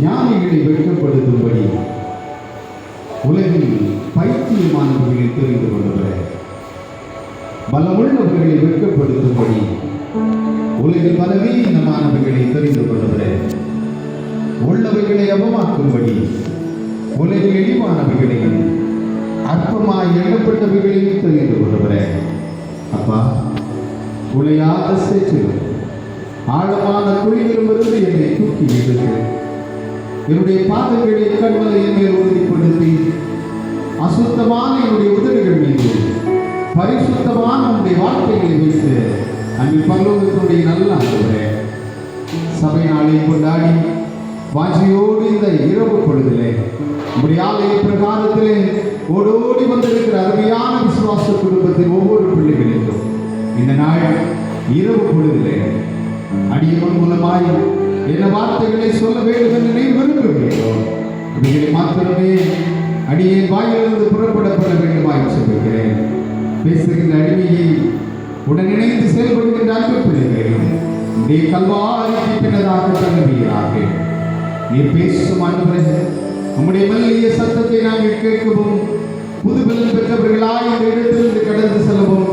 ஞானிகளை வெட்கப்படுத்தும்படி உலகில் பைத்தியமானவர்களை தெரிந்து கொண்டவரே, பலமுள்ளவர்களை வெட்கப்படுத்தும்படி உலகில் பலவீனமானவர்களை தெரிந்து கொண்டவரே, உள்ளவைகளை அவமாக்கும்படி உலகில் இழிவானவர்களையும் அற்பமாய் எண்ணப்பட்டவர்களையும் தெரிந்து கொண்டவரே, அப்பா உளையாத சேற்றிலும் ஆழமான குழியிலிருந்து என்னை தூக்கி எடுத்து என்னுடைய பாதங்களை கண்மலையின் மேல் உறுதிப்படுத்தி அசுத்தமான என்னுடைய உதடுகள் மீது பரிசுத்தமான உன்னுடைய வார்த்தைகளை வைத்து அன்பில் பரலோகத்தினுடைய நல்ல ஆண்டவரே, சபை நாளை கொண்டாடி வாஞ்சியோடு இந்த இரவு பொழுதிலே உங்களுடைய ஆலய பிரகாரத்திலே ஓடோடி வந்திருக்கிற அருமையான விசுவாச குடும்பத்தின் ஒவ்வொரு பிள்ளைகளுக்கும் இந்த நாள் இரவு பொழுதிலே அடியவன் மூலமாய் என்ன வார்த்தைகளை சொல்ல வேண்டும் என்று நீ விரும்புகிறோம். இவைகளை மாத்திரமே அடியேன் வாயிலிருந்து புறப்படப்பட வேண்டுமாய் சொல்லுகிறேன். பேசுகின்ற அடிமையை உடனிணைந்து செயல்படுகின்ற அன்பு பிள்ளைகளும் நீ கல்வாரிக்கு பின்னதாக தங்குவீராக. நீர் பேசும் ஆண்டவரே, நம்முடைய மெல்லிய சத்தத்தை நாங்கள் கேட்கவும் புதுபலன் பெற்றவர்களாய் இந்த இடத்திலிருந்து கடந்து செல்லவும்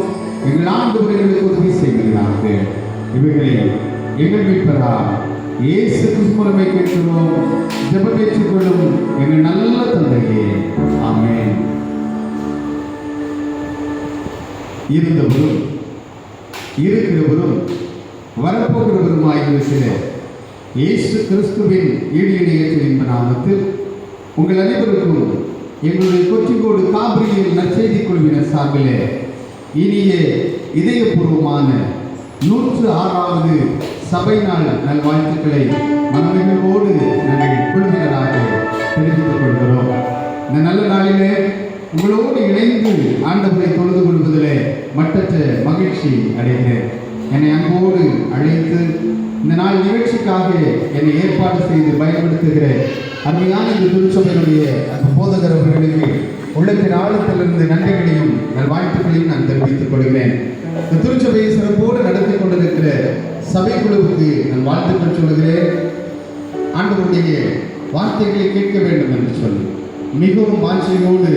எங்கள் ஆண்டவர்களுக்கு உதவி செய்வீராக. இவைகளை எங்கள் மீட்பரா இயேசு கிறிஸ்து மூலமே கேட்கிறோம், ஜெபம் ஏற்றுக்கொள்ளும் எங்கள் நல்ல தந்தையே, ஆமென். இருந்தவரும் இருக்கிறவரும் வரப்போகிறவருமாயிருக்கிற இயேசு கிறிஸ்துவின் ஈடியணையற்ற இன்ப நாமத்தில் உங்கள் அனைவருக்கும் எங்களுடைய கொச்சிக்கோடு காபிரியல் நற்செய்தி குழுவினர் சார்பிலே இனிய இதயபூர்வமான 106வது சபை நாள் நல்வாழ்த்துக்களை மனமகிழ்வோடு நாங்கள் குழுவினராக தெரிவித்துக் கொள்கிறோம். இந்த நல்ல நாளிலே உங்களோடு இணைந்து ஆண்டவரை தொழுது கொள்வதிலே மட்டற்ற மகிழ்ச்சி அடைகிறேன். என்னை அன்போடு அழைத்து இந்த நாள் நிகழ்ச்சிக்காக என்னை ஏற்பாடு செய்து பயன்படுத்துகிற அருமையான இந்த திருச்சபையினுடைய அந்த போதகர் அவர்களுக்கு உள்ளத்தின் ஆழத்திலிருந்து நன்றிகளையும் நல்வாழ்த்துக்களையும் நான் தெரிவித்துக் கொள்கிறேன். இந்த திருச்சபையை சிறப்போடு நடத்தி கொண்டிருக்கிற சபை குழுவுக்கு நான் வாழ்த்துக்கள் சொல்லுகிறேன். ஆண்டவருடைய வார்த்தைகளை கேட்க வேண்டும் என்று சொல்லி மிகவும் வாஞ்சையோடு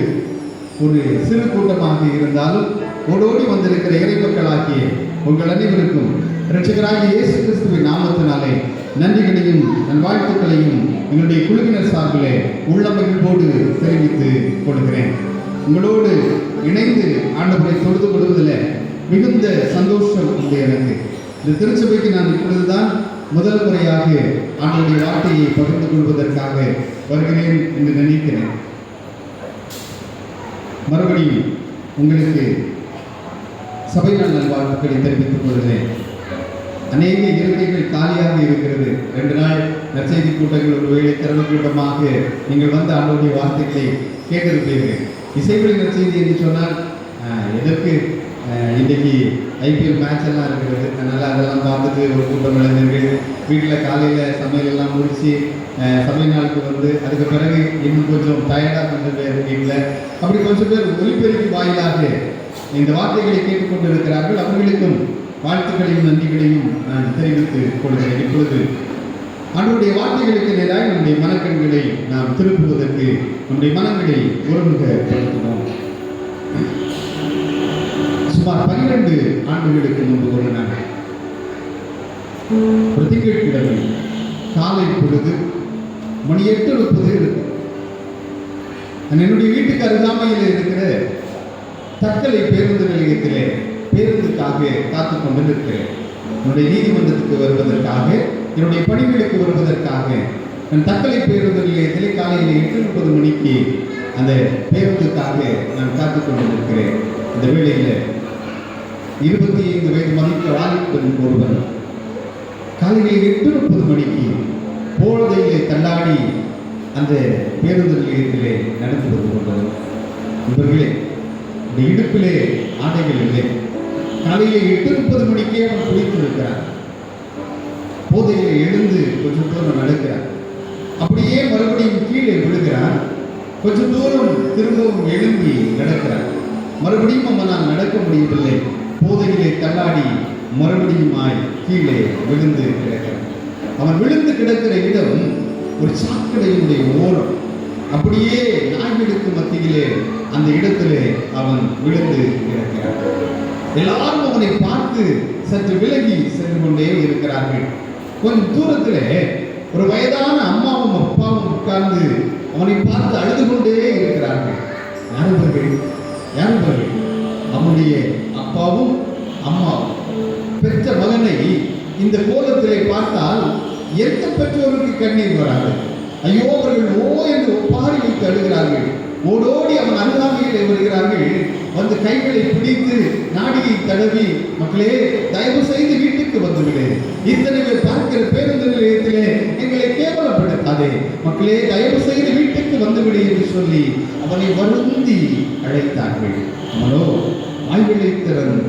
ஒரு சிறு கூட்டமாக இருந்தாலும் ஓடோடி வந்திருக்கிற இறைமக்களாகிய உங்கள் அனைவருக்கும் இரட்சகராகிய இயேசு கிறிஸ்துவின் நாமத்தினாலே நன்றிகளையும் நல்வாழ்த்துக்களையும் எங்களுடைய குழுவினர் சார்பிலே உள்ள மகிழ்வோடு தெரிவித்து கொடுக்கிறேன். உங்களோடு இணைந்து ஆண்டவரை தொழுது கொள்வதில் மிகுந்த சந்தோஷம் உண்டு. எனக்கு இந்த திருச்சபைக்கு நான் இப்பொழுதுதான் முதல் முறையாக ஆண்டவருடைய வார்த்தையை பகிர்ந்து கொள்வதற்காக வருகிறேன் என்று நினைக்கிறேன். மறுபடியும் உங்களுக்கு சபை நாள் நல்வாழ்த்துக்களை தெரிவித்துக் கொள்கிறேன். அநேக இருக்கைகள் காலியாக இருக்கிறது. 2 நாள் நற்செய்தி கூட்டங்கள் ஒருவேளை திறந்த கூட்டமாக நீங்கள் வந்து ஆண்டவருடைய வார்த்தைகளை கேட்டிருப்பீர்கள். இசைவழி நற்செய்தி என்று சொன்னால் எதற்கு இன்றைக்கி ஐபிஎல் மேட்ச் எல்லாம் இருக்கிறது, அதனால் அதெல்லாம் பார்த்துட்டு ஒரு கூட்டம் இளைஞர்கள் வீட்டில் காலையில் சமையல் எல்லாம் முடித்து சபை நாளுக்கு வந்து அதுக்கு பிறகு இன்னும் கொஞ்சம் டயர்டாக கொஞ்சம் பேர் வீட்டில் அப்படி கொஞ்சம் பேர் ஒலிபெருக்கி வாயிலாக இந்த வார்த்தைகளை கேட்டுக்கொண்டு இருக்கிறார்கள். அவர்களுக்கும் வாழ்த்துக்களையும் நன்றிகளையும் நான் தெரிவித்துக் கொள்கிறேன். இப்பொழுது ஆண்டவருடைய வார்த்தைகளுக்கு நேராக நம்முடைய மனக்கண்களை நாம் திருப்புவதற்கு நம்முடைய மனங்களை ஒருமுகப்படுத்துவோம். சுமார் 12 ஆண்டுகளுக்கு முன்பு ஒரு நாள் ஒரு திங்கட்கிழமை காலை பொழுது மணி 8:30 இருக்கு. என்னுடைய வீட்டுக்கு அருகாமையில் இருக்கிற தக்கலை பேருந்து நிலையத்திலே பேருந்துக்காக காத்து கொண்டு இருக்கிறேன். என்னுடைய நீதிமன்றத்துக்கு வருவதற்காக, என்னுடைய பணிகளுக்கு வருவதற்காக நான் தக்கலை பேருந்து நிலையத்திலே காலையில் 8:30 மணிக்கு அந்த பேருந்துக்காக நான் காத்து கொண்டு இருக்கிறேன். இந்த வேளையில் 25 வயது மதிக்க வாலிபன் ஒருவன் காலையில் 8:30 மணிக்கு போதையிலே தள்ளாடி அந்த பேருந்து நிலையத்திலே நடந்து வந்து கொண்டது. இவர்களே இந்த இடுப்பிலே ஆடைகள் இல்லை. காலையில் 8:30 மணிக்கே அவன் குளித்து இருக்கிறான். போதையிலே எழுந்து கொஞ்சம் தூரம் நடக்கிறான். அப்படியே மறுபடியும் கீழே விழுகிறான். கொஞ்சம் தூரம் திரும்பவும் எழும்பி நடக்கிறான். மறுபடியும் அவனால் நடக்க முடியவில்லை. போதையிலே தள்ளாடி மறுபடியுமாய் கீழே விழுந்து கிடக்கிறான். அவன் விழுந்து கிடக்கிற இடம் ஒரு சாக்கடையினுடைய ஓரம். அப்படியே நாய்களுக்கு மத்தியிலே அந்த இடத்திலே அவன் விழுந்து கிடக்கிறான். எல்லாரும் அவனை பார்த்து சற்று விலகி சென்று கொண்டே இருக்கிறார்கள். கொஞ்சம் தூரத்திலே ஒரு வயதான அம்மாவும் அப்பாவும் உட்கார்ந்து அவனை பார்த்து அழுது கொண்டே இருக்கிறார்கள். யாருவர்கள்? அவனுடைய அப்பாவும் அம்மாவும். பெற்ற மகனை இந்த கோலத்திலே பார்த்தால் எந்த பெற்றோருக்கு கண்ணீர் வராது? ஐயோ, அவர்கள் ஓ என்று ஒப்பாரி வைத்து அழுகிறார்கள். ஓடோடி அவன் அருகாமையிலே வருகிறார்கள். வந்து கைகளை பிடித்து நாடியை தடவி, மக்களே தயவு செய்து வீட்டுக்கு வந்துவிடு, இத்தனை பேர் பார்க்கிற பேருந்து நிலையத்திலே எங்களை கேவலப்படுத்தாதே, மக்களே தயவு செய்து வீட்டுக்கு வந்துவிடு என்று சொல்லி அவனை வருந்தி அழைத்தார்கள். அவனோ வாய்களை திறந்து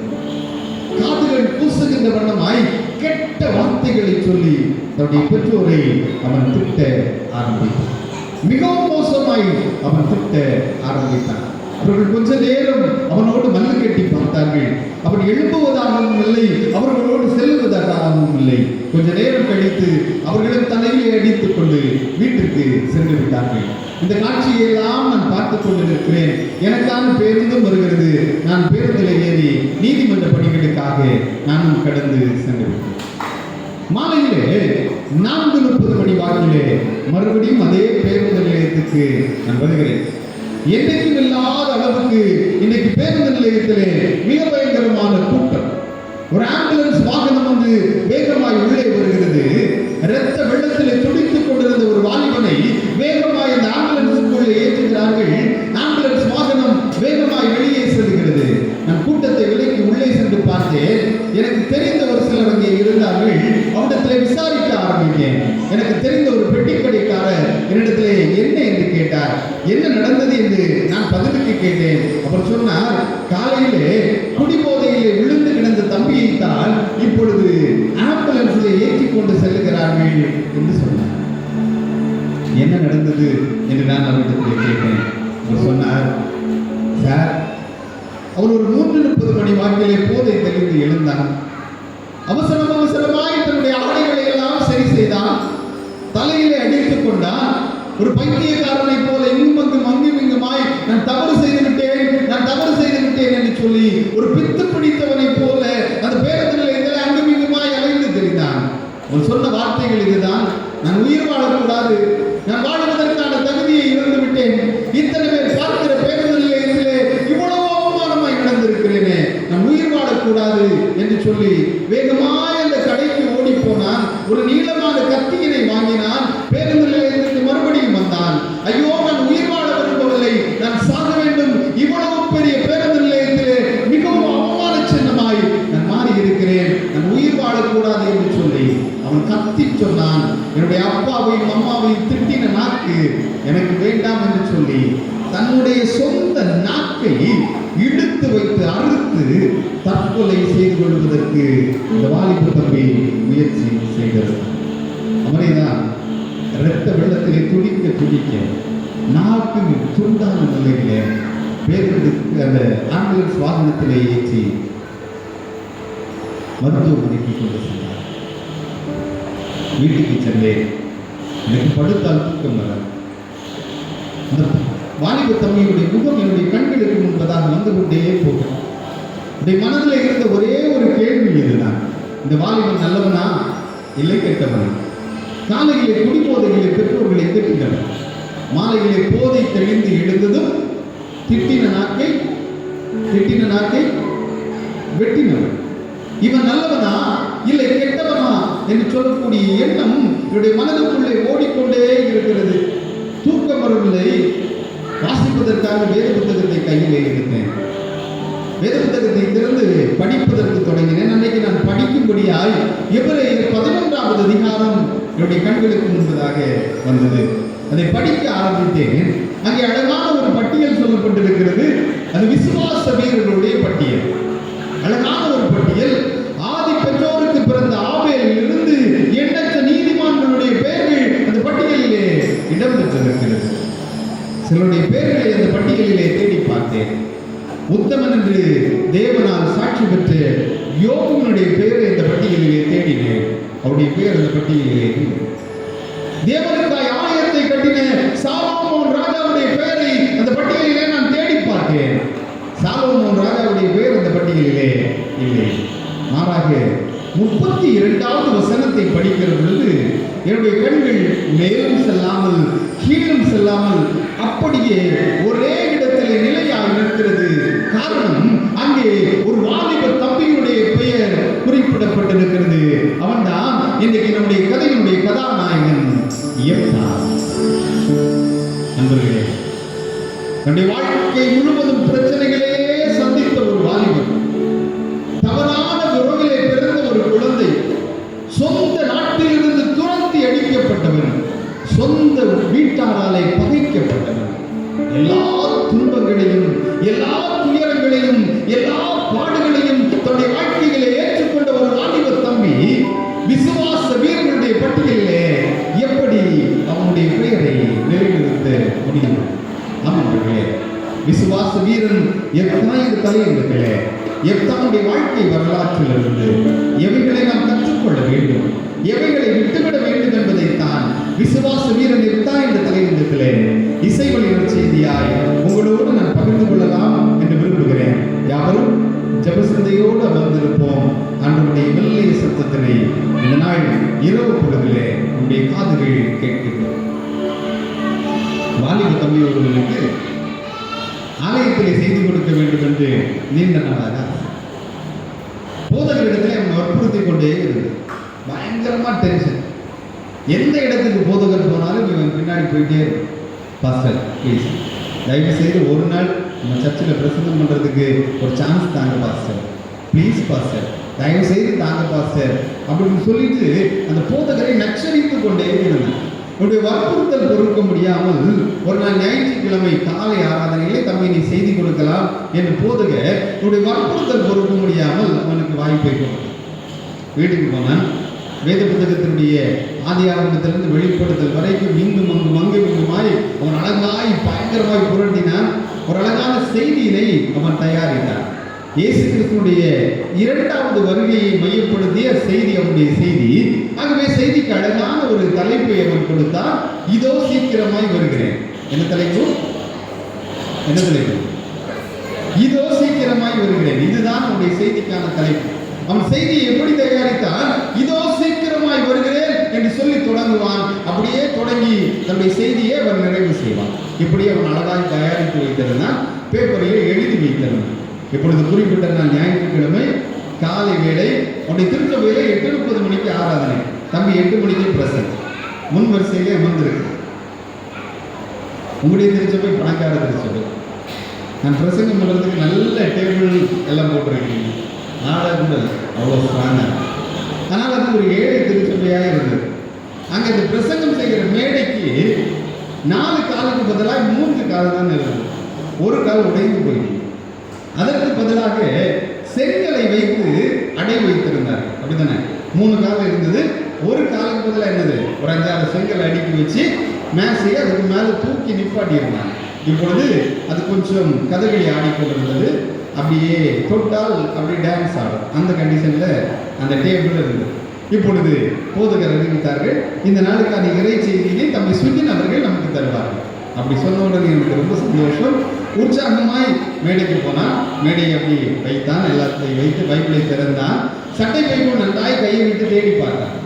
காதுகள் பூசுகின்ற வண்ணமாய் கெட்ட வார்த்தைகளை சொல்லி தன்னுடைய பெற்றோரை அவன் திட்ட ஆரம்பித்தான். மிகவும் மோசமாய் அவன் திட்ட ஆரம்பித்தான். அவர்கள் கொஞ்ச நேரம் அவனோடு மல்லு கட்டி பார்த்தார்கள். அவன் எழுப்புவதாகவும் இல்லை, அவர்களோடு செல்லுவதாகவும் இல்லை. கொஞ்ச நேரம் கழித்து அவர்களும் தலையிலே அடித்துக் கொண்டு வீட்டிற்கு சென்று விட்டார்கள். இந்த காட்சியெல்லாம் நான் பார்த்துக் கொண்டிருக்கிறேன். எனக்கான பேருந்தும் வருகிறது. நான் பேருந்தில் ஏறி நீதிமன்ற பணிகளுக்காக நானும் கடந்து சென்று விட்டேன். மாலையிலே 4:30 மணி வாக்கிலே மறுபடியும் அதே பேருந்து நிலையத்துக்கு நான் வருகிறேன். என்றைக்கும் இல்லாத அளவுக்கு இன்னைக்கு பேருந்து நிலையத்திலே மிக பயங்கரமான கூட்டம். ஒரு ஆம்புலன்ஸ் வாகனம் வந்து வேகமாய் உள்ளே வருகிறது. இரத்த வெள்ளத்திலே துடித்துக் கொண்டிருந்த ஒரு வாலிபனை வேகமாய் அந்த ஆம்புலன்ஸுக்குள்ளே ஏற்றுகிறார்கள். ஆம்புலன்ஸ் வாகனம் வேகமாய் வெளியே செல்கிறது. நான் கூட்டத்தை விலக்கி உள்ளே சென்று பார்த்தேன். எனக்கு தெரிந்த ஒரு சிலர் அங்கே இருந்தார்கள். அவரிடத்திலே விசாரிக்க ஆரம்பித்தேன். எனக்கு தெரிந்த ஒரு பெட்டிக்கடைக்காரர் என்னிடத்திலே என்ன என்று கேட்டார். என்ன நடந்தது என்று நான் பதிலுக்கு கேட்டேன். அவர் சொன்னார், காலையிலே குடிபோதையிலே விழுந்து கிடந்த தம்பியை தான் இப்பொழுது ஆம்புலன்ஸில் ஏற்றி கொண்டு செல்லுகிறார்கள் என்று சொன்னார். என்ன நடந்தது என்று நான் அவரிடத்திலே கேட்டேன். அவர் சொன்னார், சார், அவர் ஒரு 3:30 மணி வாக்கிலே போதை தெளிந்து எழுந்தான். அவசரமாய் தன்னுடைய ஆடைகளை எல்லாம் சரி செய்தான். தலையிலே அடித்துக் கொண்டான். ஒரு பைத்தியக்காரனை போல இங்குமாய் நான் தவறு செய்து விட்டேன் என்று சொல்லி ஒரு பித்து பிடித்தவனை போல அந்த பேருந்து நிலையத்தில் அங்குமிங்குமாய் அலைந்து தெரிந்தான். அவன் சொன்ன வார்த்தைகள் இதுதான், நான் உயிர் வாழக்கூடாது, நான் வாழ்வதற்கான தகுதியை இழந்து விட்டேன், இத்தனை பேர் பார்க்கிற பேருந்து நிலையத்திலே இவ்வளவு அவமானமாய் நடந்திருக்கிறேனே, நான் உயிர் வாழக்கூடாது என்று சொல்லி வேகமாய் அந்த கடைக்கு ஓடி போனான். ஒரு நீளமான கத்தியினை வாங்கினான். பேருந்து நிலையத்திற்கு மறுபடியும் வந்தான். ஐயோ, நான் உயிர் வாழ விரும்பவில்லை, நான் சாக வேண்டும், இவ்வளவு மறுத்து தற்கொலை செய்து கொள்வதற்கு இந்த வாலிப தம்பி முயற்சி செய்தது. அவனைதான் இரத்த வெள்ளத்திலே துடிக்க துடிக்க நாக்கு துண்டான நிலையிலே பேருந்துக்கு அந்த ஆம்புலன்ஸ் வாகனத்திலே ஏற்றி மருத்துவமனைக்கு கொண்டு சென்றார். வீட்டுக்கு சென்றேன். எனக்கு படுத்தால் தூக்கம் வர அந்த வாலிப தம்பியுடைய முகம் என்னுடைய கண்களுக்கு முன்பதாக வந்து கொண்டே போகும். என்னுடைய மனதில் இருந்த ஒரே ஒரு கேள்வி இதுதான், இந்த வாலிபன் நல்லவனா இல்லை கெட்டவனா? காலையிலே குடிபோதையிலே பெற்றோர்களை திட்டினர், மாலையிலே போதை தெளிந்து எழுந்ததும் திட்டின நாக்கை வெட்டினவர். இவன் நல்லவனா இல்லை கெட்டவனா என்று சொல்லக்கூடிய எண்ணம் என்னுடைய மனதுக்குள்ளே ஓடிக்கொண்டே இருக்கிறது. தூக்கம் வரவில்லை. வாசிப்பதற்காக வேத புத்தகத்தை கையிலே எடுத்தேன். வேத புத்தகத்தை திறந்து படிப்பதற்கு தொடங்கினேன். அன்றைக்கு நான் படிக்கும்படியாய் எபிரேயர் 11வது அதிகாரம் என்னுடைய கண்களுக்கு முன்பதாக வந்தது. அதை படிக்க ஆரம்பித்தேன். அங்கே அழகான ஒரு பட்டியல் சொல்லப்பட்டிருக்கிறது. அது விசுவாச வீரர்களுடைய பட்டியல். அழகான ஒரு பட்டியல். ஆதி பெற்றோருக்கு பிறந்த ஆபேலிலிருந்து எண்ணற்ற நீதிமான்களுடைய பெயர்கள் அந்த பட்டியலிலே இடம்பெற்றிருக்கிறது. சிலருடைய பெயர்களை அந்த பட்டியலிலே தேடி பார்த்தேன். உத்தமன் என்று தேவனால் சாட்சி பெற்ற யோபுவினுடைய பெயரை இந்த பட்டியலிலே தேடினேன். அவருடைய பெயர் அந்த பட்டியலிலே தேவனுக்காய் ஆலயத்தை கட்டின சாலோமோன் ராஜாவுடைய பெயரை அந்த பட்டியலிலே நான் தேடி பார்த்தேன். சாலோமோன் ராஜாவுடைய பெயர் அந்த பட்டியலிலே இல்லை. மாறாக 32வது வசனத்தை படிக்கிற பொழுது என்னுடைய கண்கள் மேலும் செல்லாமல் கீழும் செல்லாமல் அப்படியே ஒரே இடத்திலே நிலையாக நிற்கிறது. காரணம், அங்கே ஒரு வாலிப தம்பியுடைய பெயர் குறிப்பிடப்பட்டிருக்கிறது. அவன்தான் இன்றைக்கு நம்முடைய கதையினுடைய கதாநாயகன் யெப்தா. நண்பர்களே, நம்முடைய வாழ்க்கை முழுவதும் பிரச்சனைகளே சந்தித்த ஒரு வாலிபன், தவறான உறவிலே பிறந்த ஒரு குழந்தை, சொந்த நாட்டிலிருந்து துரத்தி அடிக்கப்பட்டவன், சொந்த வீட்டாராலே பகைக்கப்பட்டவன், எல்லா துன்பங்களையும் எல்லா துயரங்களையும் எல்லா பாடுகளையும் தன்னுடைய வாழ்க்கையிலே ஏற்றுக்கொண்ட ஒரு வாலிப தம்பி விசுவாச வீரர்களுடைய பட்டியலிலே எப்படி அவனுடைய பெயரை நிலைநிறுத்த முடியும்? ஆமாம், விசுவாச வீரன் யெப்தா என்று தலையிடுகிறே. யெப்தாவுடைய வாழ்க்கை வரலாற்றிலிருந்து எவைகளை நாம் கற்றுக்கொள்ள வேண்டும், எவைகளை விட்டுவிட வேண்டும் என்பதைத்தான் விசுவாச வீரன் யெப்தா என்ற தலையிடத்திலே இசைவழியின் செய்தியாய் உங்களோடு நான் பகிர்ந்து கொள்ளலாம் என்று விரும்புகிறேன். யாவரும் ஜெபசிந்தையோடு அமர்ந்திருப்போம். ஆண்டவருடைய மெல்லிய சத்தத்தினை இந்த நாள் இரவு பொழுதிலே உங்களுடைய காதுகள் கேட்கிறோம். வாலிப தம்பி ஒருவனுக்கு ஆலயத்திலே செய்து கொடுக்க வேண்டும் என்று நீண்ட நாளாக போதகரிடத்திலே அவன் வற்புறுத்தி கொண்டே இருந்தது. பயங்கரமா டென்ஷன். எந்த இடத்துக்கு போதகர் போனாலும் இவன் பின்னாடி போயிட்டே இருக்கும். பாஸ்டர் ப்ளீஸ் தயவு செய்து ஒரு நாள் நம்ம சர்ச்சில் பிரசங்கம் பண்ணுறதுக்கு ஒரு சான்ஸ் தாங்க பாஸ்டர், ப்ளீஸ் பாஸ்டர், தயவு செய்து தாங்க பாஸ்டர் அப்படின்னு சொல்லிட்டு அந்த போதகரை நச்சரித்து கொண்டே இருந்தான். என்னுடைய வற்புறுத்தல் பொறுக்க முடியாமல் ஒரு நாள் ஞாயிற்றுக்கிழமை காலை ஆராதனையிலே தம்பி நீ செய்தி கொடுக்கலாம் என்று போதகர் என்னுடைய வற்புறுத்தல் பொறுக்க முடியாமல் அவனுக்கு வாய்ப்பை கொடுத்தான். வீட்டுக்கு போனான். வேத புத்தகத்தினுடைய ஆதி ஆரம்பத்திலிருந்து வெளிப்படுத்தல் வரைக்கும் இங்கும் அங்கும் இங்குமாய் அவன் அழகாய் பயங்கரமாய் புரட்டினான். ஒரு அழகான செய்தியினை அவன் தயாரித்தான். இயேசு கிறிஸ்துவினுடைய 2வது வருகையை மையப்படுத்திய செய்தி அவனுடைய செய்தி. ஆகவே செய்திக்கு அழகான ஒரு தலைப்பை அவன் கொடுத்தான். இதோ சீக்கிரமாய் வருகிறேன். என்ன தலைப்பு? இதோ சீக்கிரமாய் வருகிறேன். இதுதான் அவனுடைய செய்திக்கான தலைப்பு. அவன் செய்தியை எப்படி தயாரித்தான்? இதோ சீக்கிரமாய் வருகிறேன் என்று சொல்லி தொடங்குவான். அப்படியே தொடங்கி தன்னுடைய செய்தியை அவன் நிறைவு செய்வான். இப்படி அவன் அழகாய் தயாரித்து வைத்திருந்தான். பேப்பரிலே எழுதி வைத்திருந்தான். இப்பொழுது குறிப்பிட்ட நாள் ஞாயிற்றுக்கிழமை காலை வேளை அவனுடைய திருச்சபையில 8:30 மணிக்கு ஆராதனை. தம்பி 8 மணிக்கு பிரசங்கம். முன் வரிசையிலே அமர்ந்திருக்கு. உங்களுடைய திருச்சபை பணக்கார திருச்சபை. நான் பிரசங்கம் பண்ணுறதுக்கு நல்ல டேபிள் எல்லாம் போட்டிருக்கீங்க. நாடகங்கள் அவ்வளோ ஸ்ட்ராங்காக. ஆனால் அது ஒரு ஏழை திருச்சபையாக இருந்தது. அங்கே இந்த பிரசங்கம் செய்கிற மேடைக்கு 4 காலுக்கு பதிலாக 3 கால் தான் இருந்தது. ஒரு கால் உடைந்து போயிடுச்சு. அதற்கு பதிலாக செங்கலை வைத்து அடை வைத்திருந்தார். அப்படித்தானே? 3 காலம் இருந்தது. ஒரு காலுக்கு பதிலாக என்னது, ஒரு 5-6 செங்கல் அடுக்கி வச்சு மேசையை அதுக்கு மேலே தூக்கி நிப்பாட்டி இருந்தாங்க. இப்பொழுது அது கொஞ்சம் கதகளி ஆடிக்கொண்டிருந்தது. அப்படியே தொட்டால் அப்படி டான்ஸ் ஆடும். அந்த கண்டிஷனில் அந்த டேபிள் இருந்தது. இப்பொழுது போதகர் அறிவித்தார்கள், இந்த நாளுக்கான இறை செய்தியை தம்பி சுஜின் அவர்கள் நமக்கு தருவார்கள். அப்படி சொன்ன உடனே எனக்கு ரொம்ப சந்தோஷம். உற்சாகமாய் மேடைக்கு போனான். மேடையை அப்படி வைத்தான், எல்லாத்தையும் வைத்து பைபிளை திறந்தான். சட்டை பைக்குள் நன்றாய் கையை விட்டு தேடி பார்த்தான்.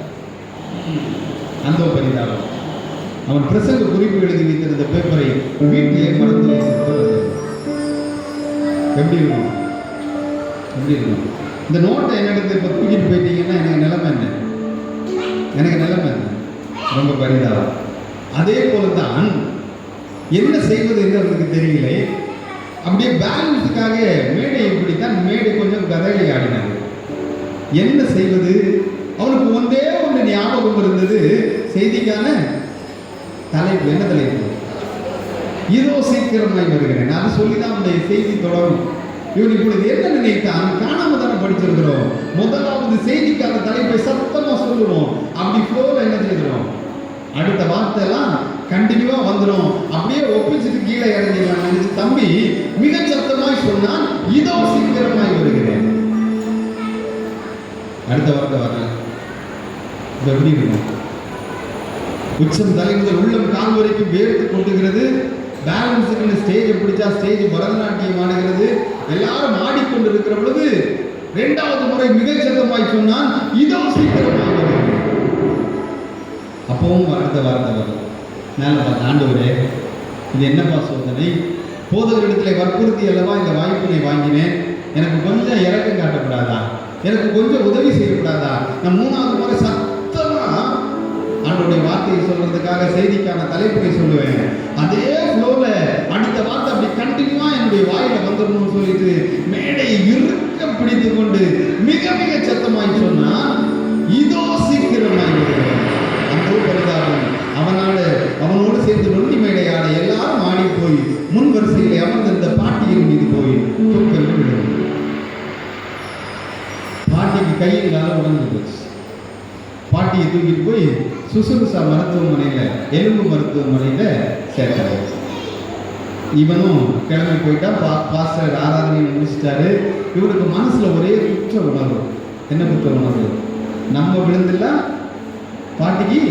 அந்த பரிதாபம், அவன் பிரசங்க குறிப்பு எழுதி வைத்திருந்த பேப்பரை வீட்டிலே மறந்து வைத்திருந்தது. எப்படி இருக்கும்? எப்படி இருக்கும்? இந்த நோட்டை என்னிடத்தை இப்போ தூக்கிட்டு போயிட்டீங்கன்னா எனக்கு நிலைமை என்ன? எனக்கு நிலைமை என்ன? ரொம்ப பரிதாபம். அதே போல தான் என்ன செய்வது என்று அவருக்கு தெரியல. அப்படியே பேலன்ஸுக்காக மேடை இப்படித்தான், மேடை கொஞ்சம் கதையை ஆடினார். என்ன செய்வது? அவனுக்கு ஒன்றே ஒன்று ஞாபகம் இருந்தது. செய்திக்கான தலைப்பு என்ன தலைப்பு? இதோ சீக்கிரமாய் வருகிறேன். அது சொல்லிதான் அவனுடைய செய்தி தொடரும். இவன் இப்பொழுது என்ன நினைத்தான்? காணாம தானே படிச்சிருக்கிறோம். முதலாவது செய்திக்கான தலைப்பை சத்தமா சொல்லுவோம். அப்படி ஃப்ளோல என்ன செய்கிறோம்? அடுத்த வார்த்தை எல்லாம் கண்டினியூவா வந்துடும். அப்படியே ஒப்பிச்சுட்டு கீழே இறங்கிடலாம் நினைச்சு தம்பி மிக சத்தமாய் சொன்னான், இதோ சீக்கிரமாய் வருகிறேன். அடுத்த வார்த்தை வரல. இது எப்படி இருக்கும்? உச்சம் தலை முதல் உள்ளம் கால் வரைக்கும் வேர்த்து கொண்டுகிறது. பேலன்ஸுக்கு ஸ்டேஜை பிடிச்சா ஸ்டேஜ் பரதநாட்டியம் ஆடுகிறது. எல்லாரும் ஆடிக்கொண்டு இருக்கிற பொழுது 2வது முறை மிக சத்தமாய் சொன்னான், இதோ சீக்கிரமாய் வருகிறேன். அப்பவும் அடுத்த வார்த்தை வரல. மேலே பார்த்த, ஆண்டவரே இது என்னப்பா சோதனை? போதகரிடத்துல வற்புறுத்தி அல்லவா இந்த வாய்ப்பினை வாங்கினேன். எனக்கு கொஞ்சம் இறக்கம் காட்டக்கூடாதா? எனக்கு கொஞ்சம் உதவி செய்யக்கூடாதா? நான் 3வது முறை சத்தமா ஆண்டவருடைய வார்த்தையை சொல்றதுக்காக செய்திக்கான தலைப்புரை சொல்லுவேன். அதே ஃப்ளோல அடுத்த வார்த்தை அப்படி கண்டினியூவா என்னுடைய வாயில வந்துடணும்னு சொல்லிட்டு மேடையை இறுக்க பிடித்து கொண்டு மிக மிக சத்தமாய் சொன்னா, இதோ சீக்கிரமாய் வருகிறேன். அந்த பரிதாபம் அவனோடு சேர்ந்து நொண்டி மேடையாட எல்லாரும் ஆடி போய் முன் வரிசையில் அமர்ந்திருந்த பாட்டியின் மீது போய் தூக்கம் விழும். பாட்டிக்கு கையில் கால உடம்பு போச்சு. பாட்டியை தூக்கிட்டு போய் சுசுகுசா மருத்துவமனையில், எலும்பு மருத்துவமனையில் சேர்த்தாரு. இவனும் கிளம்பி போயிட்டா. பாஸ்டர் ஆராதனை முடிச்சிட்டாரு. இவனுக்கு மனசுல ஒரே குற்ற உணர்வு. என்ன குற்ற உணர்வு? நம்ம விழுந்துலாம் பாட்டிக்கு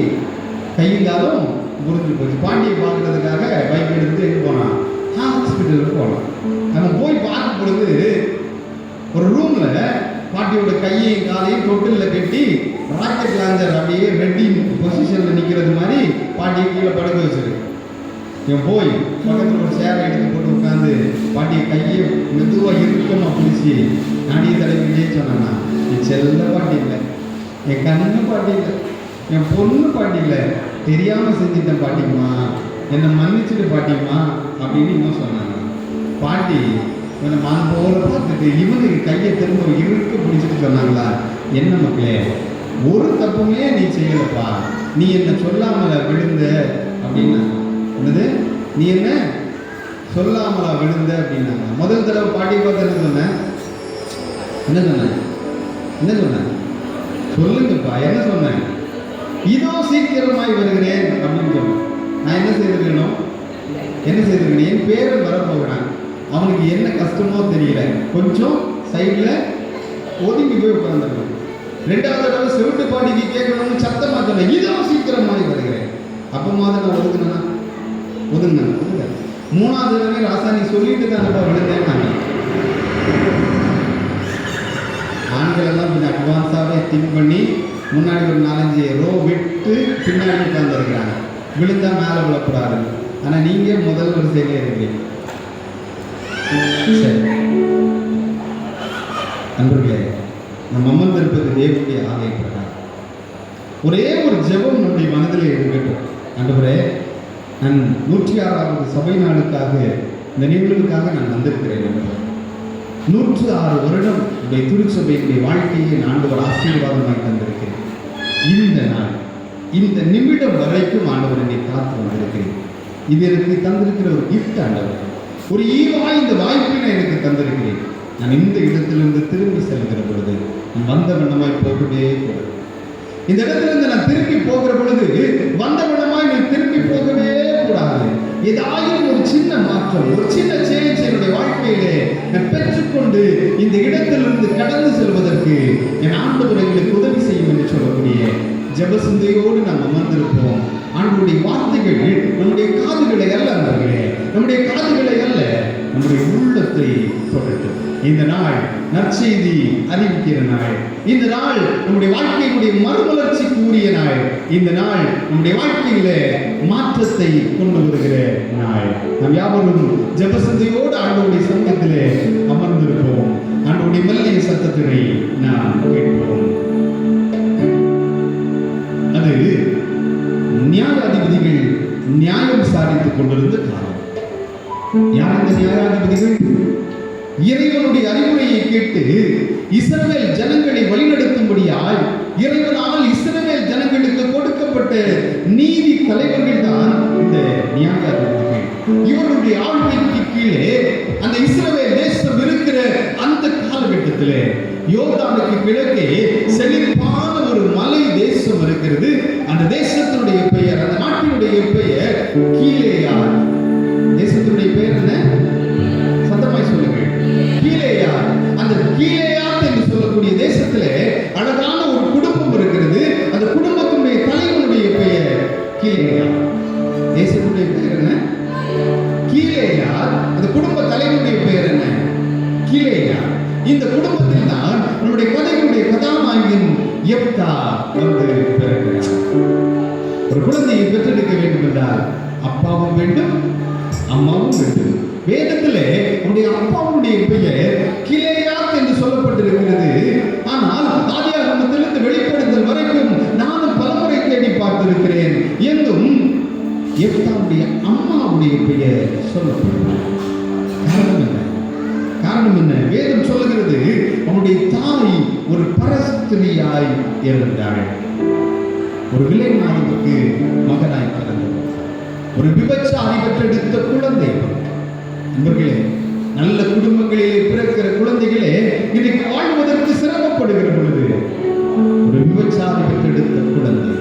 கையில்லாலும் முறிஞ்சு போச்சு. பாட்டியை பார்க்கறதுக்காக பைக் எடுத்துட்டு எங்கே போனான்? ஹாஸ்பிட்டலுக்கு போனான். நம்ம போய் பார்க்கும் பொழுது ஒரு ரூம்ல பாட்டியோட கையையும் காலையும் தொட்டிலில் கட்டி ராக்கெட் லாஞ்சர் அப்படியே ரெட்டி பொசிஷன்ல நிற்கிறது மாதிரி பாட்டியை கீழே படுக்க வச்சிருக்கு. இவன் போய் பக்கத்தில் ஒரு சேரை எடுத்து போட்டு உட்காந்து பாட்டியை கையை மெதுவாக இருக்கமா பிடிச்சி நாடிய தலைவிலே சொன்னான்னா, என் செல்ல பாட்டி இல்லை, என் கண்ணு பாட்டி இல்லை, என் பொண்ணு பாட்டி இல்லை, தெரியாமல் செஞ்சிட்டேன் பாட்டிம்மா, என்னை மன்னிச்சுட்டு பாட்டிம்மா அப்படின்னு இன்னும் சொன்னாங்க. பாட்டி இவனை மான் போல பார்த்துட்டு இவனுக்கு கையை திரும்ப இழுக்க பிடிச்சிட்டு சொன்னாங்களா, என்ன மக்களே ஒரு தப்புமே நீ செய்யலப்பா, நீ என்ன சொல்லாமல விழுந்த அப்படின்னா. என்னது? நீ என்ன சொல்லாமலா விழுந்த அப்படின்னாங்க. முதல் தடவை பாட்டி பார்த்து என்ன சொன்னேன்? என்ன சொன்னேன்? சொல்லுங்கப்பா, என்ன சொன்னேன்? இதோ சீக்கிரமாய் வருகிறேன் அப்படின்னு சொன்னேன். நான் என்ன செய்திருக்கணும்? என் பேரன் வரப்போகிறான். அவனுக்கு என்ன கஷ்டமோ தெரியல, கொஞ்சம் சைடில் ஒதுங்கி போய் உட்காந்துருக்கணும். 2வது தடவை செவிட்டு பாடிக்கு கேட்கணும்னு சத்தமாக சொன்னேன், இதோ சீக்கிரமாய் வருகிறேன். அப்போ மாதிரி நான் ஒதுங்கினேன். 3வது தடவை ராசாணி சொல்லிட்டு தானப்பா விழுந்தேன். ஆண்கள் எல்லாம் கொஞ்சம் அட்வான்ஸாகவே திங்க் பண்ணி முன்னாடி ஒரு 4-5 ரோ விட்டு பின்னாடி உட்காந்துருக்கிறாங்க. விழுந்தா மேலே விழக்கூடாது. ஆனால் நீங்கள் முதல் வரிசையிலே இருக்கிறீங்க. சரி நண்பர்களே, நம்ம அமர்ந்திருப்பது தேவனுடைய ஆலய பிரகாரம். ஒரே ஒரு ஜெபம் நம்முடைய மனதில் இருக்கட்டும். ஆண்டவரே, நான் 106வது சபை நாளுக்காக இந்த நிகழ்வுக்காக நான் வந்திருக்கிறேன். 106 வருடம் உடைய திருச்சபையினுடைய வாழ்க்கையை நான் ஒரு ஆசீர்வாதமாய் தந்திருக்கிறேன். இந்த நாள், இந்த நிமிடம் வரைக்கும் ஆண்டவர் என்னை காத்து வந்திருக்கிறேன். இது எனக்கு தந்திருக்கிற ஒரு கிஃப்ட் ஆண்டவர். ஒரு ஈவாய் இந்த வாய்ப்பினை எனக்கு தந்திருக்கிறேன். நான் இந்த இடத்திலிருந்து திரும்பி செல்கிற பொழுது நான் வந்த வண்ணமாய் போகவே கூடாது. இந்த இடத்திலிருந்து நான் திரும்பி போகிற பொழுது வந்த வண்ணமாய் நான் திரும்பி போகவே கூடாது. ஏதாயிரம் ஒரு சின்ன மாற்றம், ஒரு சின்ன சேஞ்ச் என்னுடைய வாழ்க்கையிலே நான் பெற்றுக்கொண்டு இந்த இடத்திலிருந்து கடந்து செல்வதற்கு என் ஆண்டவர் எங்களுக்கு உதவி செய்யும் என்று சொல்லக்கூடிய ஜெப சிந்தையோடு நாம் அமர்ந்திருப்போம். ஆண்டவருடைய வார்த்தைகள் நம்முடைய காதுகளை அல்ல, நம்முடைய காதுகளை அல்ல, நம்முடைய உள்ளத்தை தொடட்டும். இந்த நாள் நற்செய்தி அறிவிக்கிற நாள். இந்த நாள் நம்முடைய வாழ்க்கையினுடைய மறுமலர்ச்சிக்கு உரிய நாள். இந்த நாள் நம்முடைய வாழ்க்கையில மாற்றத்தை கொண்டு வருகிற நாள். நாம் யாவரும் ஜெப சிந்தையோடு ஆண்டவருடைய சமூகத்திலே அமர்ந்திருப்போம். ஆண்டவருடைய மெல்லிய சத்தத்தினை நாம் கேட்போம். அது நியாயாதிபதிகள் நியாயம் விசாரித்துக் கொண்டிருந்த காலம். யார் அந்த நியாயாதிபதிகள்? இறைவனுடைய அறிவுரையை கேட்டு இஸ்ரவேல் ஜனங்களை வழிநடத்தும்படியாய் இறைவனால் இஸ்ரவேல் ஜனங்களுக்கு கொடுக்கப்பட்ட நீதி தலைவர்கள் தான் இந்த நியாயாதிபதிகள். இவருடைய ஆளுமைக்கு கீழே அந்த இஸ்ரவேல் தேசம் இருக்கிற அந்த காலகட்டத்திலே யோர்தானுக்கு கிழக்கே செழிப்பான ஒரு மலை தேசம் இருக்கிறது. அந்த தேசத்தினுடைய பெயர், அந்த நாட்டினுடைய பெயர் கீலேயாத். தேசத்தினுடைய பெயர் என்ன? சத்தமாய் சொல்லுங்கள். கீலேயாத். அந்த கீலேயாத் என்று சொல்லக்கூடிய தேசத்திலே அழகான ஒரு குடும்பம் இருக்கிறது. அந்த குடும்பத்தினுடைய தலைவனுடைய பெயர் கீலேயாத். தேசத்தினுடைய பெயர் என்ன? கீலேயாத். அந்த குடும்ப தலைவனுடைய பெயர் என்ன? கீலேயாத். இந்த குடும்பத்தில் தான் நம்முடைய கதைகளுடைய கதாநாயகன் யெப்தா வந்து பிறக்கிறார். ஒரு குழந்தையை பெற்றெடுக்க வேண்டும் என்றால் அப்பாவும் வேண்டும், அம்மாவும் வேண்டும். வேதத்திலே அவருடைய அப்பாவுடைய பெயர் கிலேயாத் என்று சொல்லப்பட்டிருக்கிறது. ஆனால் ஆதியாகமத்திலிருந்து வெளிப்படுத்தல் வரைக்கும் நானும் பலமுறை தேடி பார்த்திருக்கிறேன். எங்கும் யெப்தாவுடைய அம்மாவுடைய பெயர் சொல்லப்படுகிறது. காரணம் என்ன? காரணம் என்ன? வேதம் சொல்லுகிறது, அவனுடைய தாய் ஒரு பரஸ்திரியாய் இருந்தாள். ஒரு விலைமானுக்கு மகனாய் பிறந்தவர், ஒரு விபச்சாரி பெற்றெடுத்த குழந்தை. நண்பர்களே, நல்ல குடும்பங்களிலே பிறக்கிற குழந்தைகளே இன்னைக்கு வாழ்வதற்கு சிரமப்படுகிற பொழுது ஒரு விபச்சாரி பெற்றெடுத்த குழந்தை,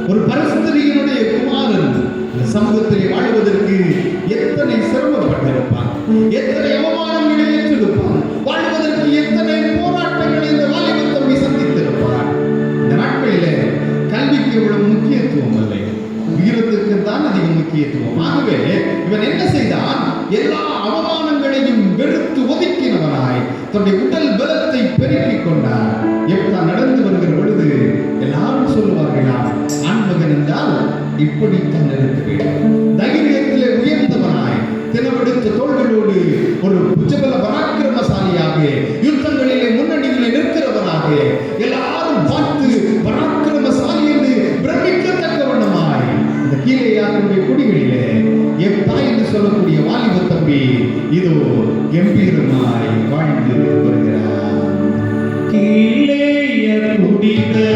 ஒரு பரஸ்திரியினுடைய குமாரன் இந்த சமூகத்திலே வாழ்வதற்கு எத்தனை சிரமப்பட்டிருப்பான், எத்தனை அவமானங்களை ஏற்றிருப்பான், வாழ்வதற்கு எத்தனை போராட்டங்களை இந்த வாலிப தம்பி சந்தித்திருப்பான். இந்த நாட்களிலே கல்விக்கு இவ்வளவு முக்கியத்துவம் இல்லை, வீரத்திற்கு தான் அதிக முக்கியத்துவம். ஆகவே இவன் என்ன செய்தான்? எல்லா அவமானங்களையும் வெறுத்து ஒதுக்கினவனாய் தன்னுடைய உடல் பலத்தை பெருக்கிக் கொண்டான். யெப்தா நடந்து வருகிற பொழுது எல்லாரும் சொல்லுவார்களாம், ஆண்மகன் என்றால் இப்படித்தான் இருக்க வேண்டும். தைரியத்திலே உயர்ந்தவனாய், தினவெடுத்த தோள்களோடு ஒரு புஜபல பராக்கிரமசாலியாக, யுத்தங்களிலே முன்னணியிலே நிற்கிறவனாக, எல்லாரும் பார்த்து பராக்கிரமசாலி என்று பிரமிக்கத்தக்க வண்ணமாய் இந்த கீலேயாத்துடைய குடிகளிலே யெப்தா என்று சொல்லக்கூடிய வாலிப தம்பி இதோ கம்பீரமாய் வாழ்ந்து வருகிறார். கீலேய குடிகளிலே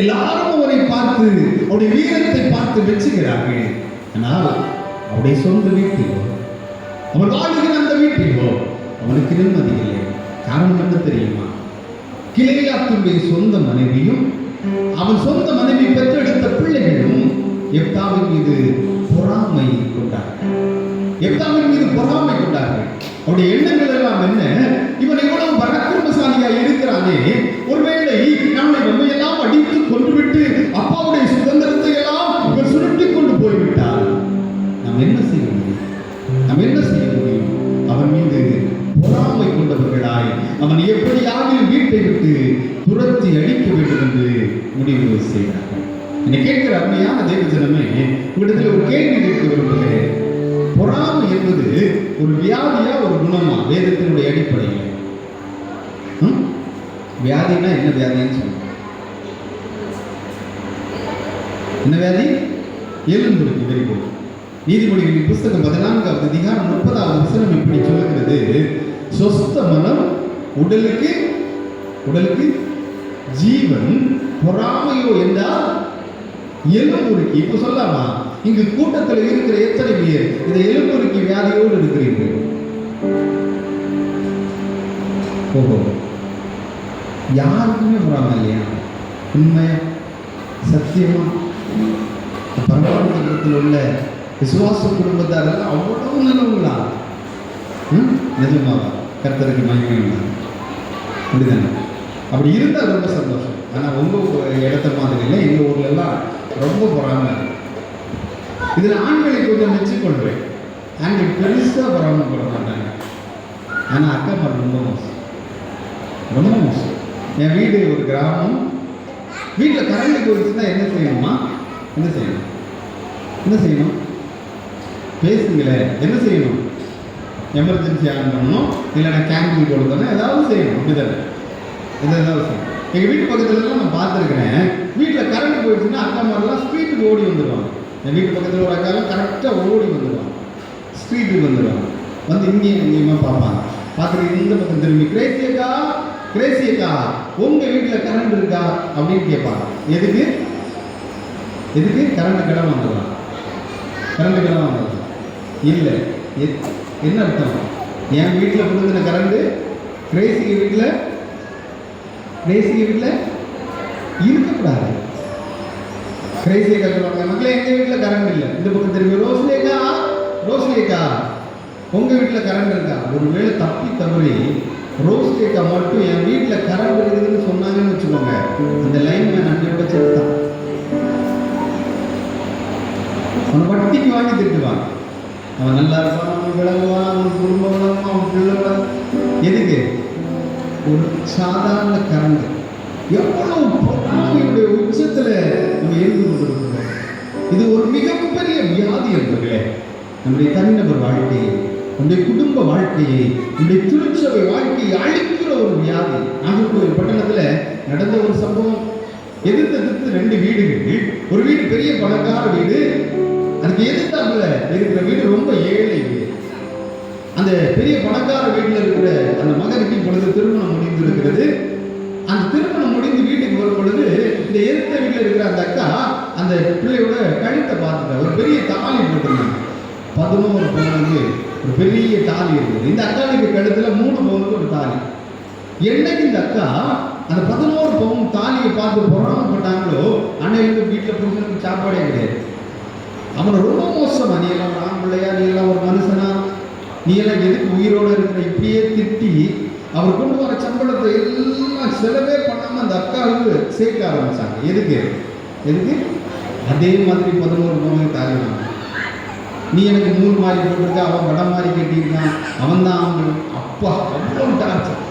எல்லாரும் அவரை பார்த்து அவருடைய வீரத்தை பார்த்து மெச்சுகிறார்கள். ஆனால் அவருடைய சொந்த வீட்டிலோ, அவன் வாழ்கிற அந்த வீட்டிலோ அவனுக்கு நிம்மதி இல்லை. காரணம் என்ன தெரியுமா? கிளையாத்துடைய சொந்த மனைவியும் அவன் சொந்த மனைவி பெற்றெடுத்த பிள்ளைகளும் எப்தாவின் மீது பொறாமை கொண்டார்கள். எப்தாவின் மீது பொறாமை கொண்டார்கள். அவருடைய எண்ணங்கள் எல்லாம் என்ன? இவன் இவ்வளவு பராக்கிரமசாலியா இருக்கிறானே, ஒருவேளை நம்மை நம்மையெல்லாம் அடித்து கொண்டுவிட்டு அப்பாவுடைய சுதந்திரத்தை எல்லாம் இவர் சுருட்டி கொண்டு போய்விட்டால் நாம் என்ன செய்ய முடியும்? நாம் என்ன செய்ய முடியும்? அவன் மீது பொறாமை கொண்டவர்களாய் அவன் எப்படியாவது வீட்டை விட்டு துரத்தி அடிக்க வேண்டும் என்று முடிவு செய்கிறார்கள். என்னை கேட்கிற அருமையான தேவ ஜனமே, உங்களிடத்தில் ஒரு கேள்வி கேட்க விரும்புகிறேன். பொறாமை என்பது ஒரு வியாதியா ஒரு குணமா? வேதத்தினுடைய அடிப்படையில் வியாதினா என்ன வியாதின்னு சொல்லுங்க. என்ன வியாதி? எலும்புருக்கு. Very good. நீதிமொழிகளின் புஸ்தகம் 14வது அதிகாரம் 30வது வசனம் இப்படி சொல்லுகிறது, சொஸ்த மனம் உடலுக்கு ஜீவன், பொறாமையோ என்றால் எலும்புருக்கி. இப்ப சொல்லாமா, இங்கு கூட்டத்தில் இருக்கிற எத்தனை பேர் இந்த எலும்புருக்கி வியாதியோடு இருக்கிறீர்கள்? ஓஹோ, யாருக்குமே பொறாமை இல்லையா? உண்மையா, சத்தியமா? பரமானத்தில் உள்ள விசுவாச குடும்பத்தாரெல்லாம் அவ்வளவு நல்லவங்களா? நிஜமாவா? கர்த்தருக்கு மகிமை அப்படிதானே? அப்படி இருந்தால் ரொம்ப சந்தோஷம். ஆனால் உங்கள் இடத்த மாதிரி இல்லை, எங்கள் ஊர்ல எல்லாம் ரொம்ப பொறாமை. இதில் ஆண்களை கொஞ்சம் மெச்சுக்கொள்வேன். ஆண்கள் பெருசாக பொறாமப்பட மாட்டாங்க. ஆனால் அக்கா மாதிரி ரொம்ப மோசம், ரொம்ப மோசம். என் வீடு ஒரு கிராமம். வீட்டில் கரண்ட் போயிடுச்சுன்னா என்ன செய்யணுமா? என்ன செய்யணும்? பேசுங்களேன். என்ன செய்யணும்? எமர்ஜென்சி ஆன் பண்ணணும், இல்லைன்னா கேண்டில் கொடுத்தோன்னா ஏதாவது செய்யணும். அப்படிதானே? ஏதாவது செய்யணும். எங்கள் வீட்டு பக்கத்துலலாம் நான் பார்த்துருக்கிறேன், வீட்டில் கரண்ட் போயிடுச்சுன்னா அக்கா மாதிரிலாம் ஸ்ட்ரீட்டுக்கு ஓடி வந்துடுவாங்க. என் வீட்டு பக்கத்தில் ஒரு அக்காலாம் கரெக்டாக ஓடி வந்துடுவாங்க, ஸ்ட்ரீட்டுக்கு வந்துடுவாங்க. வந்து இங்கேயுமா பார்ப்பாங்க. பார்த்துட்டு இந்த பக்கம் திரும்பி, கிரேசியக்கா உங்கள் வீட்டில் கரண்ட் இருக்கா அப்படின்னு கேட்பாங்க. எதுக்கு கரண்ட் கிடம் வந்துடலாம்? இல்லை. என்ன அர்த்தம்? என் வீட்டில் கொடுக்குற கரண்ட் கிரேசிக்கு வீட்டில் இருக்கக்கூடாது. கிரேசியக்கா சொல்லுவாங்க, மக்களே எங்கள் வீட்டில் கரண்ட் இல்லை. இந்த பக்கம் திரும்பி, ரோஸ்லேக்கா உங்கள் வீட்டில் கரண்ட் இருக்கா? ஒருவேளை தப்பி தவறி ரோஸ்லேக்கா மட்டும் என் வீட்டில் கரண்ட் இருக்குதுன்னு சொன்னாங்கன்னு வச்சுக்கோங்க, அந்த லைன்மேன் அன்னையோட சேர்த்தான். அவனை வட்டிக்கு வாங்கி திட்டுவான். அவன் நல்லா இருப்பான், அவன் விளங்குவான், அவன் குடும்பம் விளங்குவான், அவன் பிள்ளை விளங்கும். எதுக்கு? ஒரு சாதாரண கரண்ட். எவ்வளவு பொறாமையுடைய உச்சத்தில் நம்ம இருந்து கொண்டிருக்கிறோம். இது ஒரு மிகப்பெரிய வியாதி என்பர்களே. நம்முடைய தனிநபர் வாழ்க்கையை, நம்முடைய குடும்ப வாழ்க்கையை, நம்முடைய திருச்சபை வாழ்க்கையை அழிக்கிற ஒரு வியாதி. நாகர்கோவில் பட்டணத்தில் நடந்த ஒரு சம்பவம். எதிர்த்து 2 வீடுகள். ஒரு வீடு பெரிய பணக்கார வீடு, அதுக்கு எதிர்த்தாப்புல இருக்கிற வீடு ரொம்ப ஏழை வீடு. அந்த பெரிய பணக்கார வீட்டில் இருக்கிற அந்த மகனுக்கு இப்பொழுது திருமணம் முடிந்து இருக்கிறது. அந்த திருமணம் முடிந்து வீட்டுக்கு வரும் பொழுது இந்த எதிர்த்த வீட்டில் இருக்கிற அந்த அக்கா அந்த பிள்ளையோட கழுத்தை பார்த்துட்டா. ஒரு பெரிய தாலி போட்டிருந்தாங்க, 11 பவுனுக்கு ஒரு பெரிய தாலி இருக்குது. இந்த அக்காவுக்கு கழுத்துல 3 பவுனுக்கு ஒரு தாலி. என்னைக்கு இந்த அக்கா அந்த 11 பவுன் தாலியை பார்த்து பொறாமப்பட்டாங்களோ, அன்னையிலிருந்து வீட்டில் புருஷனுக்கு சாப்பாடே கிடையாது. அவனை ரொம்ப மோசமா, நீ எல்லாம் ஒரு ஆண் பிள்ளையா, நீ எல்லாம் ஒரு மனுஷனா, நீ எல்லாம் எதுக்கு உயிரோடு இருக்கிற, இப்படியே திட்டி அவர் கொண்டு வர சம்பளத்தை எல்லாம் செலவே பண்ணாம அந்த அக்காவுக்கு சேர்க்க ஆரம்பிச்சாங்க. எதுக்கு? அதே மாதிரி 11 பவுனுக்கு தாலி வாங்க. நீ எனக்கு 3 மாதிரி போட்டிருக்க, அவன் வடம் மாதிரி கட்டியிருக்கான், அவன் தான் அவன். அப்பா அவ்வளவு டார்ச்சர்.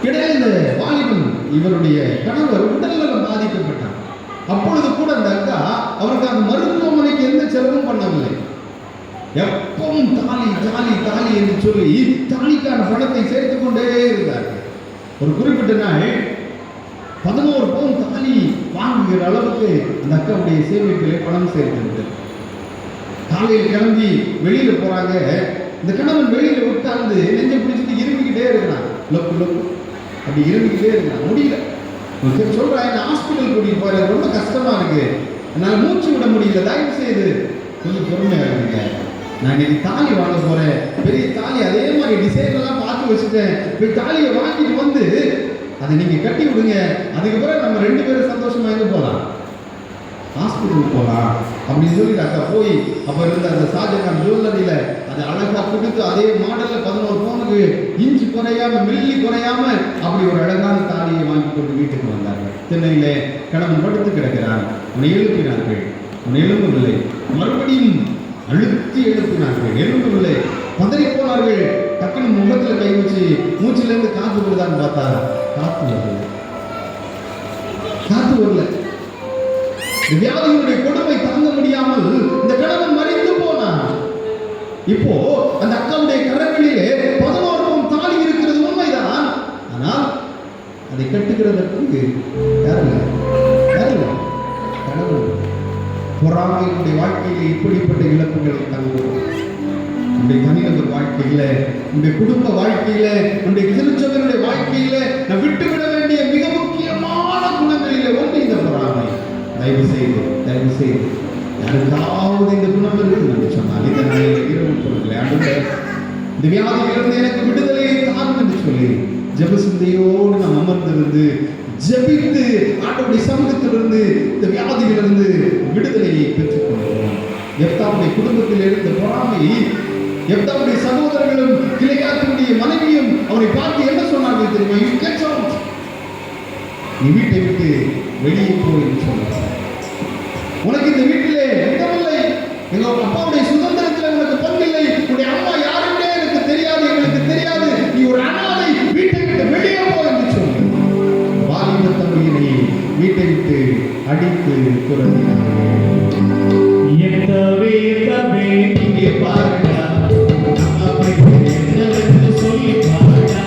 இடையில இந்த வாலிபன் இவருடைய கணவர் உடல்நலம் பாதிக்கப்பட்டான். அப்பொழுது கூட அந்த அக்கா அவருக்கு அந்த மருத்துவமனைக்கு எந்த செலவும் பண்ணவில்லை. எப்பவும் தாலி என்று சொல்லி தாலிக்கான பணத்தை சேர்த்து கொண்டே இருந்தார்கள். ஒரு குறிப்பிட்ட நாள் 11 பவுன் தாலி வாங்குகிற அளவுக்கு அந்த அக்காவுடைய சேமிப்பிலே பணம் சேர்த்து காலையில் கிளம்பி வெளியில போறாங்க. இந்த கணவன் வெளியில உட்கார்ந்து நெஞ்சை பிடிச்சிட்டு இருமிக்கிட்டே இருக்கிறான். லொக்கு அப்படி இருமிக்கிட்டே இருக்கிறான். முடியல. சொல்றேன், என்ன ஹாஸ்பிட்டல் கூட்டிட்டு போறது ரொம்ப கஷ்டமா இருக்கு, என்னால் மூச்சு விட முடியல, தயவு செய்து கொஞ்சம் பொறுமையா இருக்குங்க. நான் இன்னைக்கு தாலி வாங்க போறேன், பெரிய தாலி, அதே மாதிரி டிசைன் எல்லாம் பார்த்து வச்சுட்டேன், போய் தாலியை வாங்கிட்டு வந்து அதை நீங்க கட்டி விடுங்க, அதுக்கப்புறம் நம்ம 2 பேரும் சந்தோஷமா எங்க போகலாம், ஹாஸ்பிட்டலுக்கு போகலாம் அப்படின்னு சொல்லிட்டு அக்கா போய் அப்ப இருந்த அந்த ஷாஜகான் ஜுவல்லரியில அதை அழகா கொடுத்து அதே மாடல்ல 11 பவுனுக்கு இன்ச்சு குறையாம மில்லி குறையாம அப்படி ஒரு அழகான தாலியை வாங்கி கொண்டு வீட்டுக்கு வந்தார்கள். திண்ணையில கணவன் படுத்து கிடக்கிறான், அவனை எழுப்பினார்கள், அவன் எழும்பவில்லை, மறுபடியும் அழுத்தி எழுப்பினார்கள், எழும்பவில்லை, பதறி போனார்கள். டக்குன்னு முகத்துல கை வச்சு மூச்சில இருந்து காத்து வருதான்னு பார்த்தா காத்து வரல, காத்து வரல. வியாதிகளுடைய கொடுமை தாங்க முடியாமல் இந்த கணவன் மறித்து போனான். இப்போ அந்த அக்காவுடைய கரங்களிலே 11 பவுன் தாலி இருக்கிறது உண்மைதான், ஆனால் அதை கட்டுகிறதற்கு யாரில்லை, கணவன். பொறாமையினுடைய வாழ்க்கையில இப்படிப்பட்ட இழப்புகளை தங்குவோம். நம்முடைய தனிநபர் வாழ்க்கையில, நம்முடைய குடும்ப வாழ்க்கையில, நம்முடைய திருச்சபையினுடைய வாழ்க்கையில நான் விட்டுவிட வேண்டிய மிக முக்கியமான குணங்களில் ஒன்று இந்த பொறாமை. தயவு செய்து யாருக்காவது இந்த குணம் இருக்கு என்று சொன்னால் இந்த நாளில் இரவு பொருட்களை இந்த வியாதியிலிருந்து எனக்கு விடுதலையை தாரும் என்று சொல்லி ஜெப சிந்தையோடு நாம் அமர்ந்திருந்து ஜெபித்து ஆண்டவருடைய சமூகத்திலிருந்து இந்த வியாதியிலிருந்து விடுதலையை பெற்றுக் கொள்கிறோம். எப்தாவுடைய குடும்பத்தில் இருந்த பொறாமை, எப்தாவுடைய சகோதரர்களும் கிளையாத்தினுடைய மனைவியும் அவனை பார்த்து என்ன சொன்னார்கள் தெரியுமா? You get out, நீ வீட்டை விட்டு வெளியே போய் என்று சொன்னார். உனக்கு இந்த வீட்டிலே இடமில்லை, எங்க அப்பாவுடைய சுதந்திரத்தில் உனக்கு பங்கில்லை, உன்னுடைய அம்மா யாருன்னே எனக்கு தெரியாது, எங்களுக்கு தெரியாது, நீ ஒரு அனாதை, வீட்டை விட்டு வெளியே போ என்று சொன்னார். வாலிப தம்பியினை வீட்டை விட்டு அடித்து துரத்தினார்கள். இங்கே பாருடா, அம்மாவை என்னவென்று சொல்லி பாருடா,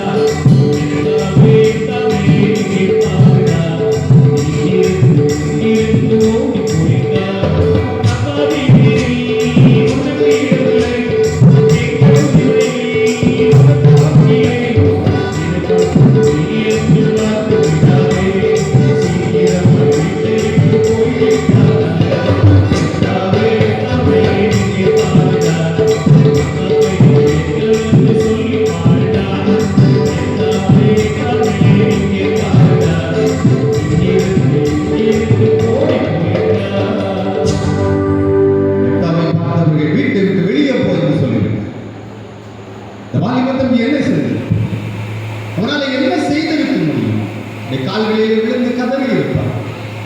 கால்களில் விழுந்து கதறி இருப்பார்.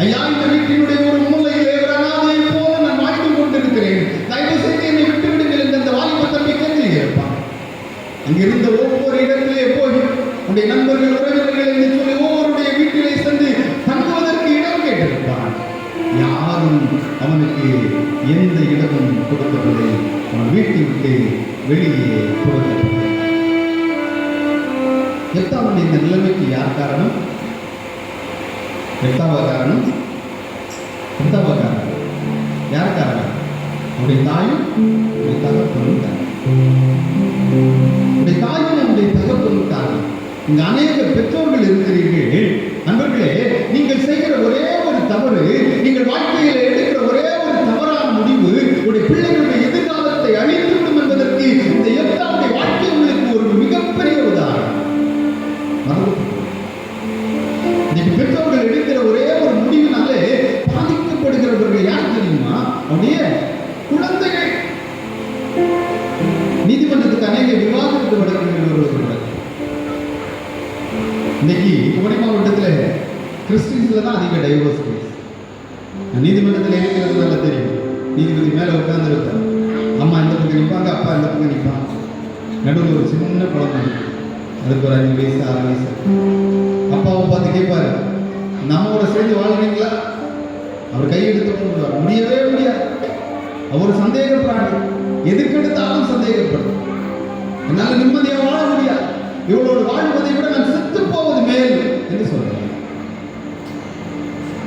ஐயா, இந்த வீட்டினுடைய ஒரு மூலையிலே ஒரு அனாதையை போல நான் வாழ்ந்து கொண்டிருக்கிறேன், தயவு செய்து என்னை விட்டு விடுங்கள் என்று அந்த வாலிப தம்பி கெஞ்சி இருப்பார். அங்கிருந்த ஒவ்வொரு இடத்திலே போய் உடைய நண்பர்கள், உறவினர்கள் என்று சொல்லி ஒவ்வொருடைய வீட்டிலே சென்று தங்குவதற்கு இடம் கேட்டிருப்பான். யாரும் அவனுக்கு எந்த இடமும் கொடுக்கவில்லை. அவன் வீட்டை விட்டு வெளியே கொடுக்கப்பட்டான். எப்தாவுடைய இந்த நிலைமைக்கு யார் காரணம்? எப்தாவா காரணம்? யார் காரணம்? அவருடைய தாயும் அவருடைய தகப்பனும் காரணம். இங்க அநேக பெற்றோர்கள் இருக்கிறீர்கள். நண்பர்களே, நீங்கள் செய்கிற ஒரே ஒரு தவறு, நீங்கள் வாழ்க்கையில் எடுக்கிற ஒரே ஒரு தவறான முடிவு உடைய பிள்ளைகளுடைய எதிர்காலத்தை அழித்துவிடும் என்பதற்கு இந்த எப்தாவுடைய வாழ்க்கை உங்களுக்கு ஒரு மிகப்பெரிய உதாரணம். இன்னைக்கு பெற்றோர்கள் எடுக்கிற ஒரே ஒரு முடிவினாலே பாதிக்கப்படுகிறவர்கள் யார் தெரியுமா? அவருடைய குழந்தைகள். நீதிமன்றத்துக்கு அநேக விவாதத்து வழக்குகள் வருவதுள்ளது. இன்னைக்கு குமரி மாவட்டத்தில் கிறிஸ்டின்ஸ்ல தான் அதிக டைவர்ஸ் கேஸ். நீதிமன்றத்தில் இருக்கிறது நல்லா தெரியும். நீதிபதி மேலே உட்கார்ந்து இருப்பார், அம்மா இந்த பக்கம் நிற்பாங்க, அப்பா இந்த பக்கம் நிற்பாங்க, நடுவில் ஒரு சின்ன குழந்தை, அதுக்கு ஒரு 5 வயசு 6 வயசு. அப்பாவை பார்த்து கேட்பாரு, நம்மோட சேர்ந்து வாழ்றீங்களா? அவர் கையெடுத்து போடுவார். முடியவே முடியாது. அவர் சந்தேகப்படுறாங்க, எதுக்கெடுத்தாலும் சந்தேகப்படும். என்னால் நிம்மதியாக வாழ முடியாது, இவளோடு வாழ்வதை விட நான் செத்து போவது மேல் என்று சொல்றாங்க.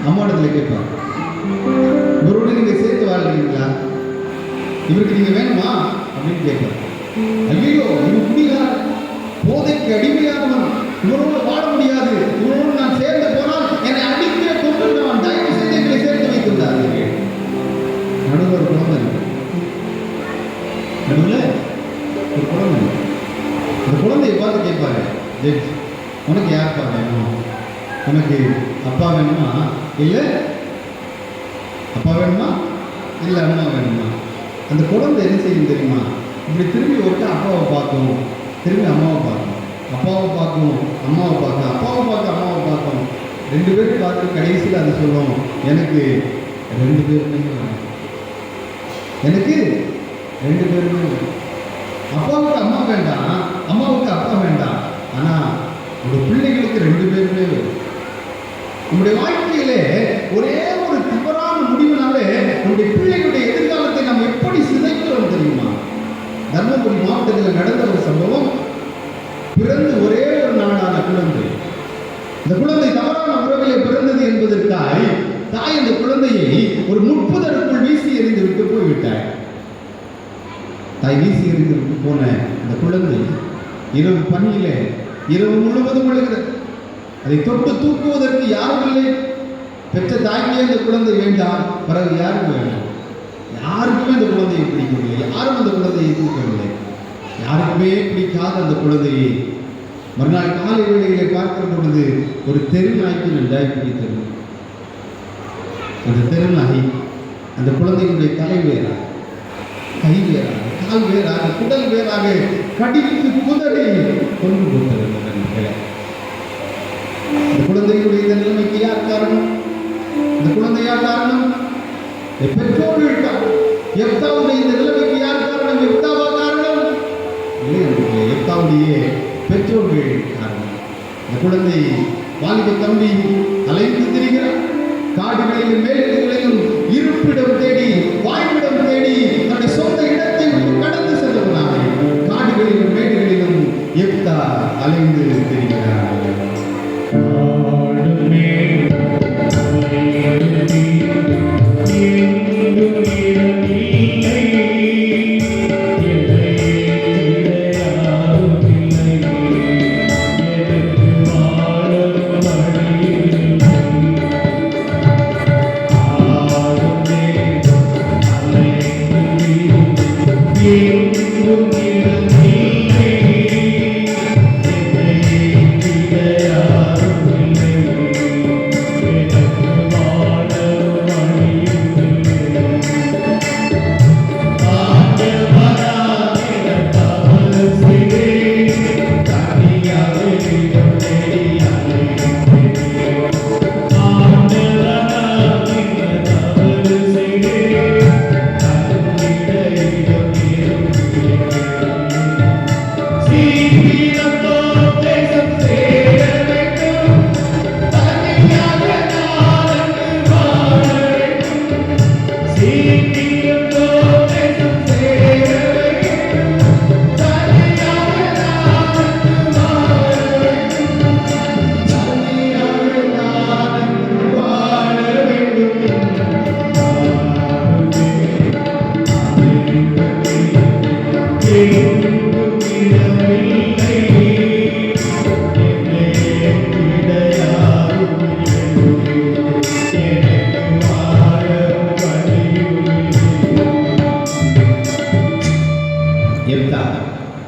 அம்மாடத்துல கேட்பார், இவரோடு நீங்க சேர்த்து வாழ்றீங்களா? இவருக்கு நீங்க வேணுமா அப்படின்னு கேட்பார். ஐயோ, இது குடிகாரன், போதைக்கு அடிமையானவன், இவரோடு வாழ முடியாது, இவரோடு நான் சேர்ந்து போனால் என்னை எனக்கு அப்பா வேணுமா இல்லை அப்பா வேணுமா இல்லை அம்மா வேணுமா? அந்த குழந்தை என்ன செய்யும் தெரியுமா? இப்படி திரும்பி ஒருக்க அப்பாவை பார்க்கும், திரும்பி அம்மாவை பார்க்கும், அப்பாவை பார்க்கும், அம்மாவை பார்க்கும், அப்பாவை பார்க்க அம்மாவை பார்க்கும். 2 பேரும் பார்த்து கடைசியில் அதை சொல்லும், எனக்கு 2 பேருமே வேணும், எனக்கு 2 பேருமே வேணும். அப்பாவுக்கு அம்மா வேண்டாம், அம்மாவுக்கு அப்பா வேண்டாம், ஆனால் உங்களுடைய பிள்ளைகளுக்கு 2 பேருமே வேணும். நம்முடைய வாழ்க்கையிலே ஒரே ஒரு தவறான முடிவுனாலே நம்முடைய பிள்ளைகளுடைய எதிர்காலத்தை நாம் எப்படி சிதைக்கிறோம் தெரியுமா? தர்மபுரி மாவட்டத்தில் நடந்த ஒரு சம்பவம். பிறந்து ஒரே ஒரு நாளான குழந்தை, இந்த குழந்தை தவறான உறவிலே பிறந்தது என்பதற்காய் தாய் இந்த குழந்தையை ஒரு முட்புதருக்குள் வீசி எறிந்து விட்டு போய்விட்டார். தாய் வீசி எறிந்து விட்டு போன இந்த குழந்தை இரவு பணியிலே இரவு முழுவதும் விழுகிறது. அதை தொட்டு தூக்குவதற்கு யாரும் இல்லை. பெற்ற தாய்க்கே இந்த குழந்தை வேண்டாம், பிறகு யாருக்கு வேண்டாம்? யாருக்குமே இந்த குழந்தையை பிடிக்கவில்லை, யாரும் அந்த குழந்தையை தூக்கவில்லை. யாருக்குமே பிடிக்காத அந்த குழந்தையை மறுநாள் காலை வேளையிலே பார்க்கிற பொழுது ஒரு தெரு நாய்க்கு நன்றாய் பிடித்தது. அந்த தெரு நாய் அந்த குழந்தையினுடைய தலை வேறாக, கை வேறாக, கால் வேறாக, குடல் வேறாக கடித்து குதறி கொண்டு போட்டது. இந்த குழந்தையுடைய இந்த நிலைமைக்கு யார் காரணம்? இந்த குழந்தையா காரணம்? பெற்றோர்கள் காரணம். எப்தாவுடைய இந்த நிலைமைக்கு யார் காரணம்? எப்தாவா காரணம்? இல்லை, எப்தாவுடைய பெற்றோர்கள் காரணம். இந்த குழந்தை வாலிப தம்பி அலைந்து திரிகிறார். காடுகளிலும் மேல்களிலும் இருப்பிடம் தேடி, வாழ்விடம் தேடி தன்னுடைய சொந்த இடத்தை கடந்து செல்வதாக காடுகளிலும் மேடுகளிலும் எப்தா அலைந்து திரிகிறார்.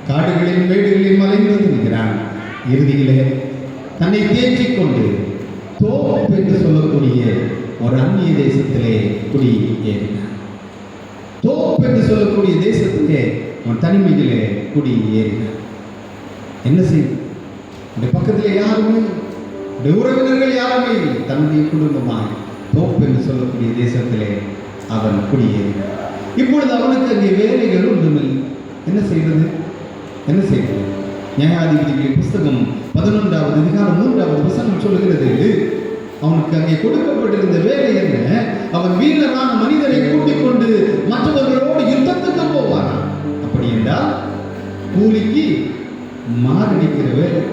காடுகளின் மேடுகளில் மலைந்து திரிகிறான். இறுதியிலே தன்னை தேற்றிக் கொண்டு தோப் என்று சொல்லக்கூடிய ஒரு அந்நிய தேசத்திலே குடியேறினான். தோப் என்று சொல்லக்கூடிய தேசத்திலே அவன் தனிமையிலே குடியேறினான். என்ன செய்யும்? இந்த பக்கத்திலே யாருமே, உறவினர்கள் யாருமே இல்லை. தன்னுடைய குடும்பமாக தோப் என்று சொல்லக்கூடிய தேசத்திலே அவன் குடியேறினான். இப்பொழுது அவனுக்கு அங்கே வேலைகள் ஒன்றுமில்லை. என்ன செய்வது? என்ன செய்வது? நியாயாதிபதிகளின் புஸ்தகம் 11வது அதிகாரம் 3வது வசனம் சொல்லுகிறது, அவனுக்கு அங்கே கொடுக்கப்பட்டிருந்த வேலை என்ன? அவன் வீரரான மனிதரை கூட்டிக் கொண்டு மற்றவர்களோடு யுத்தத்துக்கு போவான். அப்படி என்றால் கூலிக்கு மாரடிக்கிற வேலை,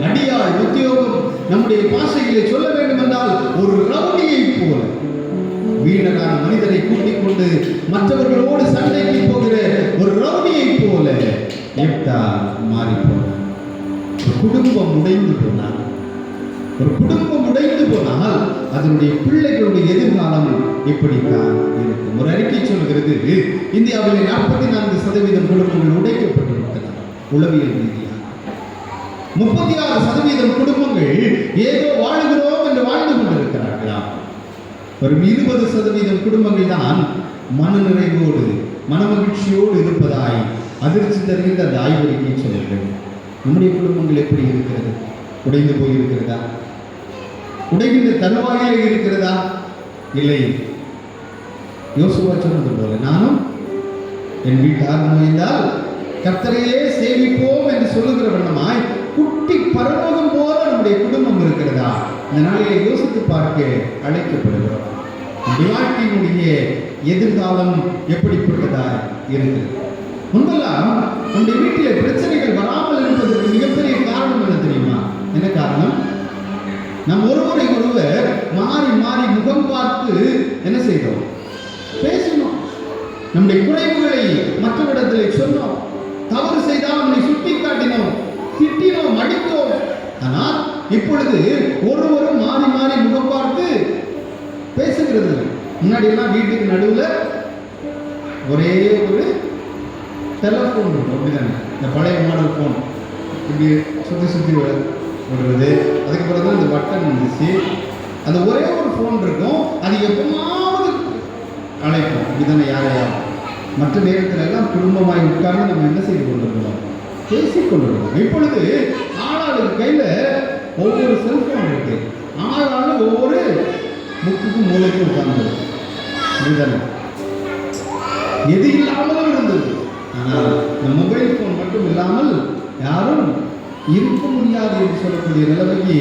அடியாள் உத்தியோகம். நம்முடைய பாஷையிலே சொல்ல வேண்டும் என்றால் ஒரு ரவுடியை போல வீரரான மனிதரை கூட்டிக் கொண்டு மற்றவர்களோடு சண்டைக்கு போகிற ஒரு ரவுடியை போல எப்தா மாறி போனான். ஒரு குடும்பம் உடைந்து போனான். ஒரு குடும்பம் உடைந்து போனால் அதனுடைய பிள்ளைகளுடைய எதிர்காலம் இப்படித்தான் இருக்கும். ஒரு அறிக்கை சொல்கிறது, இந்தியாவிலே 44% குடும்பங்கள் உடைக்கப்பட்டுவிட்டன. உளவியல் ரீதியாக 36% குடும்பங்கள் ஏதோ வாழுகிறோம் என்ற குடும்பத்தில் வாழ்ந்து கொண்டிருக்கிறார்களா? ஒரு 20% குடும்பங்கள் தான் மனநிறைவோடு மனமகிழ்ச்சியோடு இருப்பதாய் அதிர்ச்சி தருகின்ற அந்த ஆய்வறிக்கை சொல்லுங்கள். நம்முடைய குடும்பங்கள் எப்படி இருக்கிறது? உடைந்து போயிருக்கிறதா? உடைகின்ற தருவாயிலே இருக்கிறதா? இல்லை. யோசுவா சொன்னது போல நானும் என் வீட்டார் நோய்ந்தால் கர்த்தரையே சேவிப்போம் என்று சொல்லுகிற வண்ணமாய் குட்டி பரலோகம் போல நம்முடைய குடும்பம் இருக்கிறதா? இந்த நாளிலே யோசித்து பார்க்க அழைக்கப்படுகிறோம். வாழ்க்கையினுடைய எதிர்காலம் எப்படிப்பட்டதா இருக்கிறது? முன்பெல்லாம் நம்முடைய வீட்டில் பிரச்சனைகள் வராமல் இருப்பதற்கு மிகப்பெரிய காரணம் என்ன தெரியுமா? என்ன காரணம்? நம் ஒருவரை ஒருவர் மாறி மாறி முகம் பார்த்து என்ன செய்தோம்? பேசினோம். நம்முடைய குறைவுகளை மற்றவரிடத்தில் சொன்னோம். தவறு செய்தால் நம்மை சுட்டி காட்டினோம், திட்டினோம், அடித்தோம். ஆனால் இப்பொழுது ஒருவரும் மாறி மாறி முகம் பார்த்து பேசுகிறது. முன்னாடி எல்லாம் வீட்டுக்கு நடுவில் ஒரே ஒரு டெலிஃபோன் இருக்கும், அப்படிதானே? இந்த பழைய மாடல் ஃபோன் இப்படி சுற்றி சுற்றி விடுறது. அதுக்கப்புறம் தான் இந்த பட்டன் இருந்துச்சு. அந்த ஒரே ஒரு ஃபோன் இருக்கும், அது எப்பமாவது அழைப்போம், இப்படிதானே? யாரையாவது. மற்ற நேரத்தில் எல்லாம் குடும்பமாய் உட்கார்ந்து நம்ம என்ன செய்து கொண்டிருக்கிறோம்? பேசிக்கொண்டிருக்கிறோம். இப்பொழுது ஆளாளுக்கு கையில் ஒவ்வொரு செல்போன் இருக்கு. ஆளாளு ஒவ்வொரு முக்குக்கும் மூலைக்கும் உட்கார்ந்து, இப்படிதானே? எது இல்லாமலும் இருந்தது. ஆனால் இந்த மொபைல் ஃபோன் மட்டும் இல்லாமல் யாரும் இருக்க முடியாது என்று சொல்லக்கூடிய நிலைமைக்கு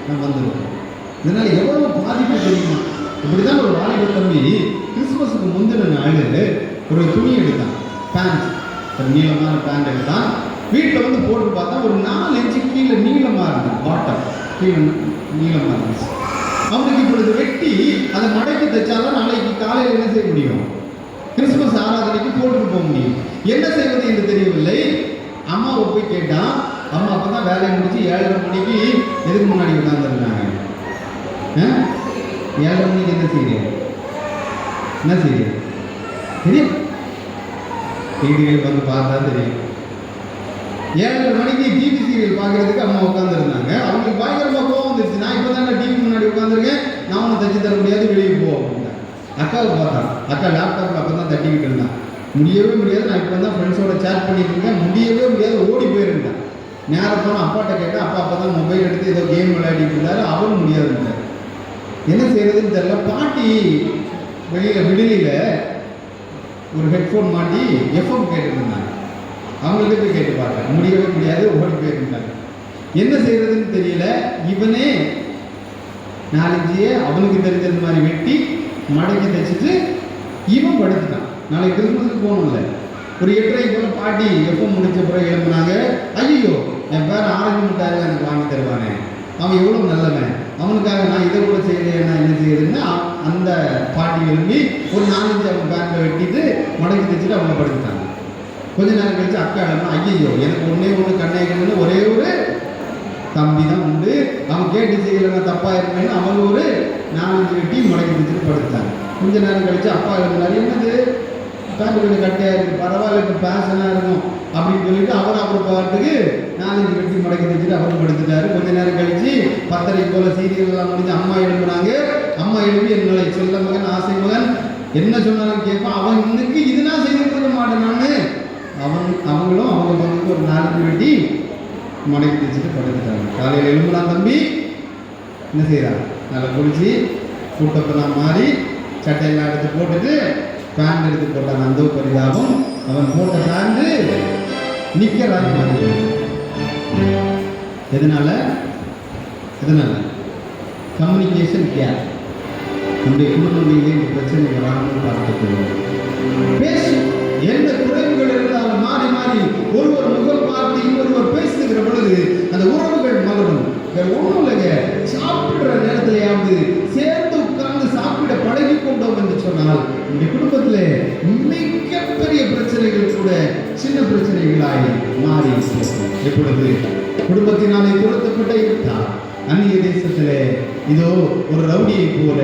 நம்ம வந்திருக்கோம். இதனால் எவ்வளவு பாதிப்பு தெரியுமா? இப்படிதான் ஒரு வாலிப தம்பி கிறிஸ்துமஸுக்கு முந்தின நாள் ஒரு துணி எடுத்தான், பேண்ட், ஒரு நீளமான பேண்ட் எடுத்தான். வீட்டில் வந்து போட்டு பார்த்தா ஒரு 4 இன்ச்சு கீழே நீளமாக இருந்தது, பாட்டம் கீழே நீளமாக இருந்துச்சு. அவனுக்கு இப்பொழுது வெட்டி அதை மடக்கி தைச்சாலும் நாளைக்கு காலையில் என்ன செய்ய முடியும்? கிறிஸ்துமஸ் ஆராதனைக்கு போட்டுட்டு போக முடியும். என்ன செய்வது என்று தெரியவில்லை. அம்மாவை போய் கேட்டான். அம்மா அப்போ தான் வேலையை முடிச்சு 7:30 மணிக்கு எதுக்கு முன்னாடி உட்காந்துருந்தாங்க. 7:30 மணிக்கு என்ன செய்யுது? என்ன செய்யுது தெரியும்? டிவியில் வந்து பார்த்தா தெரியும். 7:30 மணிக்கு டிவி சீரியல் பார்க்கறதுக்கு அம்மா உட்காந்துருந்தாங்க. அவங்களுக்கு பயங்கரமாக கோவம் வந்துருச்சு. நான் இப்போ தான் டிவி முன்னாடி உட்காந்துருக்கேன், நான் ஒன்றும் தச்சு தர முடியாது, வெளியே போ அப்படின்னா. அக்காவை பார்த்தான். அக்கா லேப்டாப்பில் அப்போ தான் தட்டிக்கிட்டு இருந்தான். முடியவே முடியாது, நான் இப்போ தான் ஃப்ரெண்ட்ஸோட சேட் பண்ணிட்டு இருக்கேன், முடியவே முடியாது, ஓடி போயிருந்தேன். நேரம் போனால் அப்பாட்ட கேட்டேன். அப்பா தான் மொபைல் எடுத்து ஏதோ கேம் விளையாடிட்டு இருந்தாரு. அவரும் முடியாதுன்றார். என்ன செய்யறதுன்னு தெரியல. பாட்டி வெளியில் விடுதியில் ஒரு ஹெட்ஃபோன் மாட்டி எஃப்எம் கேட்டுட்டு இருந்தாங்க. அவங்களுக்கு போய் கேட்டு பார்த்தேன், முடியவே முடியாது, ஓடி போயிருந்தாங்க. என்ன செய்யறதுன்னு தெரியல. இவனே 4 அவனுக்கு தெரிஞ்சது மாதிரி வெட்டி மடக்கி தைச்சிட்டு இவன் படுத்துட்டான். நாளைக்கு கிறிஸ்துமஸுக்கு போகணும்ல. ஒரு 8:30 போல பாட்டி எஃப்எம் முடிச்ச பிறகு எழுப்புனாங்க. ஐயோ, என் பேர் ஆரஞ்சு மிட்டாய் எனக்கு வாங்கி தருவானே, அவன் எவ்வளோ நல்லவன், அவனுக்காக நான் இதை கூட செய்யலைன்னா என்ன செய்யுதுன்னா அந்த பாட்டி எழுப்பி ஒரு 4-5 அவன் பேக்கில் வெட்டிட்டு மடக்கி தைச்சிட்டு அவங்க படுத்துட்டாங்க. கொஞ்ச நேரம் கழிச்சு அக்கா எழுப்பா, ஐயோ எனக்கு ஒன்று கண்ணு ஒரே ஒரு தம்பி தான் உண்டு, அவன் கேட்டு செய்யலைன்னா தப்பாக இருப்பேன்னு அவங்க ஒரு 4-5 வெட்டி மடக்கி தைச்சிட்டு படுத்துட்டாங்க. கொஞ்ச நேரம் கழிச்சு அப்பா எழுப்பினார். என்னது பேண்ட் கொஞ்சம் கட்டையாக இருக்குது, பரவாயில்ல, இப்போ பேஷனாக இருக்கும் அப்படின்னு சொல்லிட்டு அவர் பாட்டுக்கு 4-5 வெட்டி மடக்கி தைச்சிட்டு அவரும் படுத்துட்டாரு. கொஞ்ச நேரம் கழிச்சு 10:30 போல சீரியல் எல்லாம் முடிஞ்சு அம்மா எழுப்புனாங்க. அம்மா எழுப்பி என்னுடைய செல்ல மகன் ஆசை மகன் என்ன சொன்னாலும் கேட்பான். அவன் இன்னைக்கு இதுதான் செய்து கொடுக்க மாட்டேன் நான். அவங்களும் அவங்க பங்குக்கு ஒரு 4 வெட்டி மடக்கி தைச்சிட்டு படுத்துட்டாங்க. காலையில் எழும்புறான் தம்பி, என்ன செய்யறான்? நல்லா குளிச்சு கூட்டப்பெல்லாம் மாறி சட்டையெல்லாம் எடுத்து போட்டுட்டு பேண்ட் எடுத்து போட்டான். அந்த பரிதாபம், அவன் போட்ட பேண்டு நிற்கிறான். எதனால? Communication gap. நம்முடைய குடும்பங்களிலே இந்த பிரச்சனை வராமல் பார்த்துக்கொள்வோம். பேசும் எந்த குறைவுகள் இருந்தாலும் மாறி மாறி ஒருவர் முகம் பார்த்து இன்னொருவர் பேசுகிற பொழுது அந்த உறவுகள் மலரும். ஒன்றும் இல்லைங்க, சாப்பிடுற நேரத்திலேயாவது சேர்ந்து உட்கார்ந்து சாப்பிட பழகி கொண்டோம் என்று சொன்னால் இந்த குடும்பத்தில் மிகப்பெரிய பிரச்சனைகள் கூட சின்ன பிரச்சனைகளாய் மாறி எப்பொழுது குடும்பத்தினாலே துரத்தப்பட்ட இருந்தார் அந்நிய தேசத்திலே இதோ ஒரு ரவுடியை போல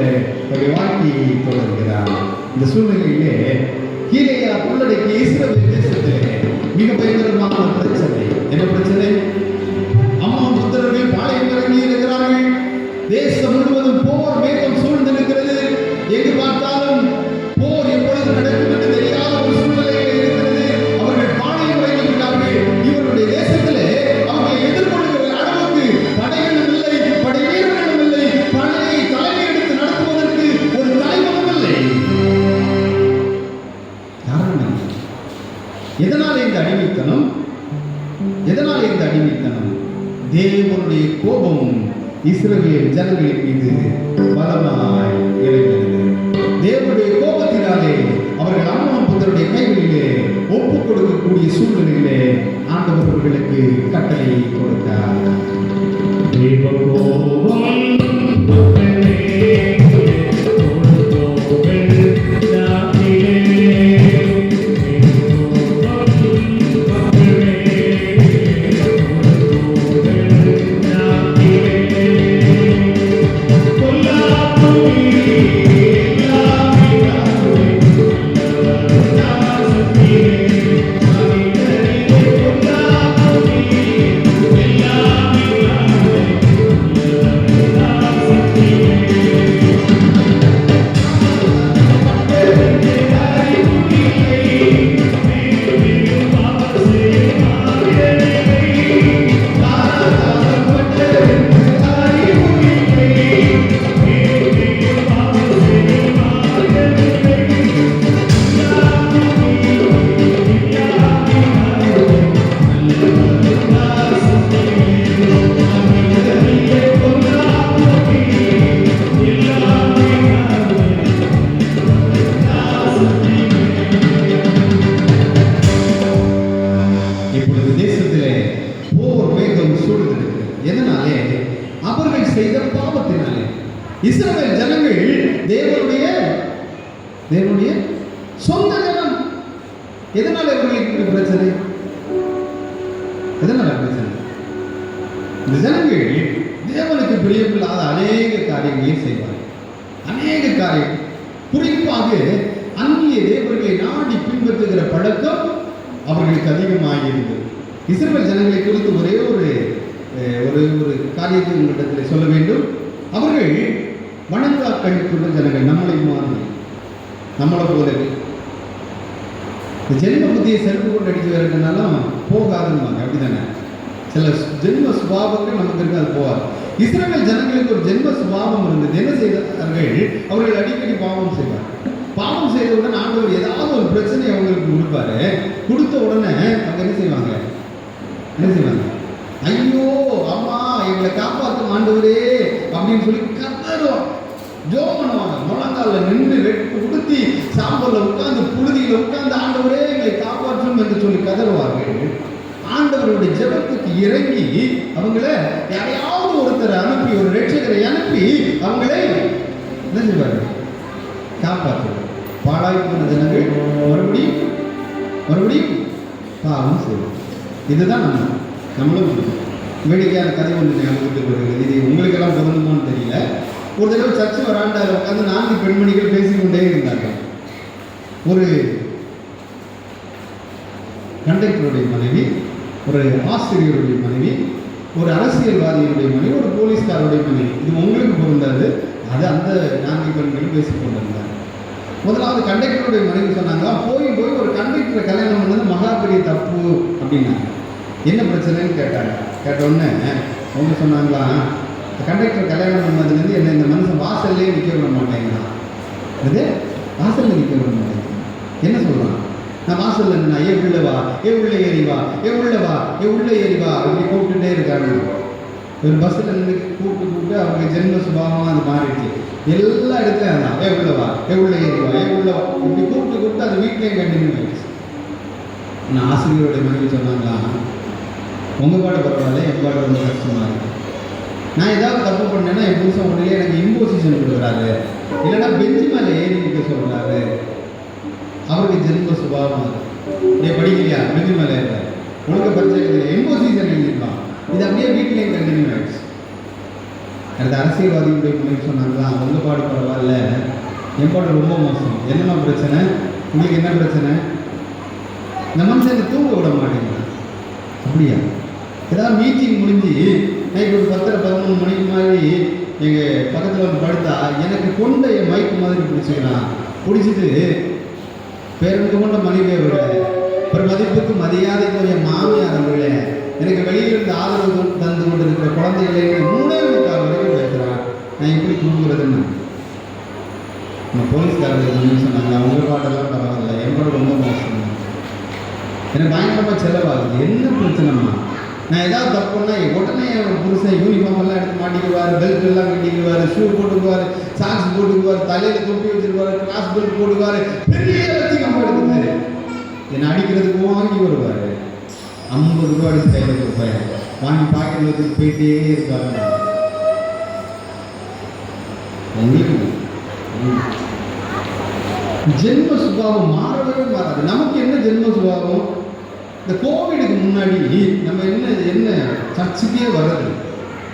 ஒரு வாழ்க்கையை தொடர்கிறார். இந்த சூழ்நிலையிலே கீழேயா உள்ளடக்கிய இஸ்ரவேல் தேசத்திலே மிக பயங்கரமான பிரச்சனை. என்ன பிரச்சனை? அம்மோன் புத்திரர்கள் பாளையம் இறங்கி இருக்கிறார்கள். தேசம் முழுவதும் எதனால் இந்த அடிமைத்தனம்? எதனால் இந்த அடிமைத்தனம்? தேவனுடைய கோபம் இஸ்ரவேல் ஜனங்களின் மீது பலமாய் இறங்கியது. தேவனுடைய கோபத்தினாலே அவர்கள் அம்மா புத்தருடைய கைகளிலே ஒப்புக் கொடுக்கக்கூடிய சூழ்நிலையிலே ஆண்டவர் அவர்களுக்கு கட்டளை கொடுத்தார். தேவ கோபம் இஸ்ரவேல் ஜனங்கள் தேவனுடைய சொந்த ஜனம். எதனால இவர்களுக்கு பிரச்சனை? எதனால பிரச்சனை? இந்த ஜனங்கள் தேவனுக்கு பிரியமில்லாத அநேக காரியங்களை செய்வார்கள். அநேக காரியம், குறிப்பாக அந்நிய தேவர்களை நாடி பின்பற்றுகிற பழக்கம் அவர்களுக்கு அதிகமாக இருந்தது. இஸ்ரவேல் ஜனங்களை குறித்து ஒரே ஒரு காரியத்தை உங்களிடத்தில் சொல்ல வேண்டும். அவர்கள் வணங்கா கழிப்புள்ள ஜனங்கள், நம்மளை போலவே ஜென்ம புத்தியை செருப்பு கொண்டு அடித்து வரதுனாலும் போகாதுன்னு அப்படிதானே. சில ஜென்ம சுபாவங்கள் நமக்கு இருக்கு, அது போகாது. இஸ்ரவேல் ஜனங்களுக்கு ஒரு ஜென்ம சுபாவம் இருந்தது. என்ன செய்தார்கள்? அவர்கள் அடிக்கடி பாவம் செய்வார். பாவம் செய்தவுடன் ஆண்டவர் ஏதாவது ஒரு பிரச்சனை அவங்களுக்கு கொடுப்பாரு. கொடுத்த உடனே அவங்க என்ன செய்வாங்க? ஐயோ அம்மா எங்களை காப்பாற்றும் ஆண்டவரே அப்படின்னு சொல்லி கதறுவாங்க, ஜோம் பண்ணுவாங்க. முழங்கால நின்று வெட்டு உடுத்தி சாம்பல்ல உட்கார்ந்து புழுதியில உட்கார்ந்து ஆண்டவரே எங்களை காப்பாற்றும் என்று சொல்லி கதறுவார்கள். ஆண்டவருடைய ஜெபத்துக்கு இறங்கி அவங்கள யாரையாவது ஒருத்தரை அனுப்பி, ஒரு ரட்சகரை அனுப்பி அவங்களை என்ன செய்வார்கள்? காப்பாற்றுவார். பாழாய் போன ஜனங்கள் மறுபடியும் பாவம் செய்வார். இதுதான் நம்மளும் வேடிக்கையான கதை ஒன்று ஞாபகத்துக்கு வருகிறது. இது உங்களுக்கெல்லாம் பொருந்துமான்னு தெரியல. ஒரு தடவை சர்ச்சு வராண்டாவில் உட்காந்து 4 பெண்மணிகள் பேசிக்கொண்டே இருந்தார்கள். ஒரு கண்டக்டருடைய மனைவி, ஒரு ஆசிரியருடைய மனைவி, ஒரு அரசியல்வாதியுடைய மனைவி, ஒரு போலீஸ்காரருடைய மனைவி. இது உங்களுக்கு பொருந்தாது. அது அந்த 4 பெண்களும் பேசிக்கொண்டிருந்தாங்க. முதலாவது கண்டக்டருடைய மனைவி சொன்னாங்களா, போய் ஒரு கண்டக்டரை கல்யாணம் பண்ணது மகா பெரிய தப்பு அப்படின்னாங்க. என்ன பிரச்சனைன்னு கேட்டாங்க. கேட்டவுடனே அவங்க சொன்னாங்களா, கண்டக்டர் கல்யாணம் பண்ணதுலேருந்து என்ன இந்த மனுஷன் வாசல்லே நிற்க விட மாட்டேங்கிறான். அது வாசலில் நிற்க விட மாட்டேங்கிறான். என்ன சொல்கிறான்? நான் வாசலில் நின்னா ஏ உள்ள வா, ஏ உள்ள ஏறி வா, ஏ உள்ள வா, ஏ உள்ள ஏறி வா இப்படி கூப்பிட்டுட்டே இருக்காங்க. ஒரு பஸ்ஸில் நின்று கூப்பிட்டு அவங்க ஜென்ம சுபாவமாக அது மாறிடுச்சு. எல்லா இடத்துலையும் அதான் ஏ உள்ள வா, ஏ உள்ள ஏறி வா, ஏ உள்ள வா இப்படி கூப்பிட்டு அது வீட்லேயும் கண்டினியூ ஆகிடுச்சு. நான் ஆசிரியருடைய மனைவி சொன்னாங்களா, உங்கள் பாடு பரவாயில்ல, என் பாடு ரொம்ப கஷ்டமாக இருக்குது. நான் ஏதாவது தப்பு பண்ணேன்னா என் புதுசாக உடனே எனக்கு இம்போசிஷன் கொடுக்குறாரு, இல்லைன்னா பெஞ்சு மேலே ஏறி நிற்க சொல்கிறாரு. அவருக்கு ஜென்ம சுபாவமாக இருக்குது. படிக்கலையா, பெஞ்சு மேலே ஏற ஒழுங்க பரிச்சை இம்போசிஷன் எழுதிருக்கலாம். இது அப்படியே வீட்டிலேயும் கண்டினியூ ஆகிடுச்சு. அடுத்த அரசியல்வாதிகளுடைய மனைவி சொன்னாங்களா, உங்கள் பாடு பரவாயில்ல, என் பாடு ரொம்ப மோசம். என்னம்மா பிரச்சனை? உங்களுக்கு என்ன பிரச்சனை? இந்த மனுஷனை தூங்க விட மாட்டேங்கிறான். அப்படியா? ஏதாவது மீட்டிங் முடிஞ்சு நைட்டு ஒரு 10-11 மணிக்கு மாதிரி எங்கள் பக்கத்தில் வந்து படுத்தா எனக்கு கொண்ட என் மைக்கு மாதிரி பிடிச்சிக்கிறான். பிடிச்சிட்டு பேருந்து கொண்ட மனைவியை விட அப்புறம் மதிப்புக்கு மரியாதைக்கு என் மாமியார் அவர்கள எனக்கு வெளியிலிருந்து ஆதரவு தந்து கொண்டு இருக்கிற குழந்தைகளை 3:45 வரைக்கும் பேசுகிறான். நான் எப்படி தூங்குறதுன்னு நம்ம போலீஸ்காரர்கள் சொன்னாங்க, அவங்க பாட்டெல்லாம் பரவாயில்ல, என் பாடு ரொம்ப மோசம். எனக்கு பயங்கரமாக செலவாகுது. என்ன பிரச்சனைமா, நான் ஏதாவது தப்புன்னா உடனே என் புருஷன் யூனிஃபார்ம் எல்லாம் எடுத்து மாட்டிக்குவார், பெல்ட் எல்லாம் கட்டிக்குவார், ஷூ போட்டுக்குவார், சாக்ஸ் போட்டுக்குவார், தலையில் தொப்பி வச்சிருவார், கிளாஸ் பெல்ட் போட்டுக்குவார், பெரிய நம்ம எடுத்துக்காரு. என்னை அடிக்கிறதுக்கு வாங்கி வருவார். 50 ரூபா அடிச்சு கையில் கொடுப்பாரு, வாங்கி பாக்கெட் வச்சுட்டு போயிட்டே இருப்பாரு. உங்களுக்கு ஜென்ம சுபாவம் மாறவே மாறாது. நமக்கு என்ன ஜென்ம சுபாவம்? இந்த கோவிடுக்கு முன்னாடி நம்ம என்ன சர்ச்சுக்கே வர்றது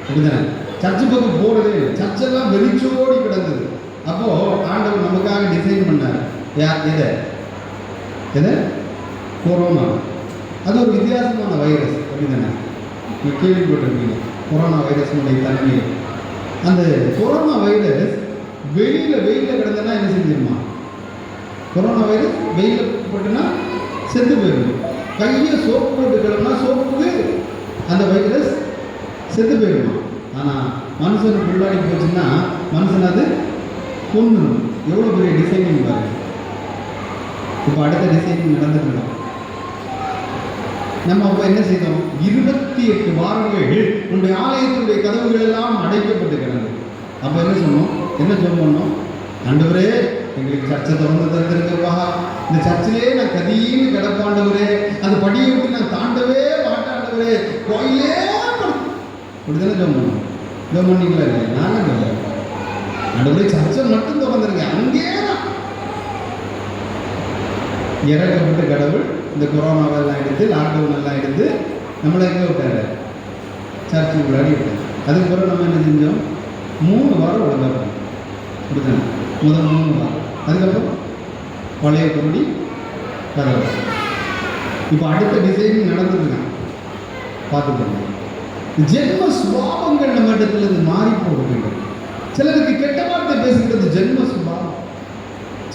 அப்படிதானே, சர்ச்சு பக்கம் போறதே இல்லை. சர்ச்செல்லாம் வெறிச்சோடி கிடந்தது. அப்போ ஆண்டவர் நமக்காக டிசைன் பண்ணார். எதை? கொரோனா. அது ஒரு வித்தியாசமான வைரஸ் அப்படிதானே, கேள்விப்பட்டிருக்கீங்க கொரோனா வைரஸினுடைய தன்மை. அந்த கொரோனா வைரஸ் வெயில கிடந்தனா என்ன செஞ்சிருமா? கொரோனா வைரஸ் வெயில போட்டுனா செத்து போயிடும். கையை சோப்பு போட்டு கிளம்புனா சோப்புக்கு அந்த வைரஸ் செத்து போயிடுமா? ஆனால் மனுஷனுக்கு உள்ளாடி போச்சுன்னா மனுஷன் அது கொன்னுடும். எவ்வளோ பெரிய டிசைனிங் பாருங்க. இப்போ அடுத்த டிசைனிங் நடந்துருக்கோம். நம்ம அப்போ என்ன செய்தோம்? 28 வாரங்கள் உன்னுடைய ஆலயத்தினுடைய கதவுகள் எல்லாம் அடைக்கப்பட்டு கிடந்தது. அப்போ என்ன சொன்னோம்? என்ன ஜெபம் பண்ணோம்? ஆண்டவரே, எங்களுக்கு சர்ச்சை திறந்து தந்திருக்கப்பா, இந்த சர்ச்சிலே நான் கதின்னு கிடப்பாண்டவரே, அந்த படியை விட்டு நான் தாண்டவே மாட்டாண்டவரே, கோயிலே அப்படிதானே ஜெபம் பண்ணோம். ஜெபம் பண்ணீங்களா இல்லையா? நானும் இல்லை. ஆண்டவரே சர்ச்சை மட்டும் திறந்துருங்க, அங்கே இறக்கப்பட்ட கடவுள் இந்த கொரோனாவெல்லாம் எடுத்து, லாக்டவுன் எல்லாம் எடுத்து நம்மளை எங்கே விட்டாரு? சர்ச்சுக்கு விளையாடி விட்டார். அதுக்கு பிறகு நம்ம என்ன செஞ்சோம்? 3 வாரம் விளம்பரம் அப்படித்தானே, முதல் 3 வாரம். அதுக்கப்புறம் பழைய பொருடி கதவு. இப்போ அடுத்த டிசைனிங் நடந்துருக்கான், பார்த்துக்கோங்க. ஜென்ம சுபாவங்கள் நம்ம இடத்துல இருந்து மாறி போக வேண்டும். சிலருக்கு கெட்ட வார்த்தை பேசுகிறது ஜென்ம சுபாவம்,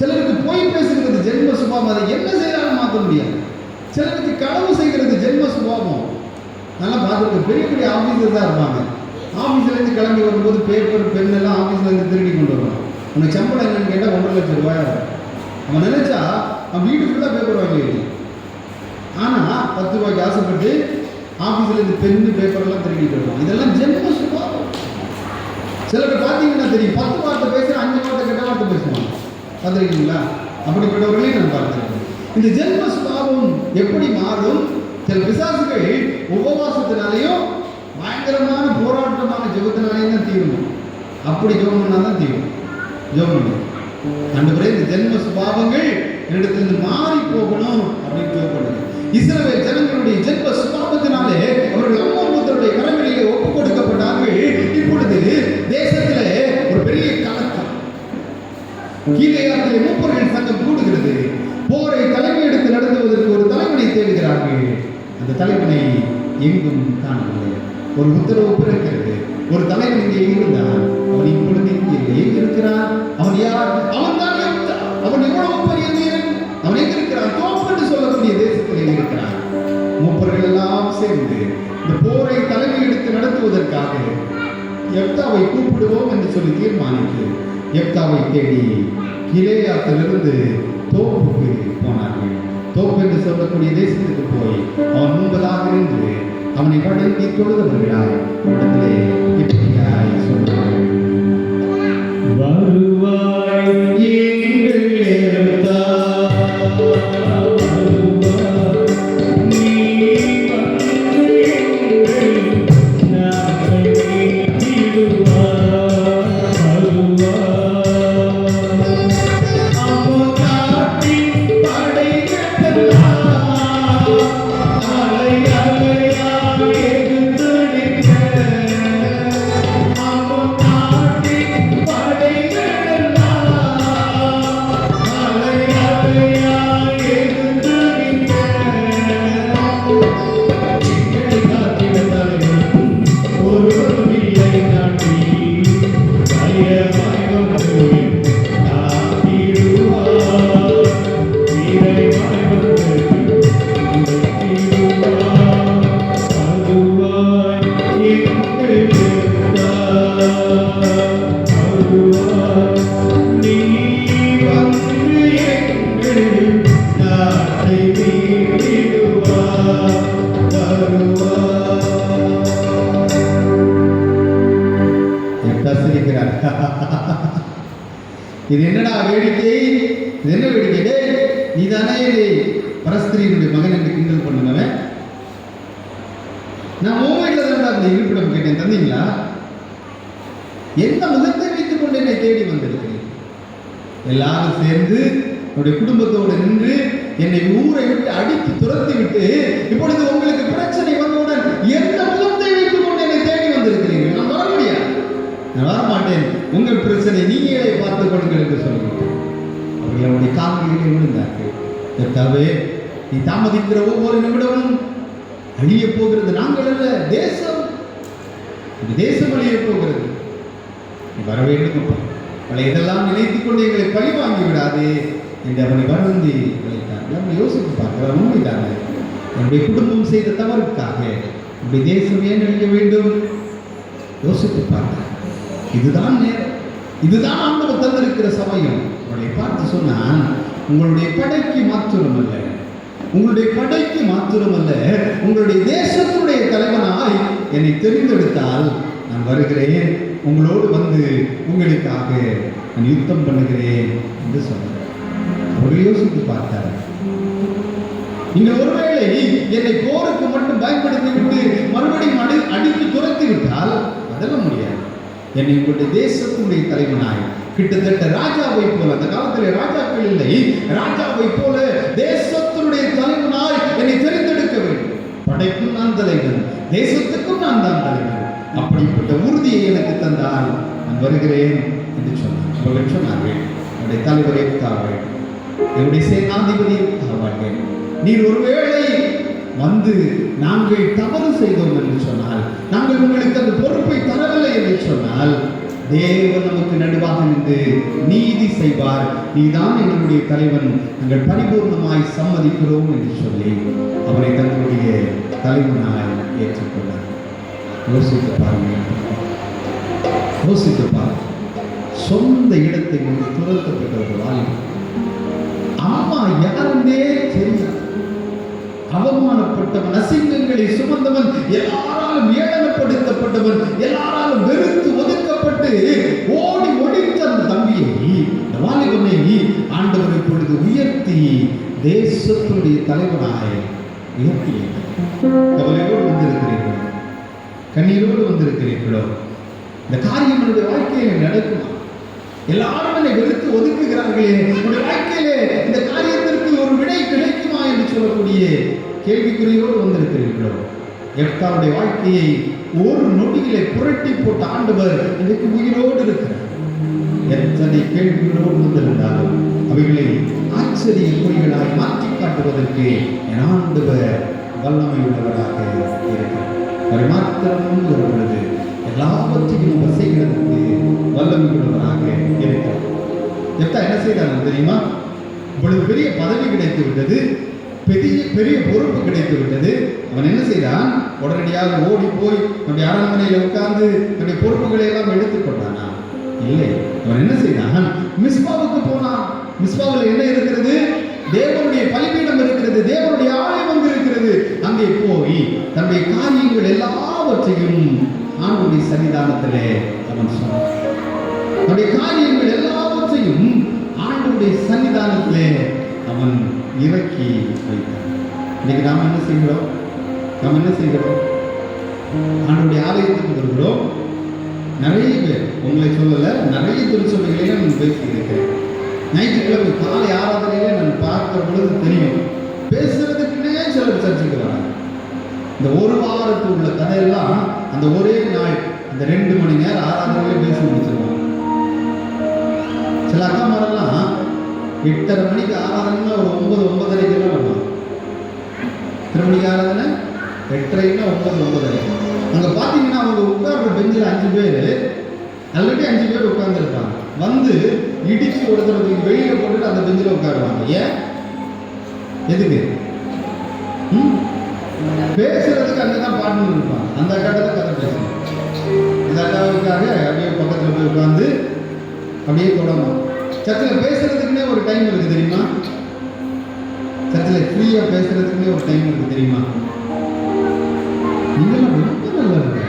சிலருக்கு பொய் பேசுகிறது ஜென்ம சுபாவம். அதை என்ன செய்யறாலும் மாற்ற முடியாது. சிலருக்கு களவு செய்கிறது ஜென்ம சுபாவம். நல்லா பார்த்துருக்க, பெரிய பெரிய ஆஃபீஸர் தான் இருப்பாங்க. ஆஃபீஸ்லேருந்து கிளம்பி வரும்போது பேப்பர் பென் எல்லாம் ஆஃபீஸ்லேருந்து திருடி கொண்டு வருவான். உனக்கு சம்பளம் என்னன்னு கேட்டால் 1.5 லட்சம் ரூபாயா இருக்கும். அவன் நினைச்சா அவன் வீடு ஃபுல்லாக பேப்பர் வாங்கி வைக்கும். ஆனால் 10 ரூபாய்க்கு ஆசைப்பட்டு ஆஃபீஸ்லேருந்து பென்னு பேப்பர்லாம் திருடிட்டு வருவான். இதெல்லாம் ஜென்ம சுபாவம். சிலருக்கு பார்த்தீங்கன்னா தெரியும், 10 வார்த்தை பேசுகிற 5 வார்த்தை கெட்ட வார்த்தை பேசுவாங்க. பார்த்துருக்கீங்களா? அப்படிப்பட்டவர்களையும் நான் பார்த்துருக்கேன். இந்த ஜென்ம சுபாவம் எப்படி மாறும்? சில பிசாசுகள் உபவாசத்தினாலேயும் பயங்கரமான போராட்டமான ஜெபத்தினாலேயும் தான் தீரும். அப்படி ஜெபம் பண்ணால் தான் தீரும். ஜெபம் பண்ணு, ஆண்டவரே இந்த ஜென்ம சுபாவங்கள் என்னிடத்திலிருந்து மாறி போகணும் அப்படின்னு ஜெபம் பண்ணுங்க. இஸ்ரவேல் ஜனங்களுடைய ஜென்ம சுபாவத்தினாலே அவர்கள் அம்மோனியருடைய கரங்களிலே ஒப்புக் கொடுக்கப்பட்டார்கள். இப்பொழுது தேசத்திலே ஒரு பெரிய கலக்கம். கீலேயாத்திலே மூப்பர்கள் சங்கம் கூடுகிறது. போரை தலைமை எடுத்து நடத்துவதற்கு ஒரு தலைவனை தேடுகிறார்கள். அந்த தலைவனை எங்கும் காணவில்லை. ஒரு உத்தரவு பிறக்கிறது, ஒரு தலைவன் இங்கே இருந்தான், அவன் இப்பொழுது இங்கே எங்க இருக்கிறான்? அவன் யார்? அவன் தான் அவன் எவ்வளவு பெரிய வீரன். அவன் எங்க இருக்கிறான்? தோப்பு என்று சொல்லக்கூடிய தேசத்திலே இருக்கிறான். மூப்பர்கள் எல்லாம் சேர்ந்து இந்த போரை தலைமை எடுத்து நடத்துவதற்காக எப்தாவை கூப்பிடுவோம் என்று சொல்லி தீர்மானித்து எப்தாவை தேடி கிலேயாத்திலிருந்து தோப்புக்கு போனார்கள். தோப்பு என்று சொல்லக்கூடிய தேசத்துக்கு போய் அவன் முன்பதாக இருந்து அவனை வணங்கி தொழுதவர்களாய் இடத்திலே இப்படியாய் சொன்னார், வருவாய் எங்கள் இது என்னடா வேடிக்கை, இது என்ன வேடிக்கை? நீ தானே பரஸ்திரியினுடைய மகன் என்று கிண்டல் பண்ணுனவன். நான் உன் வீட்டில் தான் அந்த இருப்பிடம் கேட்டேன், தந்தீங்களா? எந்த முகத்தை வைத்துக் கொண்டு என்னை தேடி வந்திருக்கிறேன்? எல்லாரும் சேர்ந்து என்னுடைய குடும்பத்தோடு நின்று என்னை ஊரை விட்டு அடித்து துரத்தி விட்டு இப்பொழுது உங்களுக்கு பிரச்சனை வந்தவுடன் எந்த முகத்தை வைத்துக் கொண்டு என்னை தேடி வந்திருக்கிறீர்கள்? நான் வர முடியாது, நான் வரமாட்டேன், உங்கள் பிரச்சனை நீங்களே பார்த்துக் கொள்ளுங்கள் என்று சொல்லிவிட்டேன். அவர்கள் அவருடைய கால்களிலே விழுந்தார்கள். கர்த்தாவே, நீ தாமதிக்கிற ஒவ்வொரு நிமிடமும் அழிய போகிறது நாங்கள் அல்ல, தேசம். இந்த தேசம் அழிய போகிறது. நீ வர வேண்டும், அவளை இதெல்லாம் நினைத்துக் கொண்டு எங்களை பழி வாங்கி விடாது என்று அவனை வருந்தி விளைத்தார்கள். அவனை யோசித்து பார்க்கிறார், உண்மைதானே? என்னுடைய குடும்பம் செய்த தவறுக்காக என்னுடைய தேசம் ஏன் அழிய வேண்டும்? யோசித்து பார்த்தார். இதுதான் நேரம், இதுதான் ஆண்டவர் தந்திருக்கிற சமயம். அவளை பார்த்து சொன்னான், உங்களுடைய படைக்கு மாத்திரம் அல்ல, உங்களுடைய படைக்கு மாத்திரம் அல்ல, உங்களுடைய தேசத்துடைய தலைவனாய் என்னை தெரிந்தெடுத்தால் நான் வருகிறேன், உங்களோடு வந்து உங்களுக்காக நான் யுத்தம் பண்ணுகிறேன் என்று சொன்னார். அவர்கள் யோசித்து பார்த்தார். நீங்கள் ஒருவேளை என்னை போருக்கு மட்டும் பயன்படுத்தி விட்டு மறுபடியும் அடித்து துரத்தி விட்டால் அதெல்லாம் முடியாது. என்னை உங்களுடைய தேசத்தினுடைய தலைவனாய், கிட்டத்தட்ட ராஜாவை போல, அந்த காலத்தில் ராஜாக்கள் இல்லை, ராஜாவை போல தேசத்தினுடைய தலைவனாய் என்னை தெரிந்தெடுக்க வேண்டும். படைக்கும் நான் தலைவன், தேசத்துக்கும் நான் தான் தலைவன். அப்படிப்பட்ட உறுதியை எனக்கு தந்தால் நான் வருகிறேன் என்று சொன்னார். அவர்கள் சொன்னார்கள், என்னுடைய தலைவரை தாவாள், என்னுடைய சேனாதிபதி தாவாள், நீர் ஒருவேளை வந்து நாங்கள் தவறு செய்தோம் என்று சொன்னால், நாங்கள் உங்களுக்கு அந்த பொறுப்பை தரவில்லை என்று சொன்னால், தேவன் நமக்கு நடுவாக நின்று நீதி செய்வார், நீதான் எங்களுடைய தலைவன், நாங்கள் பரிபூர்ணமாய் சம்மதிக்கிறோம் என்று சொல்லி அவரை தங்களுடைய தலைவனாய் ஏற்றுக்கொண்டார். யோசித்து பாருங்கள், யோசித்து பாருங்கள். சொந்த இடத்தை கொண்டு துரத்தப்பட்ட ஒரு வாழ்க்கை. அம்மா யாருன்னே தெரியாது, அவமானப்பட்டவன், அசிங்கங்களை சுமந்தவன், எல்லாராலும் ஏளனப்படுத்தப்பட்டவன், எல்லாராலும் வெறுத்து ஒதுக்கப்பட்டு ஓடி ஒடித்த அந்த தம்பியை, இந்த வாலிபனை ஆண்டவர் இப்பொழுது உயர்த்தி தேசத்துடைய தலைவனாய் உயர்த்தி கவலையோடு வந்திருக்கிறீர்களோ, கண்ணீரோடு வந்திருக்கிறீர்களோ? இந்த காரியம் என்னுடைய வாழ்க்கையில் நடக்குமா? எல்லாரும் என்னை வெறுத்து ஒதுக்குகிறார்களே, என்னுடைய வாழ்க்கையிலே இந்த காரியத்திற்கு ஒரு விடை கிடைக்குமா என்று சொல்லக்கூடிய கேள்விக்குறியோடு வந்திருக்கிறீர்களோ? எப்தாவுடைய வாழ்க்கையை ஒரு நொடியிலே புரட்டி போட்ட ஆண்டவர் இன்றைக்கு உயிரோடு இருக்கிறார். எத்தனை கேள்விகளோடு வந்திருந்தாலும் அவைகளை ஆச்சரிய குறிகளாய் மாற்றி காட்டுவதற்கு என் ஆண்டவர் வல்லமை உள்ளவராக இருக்கிறார். அவர் மாத்திரம் முன் வருகிறது, எல்லாவற்றையும் அவர் செய்கிறதுக்கு வல்லமை உள்ளவராக இருக்கிறார். எப்தா என்ன செய்தார்கள் தெரியுமா? இப்பொழுது பெரிய பதவி கிடைத்து விட்டது, பெரிய பொறுப்பு கிடைத்து விட்டது. அவன் என்ன செய்தான்? உடனடியாக ஓடி போய் நம்முடைய அரண்மனையில் உட்கார்ந்து நம்முடைய பொறுப்புகளை எல்லாம் எடுத்துக்கொண்டானா? இல்லை. அவன் என்ன செய்தான்? மிஸ்பாவுக்கு போனான். மிஸ்பாவில் என்ன இருக்கிறது? தேவனுடைய பலிபீடம் இருக்கிறது, தேவனுடைய ஆலயம் இருக்கிறது. அங்கே போய் தன்னுடைய காரியங்கள் எல்லாவற்றையும் ஆண்டவருடைய சன்னிதானத்திலே அவன் சொன்னான். தன்னுடைய காரியங்கள் எல்லாவற்றையும் ஆண்டவருடைய சன்னிதானத்திலே அவன் இறக்கி வைத்தான். இன்னைக்கு நாம் என்ன செய்கிறோம்? ஆண்டவருடைய ஆலயத்துக்கு வருகிறோம். நிறைய பேர், உங்களை சொல்லல, நிறைய திருச்சபைகளிலே நான் பேசியிருக்கிறேன். ஞாயிற்றுக்கிழமை காலை ஆராதனையிலே நான் பார்க்கிற பொழுது தெரியும், பேசுறதுக்குன்னே சிலர் சர்ச்சைக்கு வராங்க. இந்த ஒரு வாரத்தில் உள்ள கதையெல்லாம் அந்த ஒரே நாள் அந்த 2 மணி நேரம் ஆராதனையிலே பேசி முடிச்சிருவாங்க. சில அக்காமாரெல்லாம் 8:30 மணிக்கு ஆராதனைன்னா ஒரு 9-9:30 வருவாங்க. எத்தனை மணிக்கு ஆராதனை? 8:30ன்னா 9-9:30. அங்கே பார்த்தீங்கன்னா அவங்க உட்கார்ற பெஞ்சில் 5 பேர், ஆல்ரெடி 5 பேர் உட்கார்ந்துருப்பாங்க. வந்து இடிச்சு ஒருத்தருக்கு வெளியில போட்டுட்டு அந்த பெஞ்சில் உட்காருவாங்க. ஏன்? எதுக்கு? பேசுறதுக்கு அங்கே தான் பாட்டு இருப்பாங்க. அந்த அக்காட்ட தான் கதை பேசணும். அந்த அக்காவுக்காக அப்படியே பக்கத்தில் போய் உட்காந்து அப்படியே தொடங்கும். சர்ச்சில் பேசுறதுக்குன்னே ஒரு டைம் இருக்குது தெரியுமா? சர்ச்சில் ஃப்ரீயாக பேசுறதுக்குன்னே ஒரு டைம் இருக்குது தெரியுமா? நீங்களாம் ரொம்ப நல்லா இருக்கு.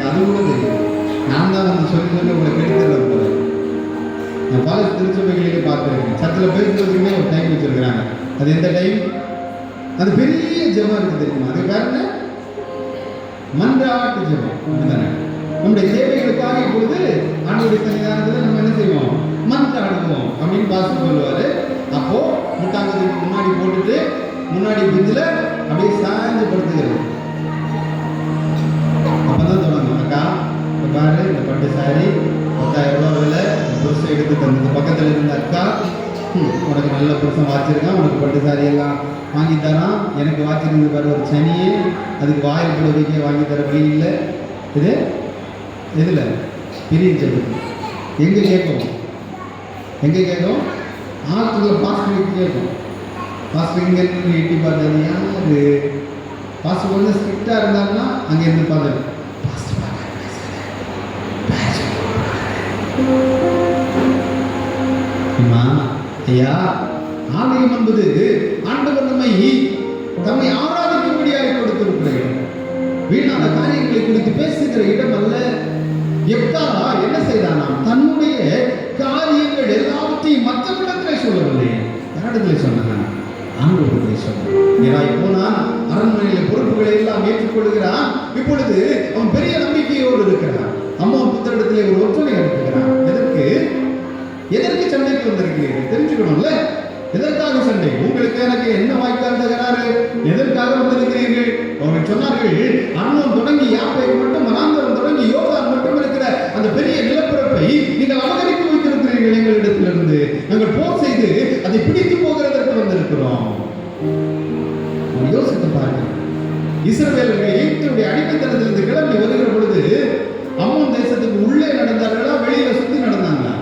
அது கூட தெரியும். நான் தான் வந்து சொல்லி உங்களை கெடுத்துடுறேன் போல. நான் பல திருச்சபைகளிலே பார்த்துருக்கேன். சர்ச்சில் பேசுறதுக்குமே ஒரு டைம் வச்சிருக்கிறாங்க. அது எந்த டைம்? அது பெரிய ஜெபம் இருக்கு தெரியுமா? அது பேர் என்ன? மன்றாட்டு ஜெபம். அப்படிதானே? நம்முடைய தேவைகளுக்காக இப்பொழுது ஆண்டவருடைய சன்னிதானத்தில் நம்ம என்ன செய்வோம்? மன்றாடுவோம் அப்படின்னு பாஸ்டர் சொல்லுவாரு. அப்போ முட்டாங்கத்துக்கு முன்னாடி போட்டுட்டு முன்னாடி பெஞ்சில் அப்படியே சாய்ந்து படுத்துக்கிறது. அப்பதான் தொடங்கும். அக்கா பாரு, இந்த பட்டு சாரி 10,000 ரூபா விலை, புருஷன் எடுத்து தந்தது. பக்கத்தில் இருந்த அக்கா, உனக்கு நல்ல புருஷன் வாச்சிருக்கான், உனக்கு பட்டு சாரி எல்லாம் வாங்கி தரான். எனக்கு வாச்சிருந்து பாரு ஒரு சனியே, அதுக்கு வாயில் புடவைக்கே வாங்கி தர வழி இல்லை. இது எதில்? பெரிய ஜெபம். எங்கே கேட்கும்? எங்கே கேட்கும்? ஆற்றுல பாஸ்டருக்கு கேட்கும். பாஸ்டர் இங்கே இருந்து எட்டி பார்த்தது யாரு? பாஸ்டர் கொஞ்சம் ஸ்ட்ரிக்டாக இருந்தாருன்னா அங்கே இருந்து பார்த்தாரு. ஐயா, ஆலயம் என்பது ஆண்டவர் நம்மை ஆராதிக்கும்படியாக கொடுத்திருக்கிற இடம். வீணான காரியங்களை குறித்து பேசுகிற இடம் அல்ல. எப்தா என்ன செய்தானா? தன்னுடைய காரியங்கள் எல்லாவற்றையும் மற்றவரிடத்திலே சொல்லவில்லை. யாரிடத்திலே சொன்னாங்க? ஆண்டவரிடத்திலே சொன்னான். போனான், அரண்மனையில பொறுப்புகளை எல்லாம் ஏற்றுக்கொள்கிறான். இப்பொழுது அவன் பெரிய நம்பிக்கையோடு இருக்கிறான். அம்மா புத்தரிடத்திலே ஒரு ஒற்றனை அனுப்புகிறான். எதற்கு சண்டைக்கு வந்திருக்கிறீர்கள்? தெரிஞ்சுக்கணும்ல. எதற்காக சண்டை? உங்களுக்கு எனக்கு என்ன வாய்க்கால் தகராறு? எதற்காக வந்திருக்கிறீர்கள்? அவர்கள் சொன்னார்கள், அர்னோன் தொடங்கி யாப்பேக்கு மட்டும், மனாந்தரம் தொடங்கி யோர்தான் மட்டும் இருக்கிற அந்த பெரிய நிலப்பரப்பை நீங்கள் அபகரித்து வைத்திருக்கிறீர்கள் எங்களிடத்திலிருந்து. நாங்கள் போர் செய்து அதை பிடித்து போகிறதற்கு வந்திருக்கிறோம். யோசித்து பாருங்கள். இஸ்ரவேலர்கள் எகிப்துடைய அடிமைத்தனத்திலிருந்து கிளம்பி வருகிற பொழுது அம்மோன் தேசத்துக்கு உள்ளே நடந்தார்களா, வெளியில சுத்தி நடந்தாங்களா?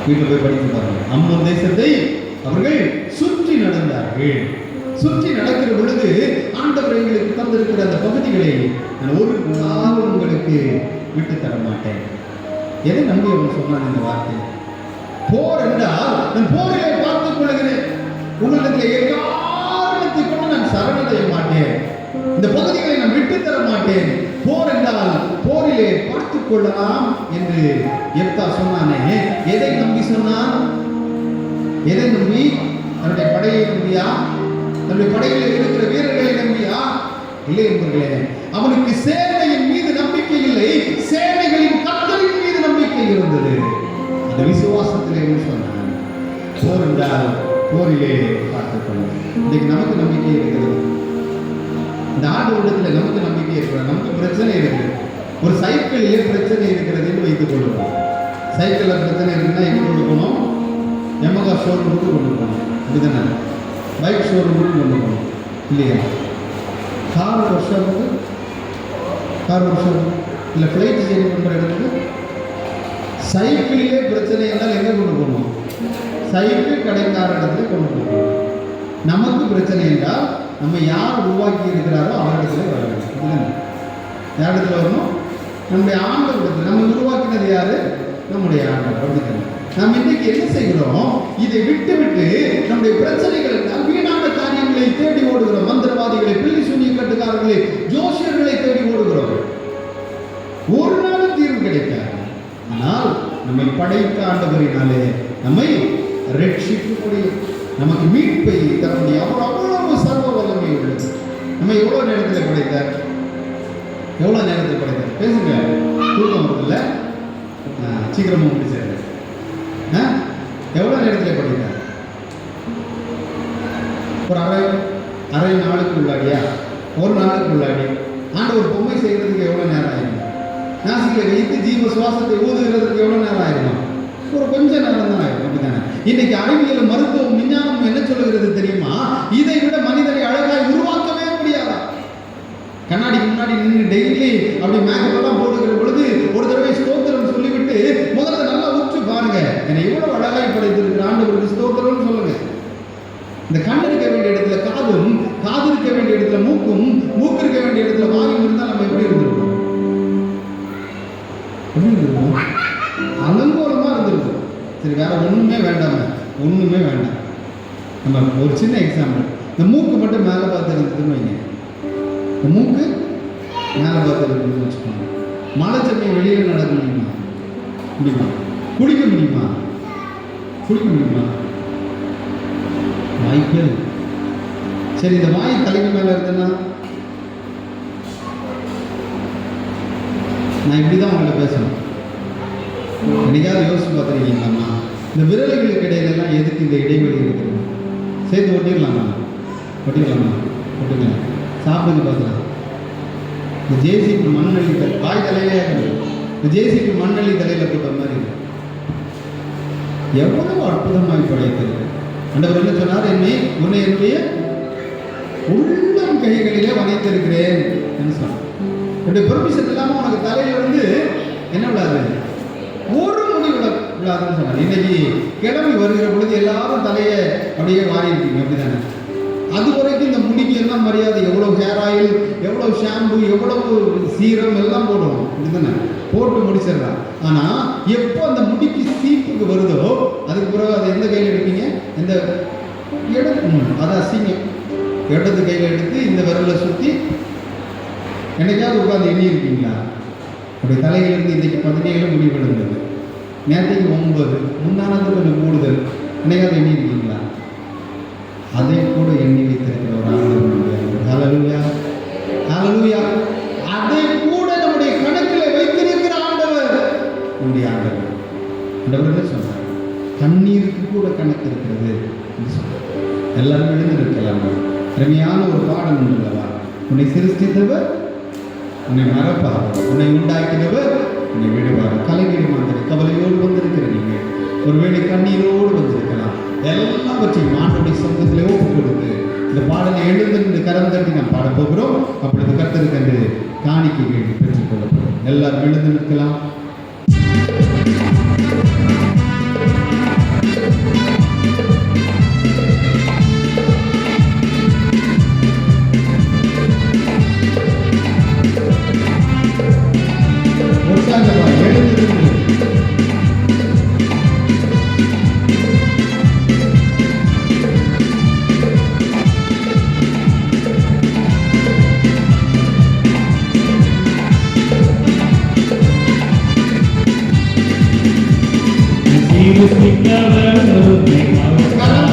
வீட்டில் போய் படித்து பாருங்க. அம்மோன் தேசத்தை அவர்கள் சுற்றி நடந்தார்கள். சுற்றி நடக்கிற பொழுது ஆண்டவர் எங்களுக்கு தந்திருக்கிற அந்த பகுதிகளை நான் ஒரு காலம் உங்களுக்கு விட்டு தர மாட்டேன். எதை நம்பி அவன் சொன்னான் இந்த வார்த்தை? போர் என்றால் நான் போரிலே பார்த்துக் கொள்கிறேன். உங்களிடத்தில் எக்காரணத்தை கொண்டு நான் சரணடைய மாட்டேன். இந்த பகுதிகளை நான் விட்டு தர மாட்டேன். போர் என்றால் போரிலே பார்த்துக் கொள்ளலாம் என்று எப்தா சொன்னானே. எதை நம்பி சொன்னான்? எதை நம்பி? தன்னுடைய படையை நம்பியா? தன்னுடைய படையில் இருக்கிற வீரர்களை நம்பியா? இல்லை என்பர்களே, அவனுக்கு சேனையின் மீது நம்பிக்கை இல்லை, சேனைகளின் கர்த்தரின் மீது நம்பிக்கை இருந்தது. அந்த விசுவாசத்திலே சொன்னான், போர் என்றால் போரிலே பார்த்துக் கொள்ளும். இன்னைக்கு நமக்கு நம்பிக்கை இருக்கிறது. இந்த ஆண்டவரிடத்தில் நமக்கு நம்பிக்கை இருக்கிறது. நமக்கு பிரச்சனை இருக்குது. ஒரு சைக்கிளிலே பிரச்சனை இருக்கிறது என்று வைத்துக் கொள்ளுவோம். சைக்கிளில் பிரச்சனை இருக்குன்னா எங்கே கொண்டு போகணும்? எமகா ஷோரூமுக்கு கொண்டு போகணும். அப்படிதானே? பைக் ஷோரூமுக்கு கொண்டு போகணும் இல்லையா? கார் ஒர்க் ஷாப்புக்கு, இல்லை ஃப்ளைட் சேஞ்ச் பண்ணுற இடத்துக்கு. சைக்கிளிலே பிரச்சனை என்றால் எங்கே கொண்டு போகணும்? சைக்கிள் கடைக்கார இடத்துல கொண்டு போகணும். நமக்கு பிரச்சனை என்றால் நம்ம யார் உருவாக்கி இருக்கிறாரோ அவரிடத்துல வர வேண்டும். இதுதானே? யாரிடத்துல வரணும்? நம்முடைய ஆண்டவரிடத்தில். நம்ம உருவாக்கினது யாரு? நம்முடைய ஆண்டவர். அப்படித்தானே? நாம் இன்னைக்கு என்ன செய்கிறோம்? இதை விட்டு விட்டு நம்முடைய பிரச்சனைகள் வீணான காரியங்களை தேடி ஓடுகிறோம். மந்திரவாதிகளை, பில்லி சூனிய கட்டுக்காரர்களை, ஜோசியர்களை தேடி ஓடுகிறோம். ஒரு நாளும் தீர்வு கிடைக்காது. ஆனால் நம்மை படைத்த ஆண்டவரினாலே நம்மை ரட்சிக்க முடியும். நமக்கு மீட்பை தர முடியும். அவ்வளவு சர்வ வல்லமை உள்ளது. நம்ம எவ்வளவு நேரத்தில் படைத்தார்? எவ்வளவு நேரத்தில் படைத்தார்? பேசுங்க. தூக்கம் வருதில்ல? சீக்கிரமா முடிச்சாரு. எவ்வளவு நேரத்தில் படைத்தார்? ஒரு அரை நாளுக்கு உள்ளாடியா? ஒரு நாளுக்கு உள்ளாடி ஆண்டு ஒரு பொம்மை செய்யறதுக்கு எவ்வளவு நேரம் ஆயிருக்கும்? நாசிகளை வைத்து ஜீவ சுவாசத்தை ஊதுகிறதுக்கு எவ்வளவு நேரம் ஆயிருக்கும்? ஒரு கொஞ்ச நேரம் தான் ஆயிருக்கும். அப்படித்தானே? இன்னைக்கு அறிவியல், மருத்துவம், விஞ்ஞானம் என்ன சொல்லுகிறது தெரியுமா? இதை விட மனிதனை அழகாய் உருவாக்கவே முடியாதா? கண்ணாடிக்கு முன்னாடி நின்று டெய்லி அப்படி மேக்கெல்லாம் போடுகிற பொழுது ஒரு தடவை ஸ்தோத்திரம் சொல்லிவிட்டு முதல்ல நல்லா உற்று பாருங்க, என்னை எவ்வளவு அழகாய் படைத்திருக்கிற ஆண்டவருக்கு ஸ்தோத்திரம்னு சொல்லுங்க. இந்த கண் இருக்க வேண்டிய இடத்துல காதும், காது இருக்க வேண்டிய இடத்துல மூக்கும், மூக்கு இருக்க வேண்டிய இடத்துல வாயும் இருந்தால் நம்ம எப்படி இருந்திருக்கோம்? அலங்கோலமா இருந்திருக்கும். சரி, வேற ஒண்ணுமே வேண்டாம், ஒண்ணுமே வேண்டாம். நம்ம ஒரு சின்ன எக்ஸாம்பிள், இந்த மூக்கு மட்டும் மேலே பார்த்து இருந்ததுன்னு வைங்க. இந்த மூக்கு மேலே பார்த்துருக்குன்னு வச்சுக்கோங்க. மழை தண்ணி வெளியில் நடக்க முடியுமா? முடியுமா? குடிக்க முடியுமா? குடிக்க முடியுமா? வாய்ப்பே இல்லை. சரி, இந்த வாய் தலைக்கு மேலே இருந்தேன்னா நான் இப்படி தான் உங்களை பேசணும். என்னைக்காவது யோசிச்சு பார்த்துருக்கீங்களாம்மா? இந்த விரல்களுக்கு இடையிலலாம் எதுக்கு இந்த இடைவெளி இருக்குது? சேர்த்து ஒட்டிடலாமா? ஒட்டிக்கலாமா? ஒட்டுங்க. சாப்பிடுங்க பார்க்கலாம். இந்த ஜேசிபி மண்ணள்ளி வாய் தலையிலே இருக்குது. இந்த ஜேசிபி மண்ணள்ளி தலையில் போட்ட மாதிரி இருக்கு. எவ்வளவு அற்புதமாய் படைத்தது. ஆண்டவர் என்ன சொன்னார்? உன்னை என்னுடைய உள்ளம் கைகளிலே வளைத்திருக்கிறேன் என்று சொன்னார். என்னுடைய பெர்மிஷன் இல்லாமல் உனக்கு தலையிலிருந்து என்ன விழாது? ஒரு முடி விழாதுன்னு சொன்னார். இன்னைக்கு கிளம்பி வருகிற பொழுது எல்லாரும் தலையை அப்படியே வாரி இருக்கீங்க, அப்படிதானே? அது வரைக்கும் இந்த முடிக்கு எல்லாம் மரியாதை. எவ்வளோ ஹேர் ஆயில், எவ்வளோ ஷாம்பு, எவ்வளவு சீரம் எல்லாம் போடுவோம், அப்படிதானே? போட்டு முடிச்சிடலாம். ஆனால் எப்போ அந்த முடிக்கு சீப்புக்கு வருதோ அதுக்கு பிறகு அதை எந்த கையில் எடுப்பீங்க? இந்த இடத்து அதை அசிங்கம் இடது கையில் எடுத்து இந்த விரலை சுற்றி என்னைக்காவது உட்காந்து எண்ணி இருக்கீங்களா? அப்படி தலையிலிருந்து இன்றைக்கு 17 முடி விழுந்தது, நேற்றைக்கு 9, முந்தானது கொஞ்சம் கூடுதல். என்னைக்காவது எண்ணி இருக்கீங்களா? அதை கூட எண்ணி வைத்திருக்கிற ஒரு ஆண்டவர். ஹல்லேலூயா, ஹல்லேலூயா. அதை கூட நம்முடைய கணக்கில் வைத்திருக்கிற ஆண்டவர் நம்முடைய ஆண்டவர். ஆண்டவர் என்ன சொன்னார்? தண்ணீருக்கு கூட கணக்கு இருக்கிறது என்று சொன்னார். எல்லாரும் எழுந்து இருக்கலாம். அருமையான ஒரு பாடம் உள்ளவா? உன்னை சிருஷ்டித்தவர் உன்னை மறப்பார், உன்னை உண்டாக்கினவர் உன்னை விடுவார். கலைஞர் மாதிரி கவலையோடு வந்திருக்கிற நீங்கள் ஒருவேளை கண்ணீரோடு வந்திருக்கலாம். எல்லாவற்றையும் ஆண்டவருடைய சமூகத்திலே ஒப்பு கொடுத்து இந்த பாடலை எழுந்து கரம் தட்டி நாம் பாட போகிறோம். அப்பொழுது கர்த்தருக்கு என்று காணிக்கைகள் பெற்றுக் கொள்ளப்படும். எல்லாரும் எழுந்து நிற்கலாம். Hallelujah.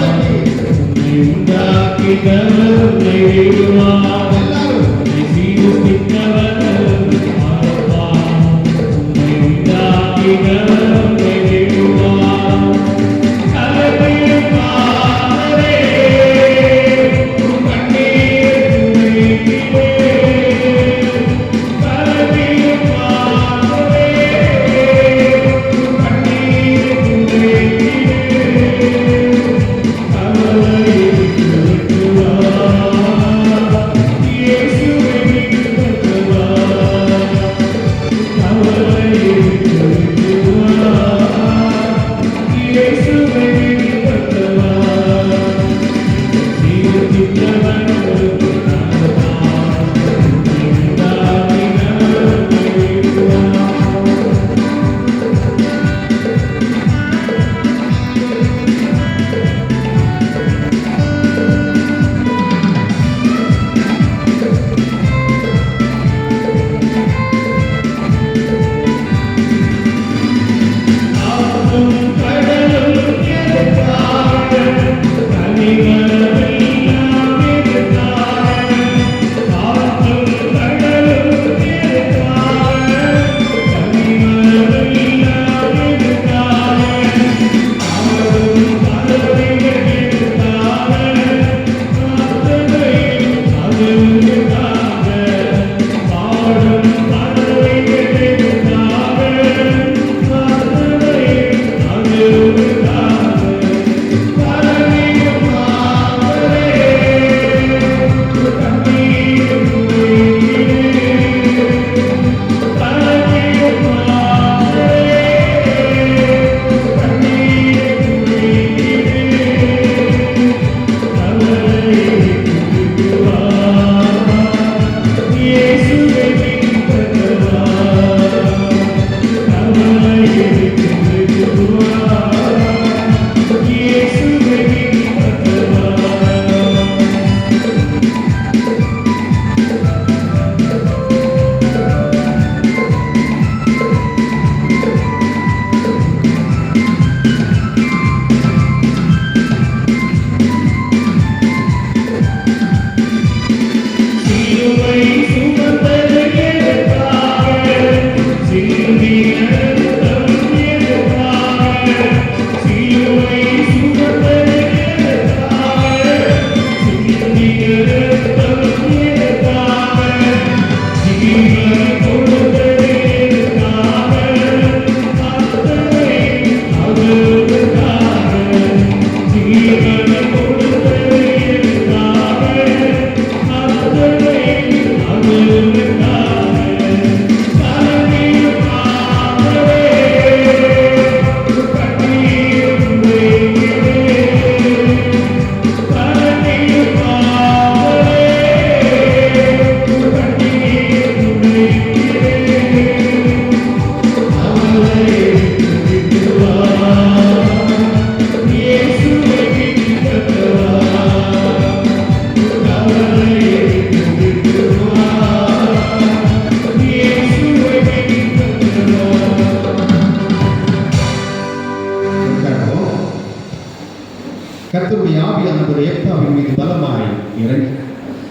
ஆவியானவர் எப்தாவின் மீது பலமாய் இறங்கி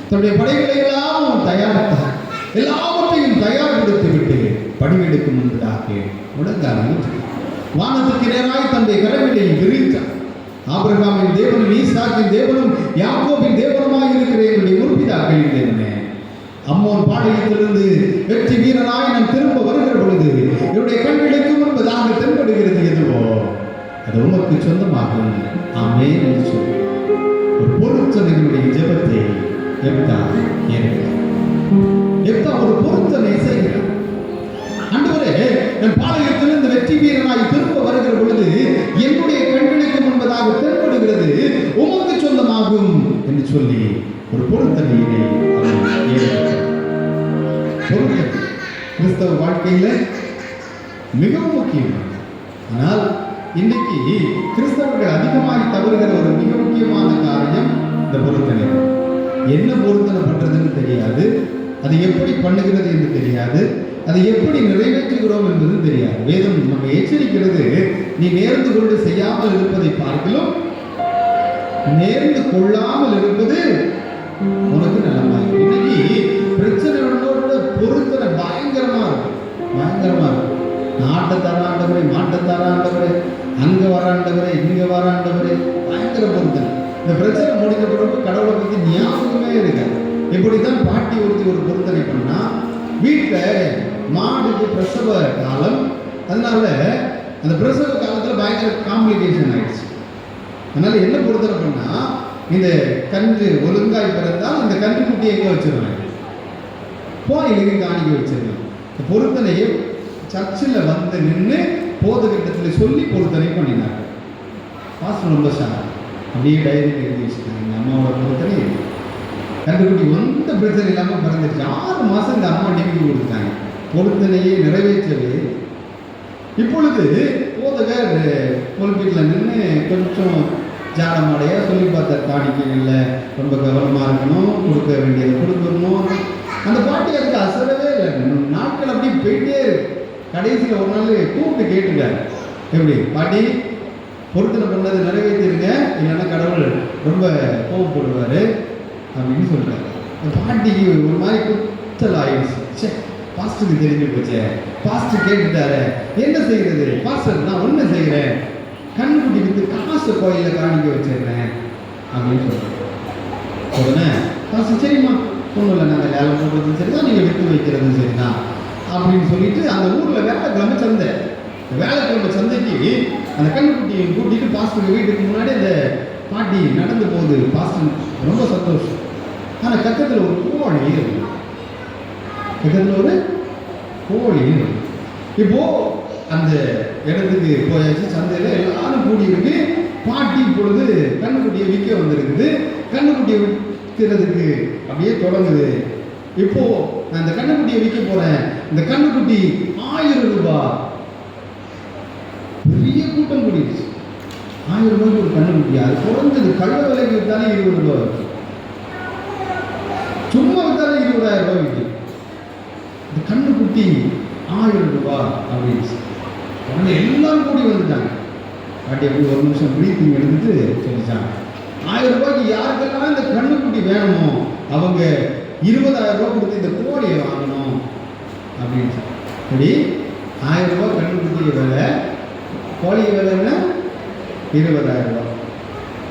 தன்னுடைய படைகளை எல்லாம் அவன் தயாரித்தார். எல்லாவற்றையும் தயார்படுத்தி விட்டு பணிவெடுக்கும் முன்பதாக முடங்காமல் வானத்துக்கு நேராய் தன்னுடைய கரங்களை விரித்தார். ஆபிரகாமின் தேவனும் ஈசாக்கின் தேவனும் யாக்கோபின் தேவனுமாய் இருக்கிற என்னுடைய முற்பிதாக்களின் தேவனே, அம்மோன் பாளையத்திலிருந்து வெற்றி வீரனாய் நான் திரும்ப வருகிற பொழுது என்னுடைய கண்களுக்கு முன்பதாக தென்படுகிறது எதுவோ அது உமக்கு சொந்தமாகும். ஆமென் என்று சொல்லி ஒரு பொருத்தனைகளுடைய ஜெபத்தை எப்தா ஏற்கிறார். எப்தா ஒரு பொருத்தனை செய்கிறார். ஆண்டவரே, நான் பாளையத்திலிருந்து வெற்றி வீரனாய் திரும்ப வருகிற பொழுது என்னுடைய கண்களுக்கு முன்பதாக தென்படுகிறது உமக்கு சொந்தமாகும் என்று சொல்லி ஒரு பொருத்தனையினை அவர் ஏற்கிறார். பொருத்தனை கிறிஸ்தவ வாழ்க்கையில மிகவும் முக்கியம். ஆனால் இன்னைக்கு கிறிஸ்தவர்கள் அதிகமாக தவறுகிற ஒரு மிக முக்கியமான காரியம் இந்த பொருத்தனை. என்ன பொருத்தனை பண்றதுன்னு தெரியாது, அது எப்படி பண்ணுகிறது என்று தெரியாது, அதை எப்படி நிறைவேற்றுகிறோம் என்பது தெரியாது. வேதம் நம்ம எச்சரிக்கிறது, நீ நேர்ந்து கொண்டு செய்யாமல் இருப்பதை பார்க்கலும் நேர்ந்து கொள்ளாமல் இருப்பது உனக்கு நலமாய். இன்னைக்கு பிரச்சனைகளோட பொருத்தனை பயங்கரமா இருக்கும், பயங்கரமா இருக்கும். நாட்டை தராண்டவரே, மாட்டை தராண்டவரே, அங்க வராண்டவரே, இங்க வராண்டவரே, பயங்கர பொருத்தனை. இந்த பிரச்சனை முடிந்த பிறகு கடவுளை பத்தி ஞாபகமே இருக்காது. இப்படித்தான் பாட்டி ஒருத்தி ஒரு பொருத்தனை பண்ணா, வீட்டில் மாடுக்கு பிரசவ காலம், அதனால அந்த பிரசவ காலத்தில் பயங்கர காம்ப்ளிகேஷன் ஆயிடுச்சு. அதனால என்ன பொருத்தனை பண்ணா, இந்த கன்று ஒழுங்காய் பிறந்தால் இந்த கன்று குட்டியை எங்கே வச்சிருவாங்க, கோயிலுக்கு காணிக்க வச்சிருக்கோம். இந்த பொருத்தனையை சர்ச்சில் வந்து நின்று போதகட்டத்தில் சொல்லி பொருத்தனை பண்ணினாங்க. பாஸ்டர் ரொம்ப சார் அப்படியே டைரியில் எழுதி வச்சுட்டாங்க. எங்கள் அம்மாவோட பொருத்தனை கண்டுபிடி எந்த பிரச்சனை இல்லாமல் பிறந்துருச்சு. 6 மாதம் இந்த அம்மா டிகிரி கொடுத்தாங்க. பொருத்தனையை நிறைவேற்றவே இப்பொழுது போதகர் பொலிப்பீட்டில் நின்று கொஞ்சம் ஜாடமாடையாக சொல்லி பார்த்த காணிக்கைகளில் ரொம்ப கவனமாக இருக்கணும், கொடுக்க வேண்டியதை கொடுக்கணும். அந்த பாட்டி அதுக்கு அசரவே இல்லை. நாட்கள் அப்படியே போயிட்டே இருக்கு. கடைசியில் ஒரு நாள் கூப்பிட்டு கேட்டுட்டார், எப்படி பாட்டி பொருத்தனை பண்ணதை நிறைவேற்றிருங்க, இல்லைன்னா கடவுள் ரொம்ப கோவப்படுவார் அப்படின்னு சொல்கிறார். இந்த பாட்டிக்கு ஒரு மாதிரி குத்தல் ஆயிடுச்சு. சே, பாஸ்டருக்கு தெரிஞ்சு போச்சே, பாஸ்டர் கேட்டுட்டாரு, என்ன செய்கிறது பாஸ்டர், நான் ஒன்று செய்கிறேன், கண்ணுக்குட்டி விட்டு காசு கோயிலில் காணிக்க வச்சிடுறேன் அப்படின்னு சொல்கிறேன். உடனே பாஸ்டர் சரிம்மா, ஒன்றும் இல்லை, நாங்கள் வேலை போடுறதும் சரி தான், நீங்கள் விட்டு வைக்கிறதும் சரி தான் அப்படின்னு சொல்லிட்டு அந்த ஊரில் வேலைக்கிழமை சந்தை, வேலைக்கிழமை சந்தைக்கு அந்த கண்ணுக்குட்டியை கூட்டிகிட்டு பாஸ்டருக்கு வீட்டுக்கு முன்னாடி அந்த பாட்டி நடந்து போகுது. பாஸ்டர் ரொம்ப சந்தோஷம். ஆனால் பக்கத்தில் ஒரு கோழி இருக்கு, பக்கத்தில் ஒரு கோழி இருக்கு. இப்போ அந்த இடத்துக்கு போயாச்சு, சந்தையில் எல்லாரும் கூடி இருக்கு. பாட்டி இப்பொழுது கண்ணுக்குட்டியை விற்க வந்திருக்குது. கண்ணுக்குட்டியை விற்கிறதுக்கு அப்படியே தொடங்குது. இப்போ நான் இந்த கண்ணுக்குட்டியை விற்க போறேன், இந்த கண்ணுக்குட்டி 1000 ரூபாய். பெரிய கூட்டம் கூடிடுச்சு. 1000 ரூபாய்க்கு ஒரு கண்ணுக்குட்டி, அது குறைஞ்சது கள்ள விலைக்கு விற்றாலே 20 ரூபாய் இருக்கு, சும்மா விற்றாலே 20,000 ரூபாய் விற்கும். இந்த கண்ணுக்குட்டி 1000 ரூபாய் அப்படின்னு உடனே எல்லாரும் கூடி வந்துட்டாங்க. பாட்டி அப்படி ஒரு நிமிஷம் ப்ரீத்திங் எடுத்துட்டு சொல்லிச்சாங்க, 1000 ரூபாய்க்கு யாருக்கெல்லாம் இந்த கண்ணுக்குட்டி வேணுமோ அவங்க 20,000 ரூபாய் கொடுத்து இந்த கோழியை வாங்கணும் அப்படின்னு சொல்லி. சரி, 1000 ரூபாய் கண்ணுக்குட்டிய விலை, கோழி விலை என்ன 20,000 ரூபாய்.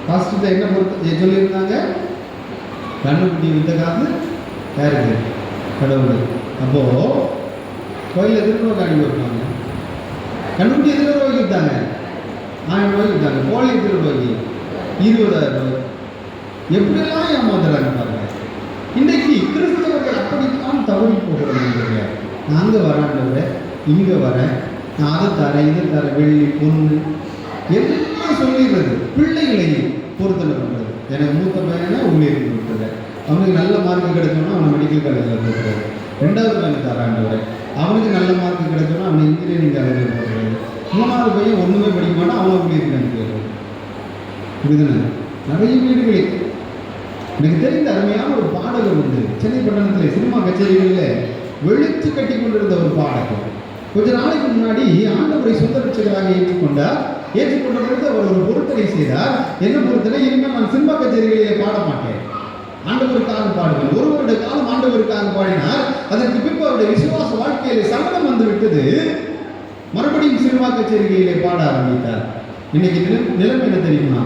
ஃபர்ஸ்ட்டு என்ன பொறுத்த சொல்லியிருந்தாங்க, கண்ணுக்குட்டி வித்த காசு யாருக்கு, கடவுள். அப்போது கோயிலில் எத்தனை ரூபா காணி வைப்பாங்க, கண்ணுக்குட்டி எத்தனை ரூபாய்க்கு விற்றாங்க, 1000 ரூபாய்க்கு விற்றாங்க. கோழி எத்தனை ரூபாய்க்கு, 20,000 ரூபாய். எப்படியெல்லாம் ஏமாத்துறாங்க பாருங்க. இன்றைக்கு கிறிஸ்தவர்கள் அப்படித்தான் தவறி போகிறோம். நான் அங்கே வராண்டவரை, இங்கே வரேன், நான் அதை தரேன், இதை தரேன், வெள்ளி பொண்ணு எல்லாம் சொல்லிடுறது. பிள்ளைகளை பொருத்தனை பண்ணுறது. எனக்கு மூத்த பையனா ஊழியருக்கு கொடுக்குறது, அவனுக்கு நல்ல மார்க் கிடைச்சோன்னா அவனை மெடிக்கல் காலேஜில் போட்டுறது. 2வது பையன் தராண்டவரை, அவனுக்கு நல்ல மார்க் கிடைச்சோன்னா அவனை இன்ஜினியரிங் காலேஜில் போட்டுறது. 3வது பையன் ஒன்றுமே படிக்க மாட்டான், அவனை ஊழியருக்கு அனுப்பிடுறது. இதுதானே நிறைய வீடுகளில். எனக்கு தெரிந்த அருமையான ஒரு பாடகர் உண்டு. சென்னை பட்டணத்தில் சினிமா கச்சேரிகளில் வெளுத்து கட்டி கொண்டிருந்த ஒரு பாடகர். கொஞ்ச நாளைக்கு முன்னாடி ஆண்டவரை சொந்த ரட்சகராக ஏற்றுக்கொண்டார். ஏற்றுக்கொண்ட பொழுது அவர் ஒரு பொருத்தனை செய்தார். என்ன பொருத்தனை? இனிமேல் நான் சினிமா கச்சேரிகளிலே பாட மாட்டேன், ஆண்டவருக்காக பாடுவேன். ஒரு வருட காலம் ஆண்டவருக்காக பாடினார். அதற்கு பின்பு அவருடைய விசுவாச வாழ்க்கையிலே சங்கடம் வந்து விட்டது. மறுபடியும் சினிமா கச்சேரிகளிலே பாட ஆரம்பித்தார். இன்னைக்கு நிலைமை என்ன தெரியுமா?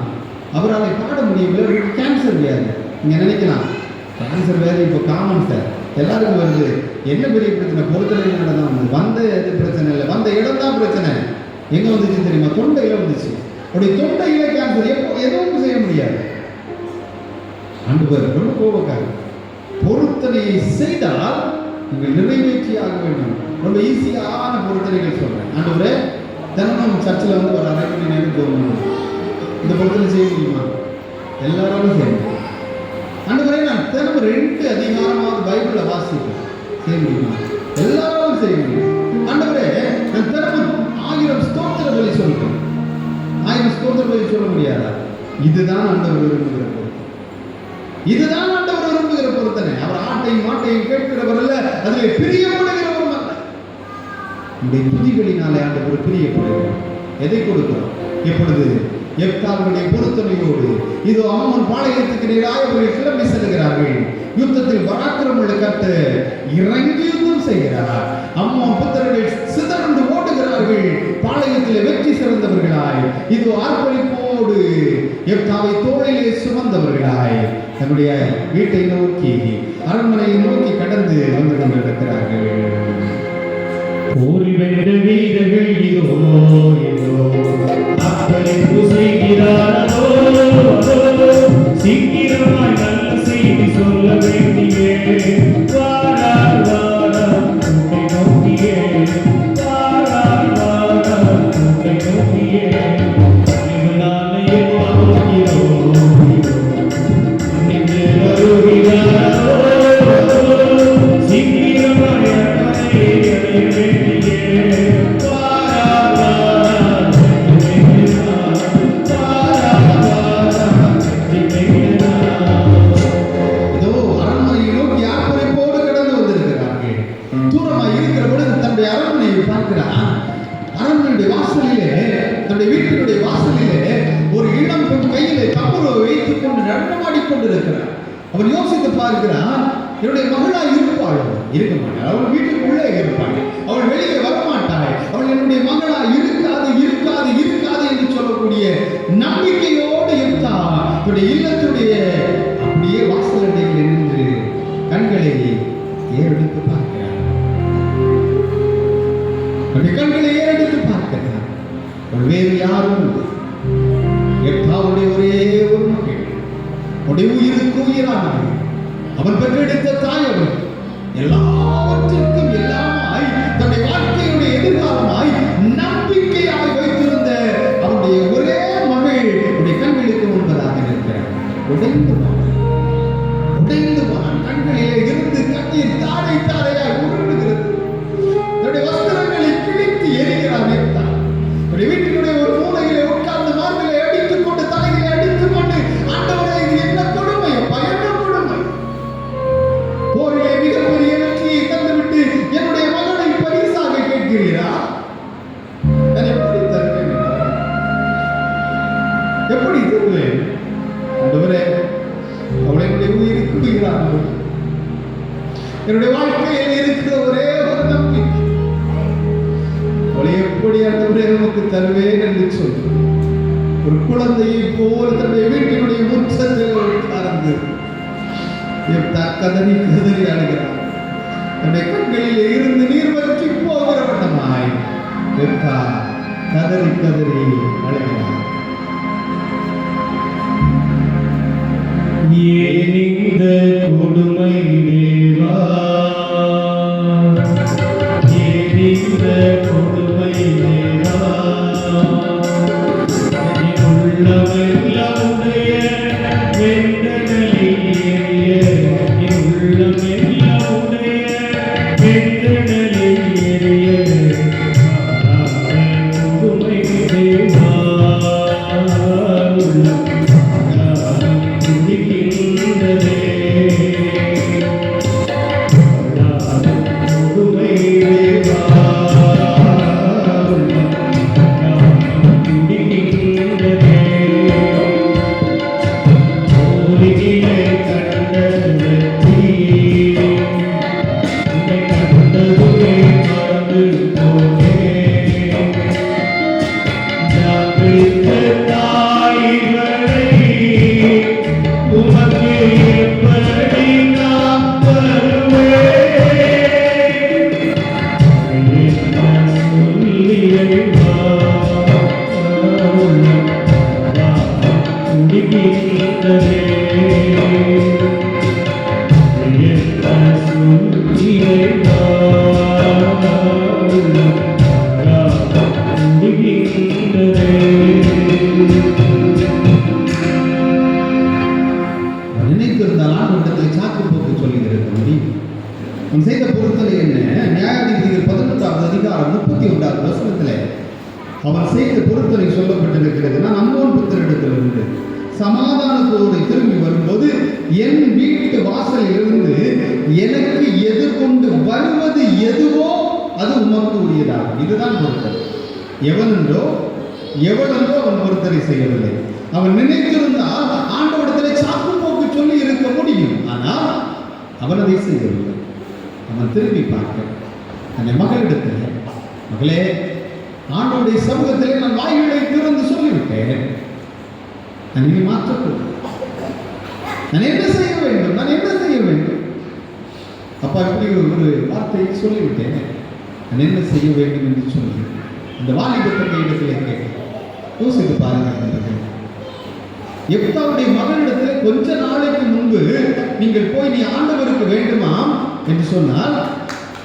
அவரால் பாட முடியவில்லை. கேன்சர் வியாதி. நீங்க நினைக்கலாம் கேன்சர் வியாதி இப்போ காமன் சார், எல்லாருக்கும் வருது. என்ன பெரிய பிரச்சனை? பொறுத்தலையினால தான் வந்து வந்த பிரச்சனை இல்லை, வந்த இடம் தான் பிரச்சனை. எங்க வந்துச்சு தெரியுமா? தொண்டையில வந்துச்சு. அப்படி தொண்டையில கேன்சர் எதுவும் செய்ய முடியாது. ஆண்டவர் ரொம்ப கோபக்காரர். பொருத்தனையை செய்தால் நீங்கள் நிறைவேற்றி ஆக வேண்டும். ரொம்ப ஈஸியான பொருத்தனைகள் சொல்றேன். ஆண்டவரே, தினமும் சர்ச்சில் வந்து ஒரு அரை மணி நேரம் போகணும், இந்த பொருத்தனை செய்ய முடியுமா? எல்லாரும் செய்யணும். ஆண்டவரே, நான் தினமும் 2 அதிகாரமாவது பைபிளை வாசிப்பேன், செய்ய முடியுமா? எல்லாரும் செய்ய முடியும். ஆண்டவரே, நான் தினமும் 1000 ஸ்தோத்திர பலி சொல்றேன், 1000 ஸ்தோத்திர பலி சொல்ல முடியாதா? இதுதான் ஆண்டவர் விரும்புகிற பொருத்தனை. இதுதான் ஆண்டவர் விரும்புகிற பொருத்தனை. அவர் ஆட்டையும் மாட்டையும் கேட்கிறவர் அல்ல, அதிலே பிரியப்படுகிறவரும் அல்ல. இந்த துதிகளினாலே ஆண்டவர் பிரியப்படுகிறார். எதை கொடுக்கிறோம்? எப்பொழுது எப்தாவுடைய பொருத்தனையோடு இதோ அம்மன் பாளையத்துக்கு நேராக அவர்கள் கிளம்பி செல்கிறார்கள். யுத்தத்தில் பராக்கிரமுள்ள கர்த்தர் இறங்கி யுத்தம் செய்கிறார். அம்மன் புத்திரர்கள் சிதறந்து ஓடுகிறார்கள். பாளையத்தில் வெற்றி சிறந்தவர்களாய் இதோ ஆர்ப்பரிப்போடு எப்தாவை தோளிலே சுமந்தவர்களாய் தன்னுடைய வீட்டை நோக்கி, அரண்மனையை நோக்கி கடந்து வந்து கொண்டிருக்கிறார்கள். போரில் வென்ற வீரர்கள் இதோ இதோ அப்பளிப்பு செய்கிறாரோ, சீக்கிரமாய் நல்ல செய்தி சொல்ல வேண்டியே வாரார் வாரார் உன்னை நோக்கியே, வாரார் வாரார் உன்னை நோக்கியே. இவனாலே நோக்கிறோம் நின்று வருகிறாரோ, சீக்கிரமாய் அவனை அடைய வேண்டியே வாரார் வாரார் இதோ அரண்மனையை நோக்கி ஆர்ப்பரிப்போடு கடந்து வந்திருக்கிறார்கள். தூரமாய் இருக்கிற பொழுது தன்னுடைய அரண்மனையை பார்க்கிறார். அரண்மனையுடைய வாசலிலே, தன்னுடைய வீட்டினுடைய வாசலிலே ஒரு இளம் பெண் கையிலே கம்புருவை வைத்துக் கொண்டு நடனமாடிக் கொண்டிருக்கிறார். அவர் யோசித்து பார்க்கிறார், என்னுடைய மகளாய் இருப்பாள், இருக்க மாட்டாள், அவள் வீட்டுக்குள்ளே இருப்பாள், அவள் வெளியே வரமாட்டாள், அவள் என்னுடைய மகளாய் இருக்காது இருக்காது இருக்காது என்று சொல்லக்கூடிய நம்பிக்கையோடு இருந்தால் தன்னுடைய இல்லத்துடைய அப்படியே வாசலடையில் நின்று கண்களை ஏறெடுத்து பார்க்கிறார். தன்னுடைய கண்களை ஏறெடுத்து பார்க்கிறார். அவள் வேறு யாரும் எட்டாவுடைய ஒரே ஒரு மகள், அவருடைய உயிருக்கு உயிரானவள், அவன் பெற்றெடுத்த தாய். அவள் எல்லாவற்றிற்கும் எல்லாமாய் தன்னுடைய வாழ்க்கையுடைய எதிர்காலமாய் நம்பிக்கையாய் வைத்திருந்த அவருடைய ஒரே மகள் அவருடைய கண்களுக்கு முன்பதாக நிற்கிறார். உடைந்து போனான். கண்களிலே இருந்து கண்ணீர் தாரை தாரையாய் உருண்டுகிறது. தன்னுடைய வஸ்திரங்களை கிழித்து எரிகிறான். தன்னுடைய வீட்டினுடைய ஒரு மூலையிலே உட்கார்ந்து மார்பிலை அடித்துக் கொண்டு தலையிலே அடித்துக் கொண்டு, ஆண்டவரே, இது என்ன கொடுமை, என்ன கொடுமை! போரிலே மிகப்பெரிய வெற்றியை தந்துவிட்டு என்னுடைய மகனை பரிசாக கேட்கிறீரா? நான் எப்படி தருவேன்? எப்படி தருவேன்? ஆண்டவரே, அவளை என்னுடைய உயிருக்கு உயிரானவள், என்னுடைய வாழ்க்கையில் இருக்கிற ஒரே ஒரு நம்பிக்கை, அவளை எப்படி ஆண்டவரே நமக்கு தருவேன் என்று சொல்லி ஒரு குழந்தையை போல் தன்னுடைய வீட்டினுடைய முற்றத்தில் உட்கார்ந்து கதறி கதறி அழுகிறார். தன்னுடைய கண்களில் இருந்து நீர் வற்றி போகிற வண்ணமாய் கதறி கதறி அழுகிறார். ஏன் இந்த கொடுமை தேவா, ஏன் இந்த கொடுமை தேவா, உள்ளமெல்லாம் உடைய வெண்கடலில் ஏறிய, உள்ளமெல்லாம் உடைய வெண்கடலில் ஏறிய கொடுமை தேவா, உள்ளம் துடிக்கின்றதே கொடுமை தேவா. அவன் செய்த பொருத்தனை சொல்லப்பட்டிருக்கிறது. நான் அம்மோன் புத்திரனிடத்திலிருந்து சமாதானத்தோடு திரும்பி வரும்போது என் வீட்டு வாசலில் இருந்து எனக்கு எதிர்கொண்டு வருவது எதுவோ அது உமக்கு உரியதாகும். இதுதான் பொருத்தனை. எவனென்றோ அவன் பொருத்தனை செய்யவில்லை. அவன் நினைத்திருந்தால் ஆண்டவரிடத்திலே சாக்கு போக்கு சொல்லி இருக்க முடியும். ஆனால் அவன் அதை செய்யவில்லை. அவன் திரும்பி பார்க்க அந்த மகளிடத்திலே, மகளே, ஆண்டவருடைய சமூகத்திலே நான் வாய்களை திறந்து சொல்லிவிட்டேன், நான் இனி மாற்றக்கூடாது. நான் என்ன செய்ய வேண்டும்? அப்பா இப்படி ஒரு வார்த்தையை சொல்லிவிட்டேன், நான் என்ன செய்ய வேண்டும் என்று சொல்லி அந்த வாலிபத்தின் இடத்திலே கேட்டேன். யோசித்து பாருங்கள். எப்தாவுடைய மகனிடத்தில் கொஞ்ச நாளைக்கு முன்பு நீங்கள் போய் நீ ஆண்டவருக்கு வேண்டுமாம் என்று சொன்னால்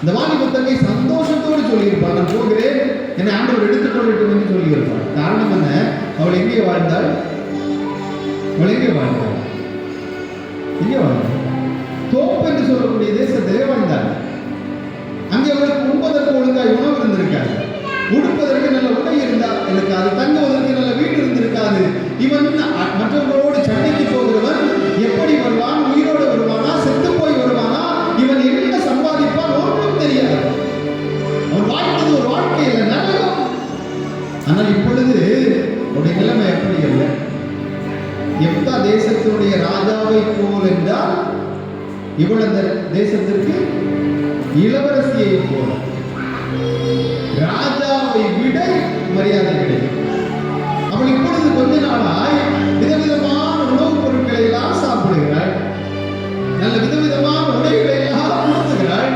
இந்த வாலிபத்தங்கை சந்தோஷத்தோடு சொல்லியிருப்பாள், நான் போகிறேன், என்னை ஆண்டவர் எடுத்துக்கொள்ளட்டும் என்று சொல்லியிருப்பாள். காரணம் என்ன? அவள் எங்கே வாழ்ந்தாள்? தோப்பு என்று சொல்லக்கூடிய தேசத்திலே வாழ்ந்தாள். அங்கே அவளுக்கு உண்பதற்கு ஒழுங்காய் உணவு இருந்திருக்காது, உடுப்பதற்கு நல்ல உடை இருக்காது, தங்குவதற்கு நல்ல வீடு இருந்திருக்காது. இவன் மற்றவர்களோடு சண்டைக்கு போகிறவன் எப்படி வருவான்? உயிரோடு வருவானா? செத்து போய் வருவானா? இவன் என்ன சம்பாதிப்பான்? ஒன்றும் தெரியாது. அவன் வாழ்ந்தது ஒரு வாழ்க்கையில் நரகம். ஆனால் இப்பொழுது அவருடைய நிலைமை எப்படி அல்ல. எப்தா தேசத்தினுடைய ராஜாவை போல் என்றால் இவள் அந்த தேசத்திற்கு இளவரசியை போல, ராஜாவை விட மரியாதை கிடைக்கும். அவள் இப்பொழுது கொஞ்ச நாளாய் விதவிதமான உணவுப் பொருட்களை எல்லாம் சாப்பிடுகிறாள், நல்ல விதவிதமான உடைகளை எல்லாம் உடுத்துகிறாள்.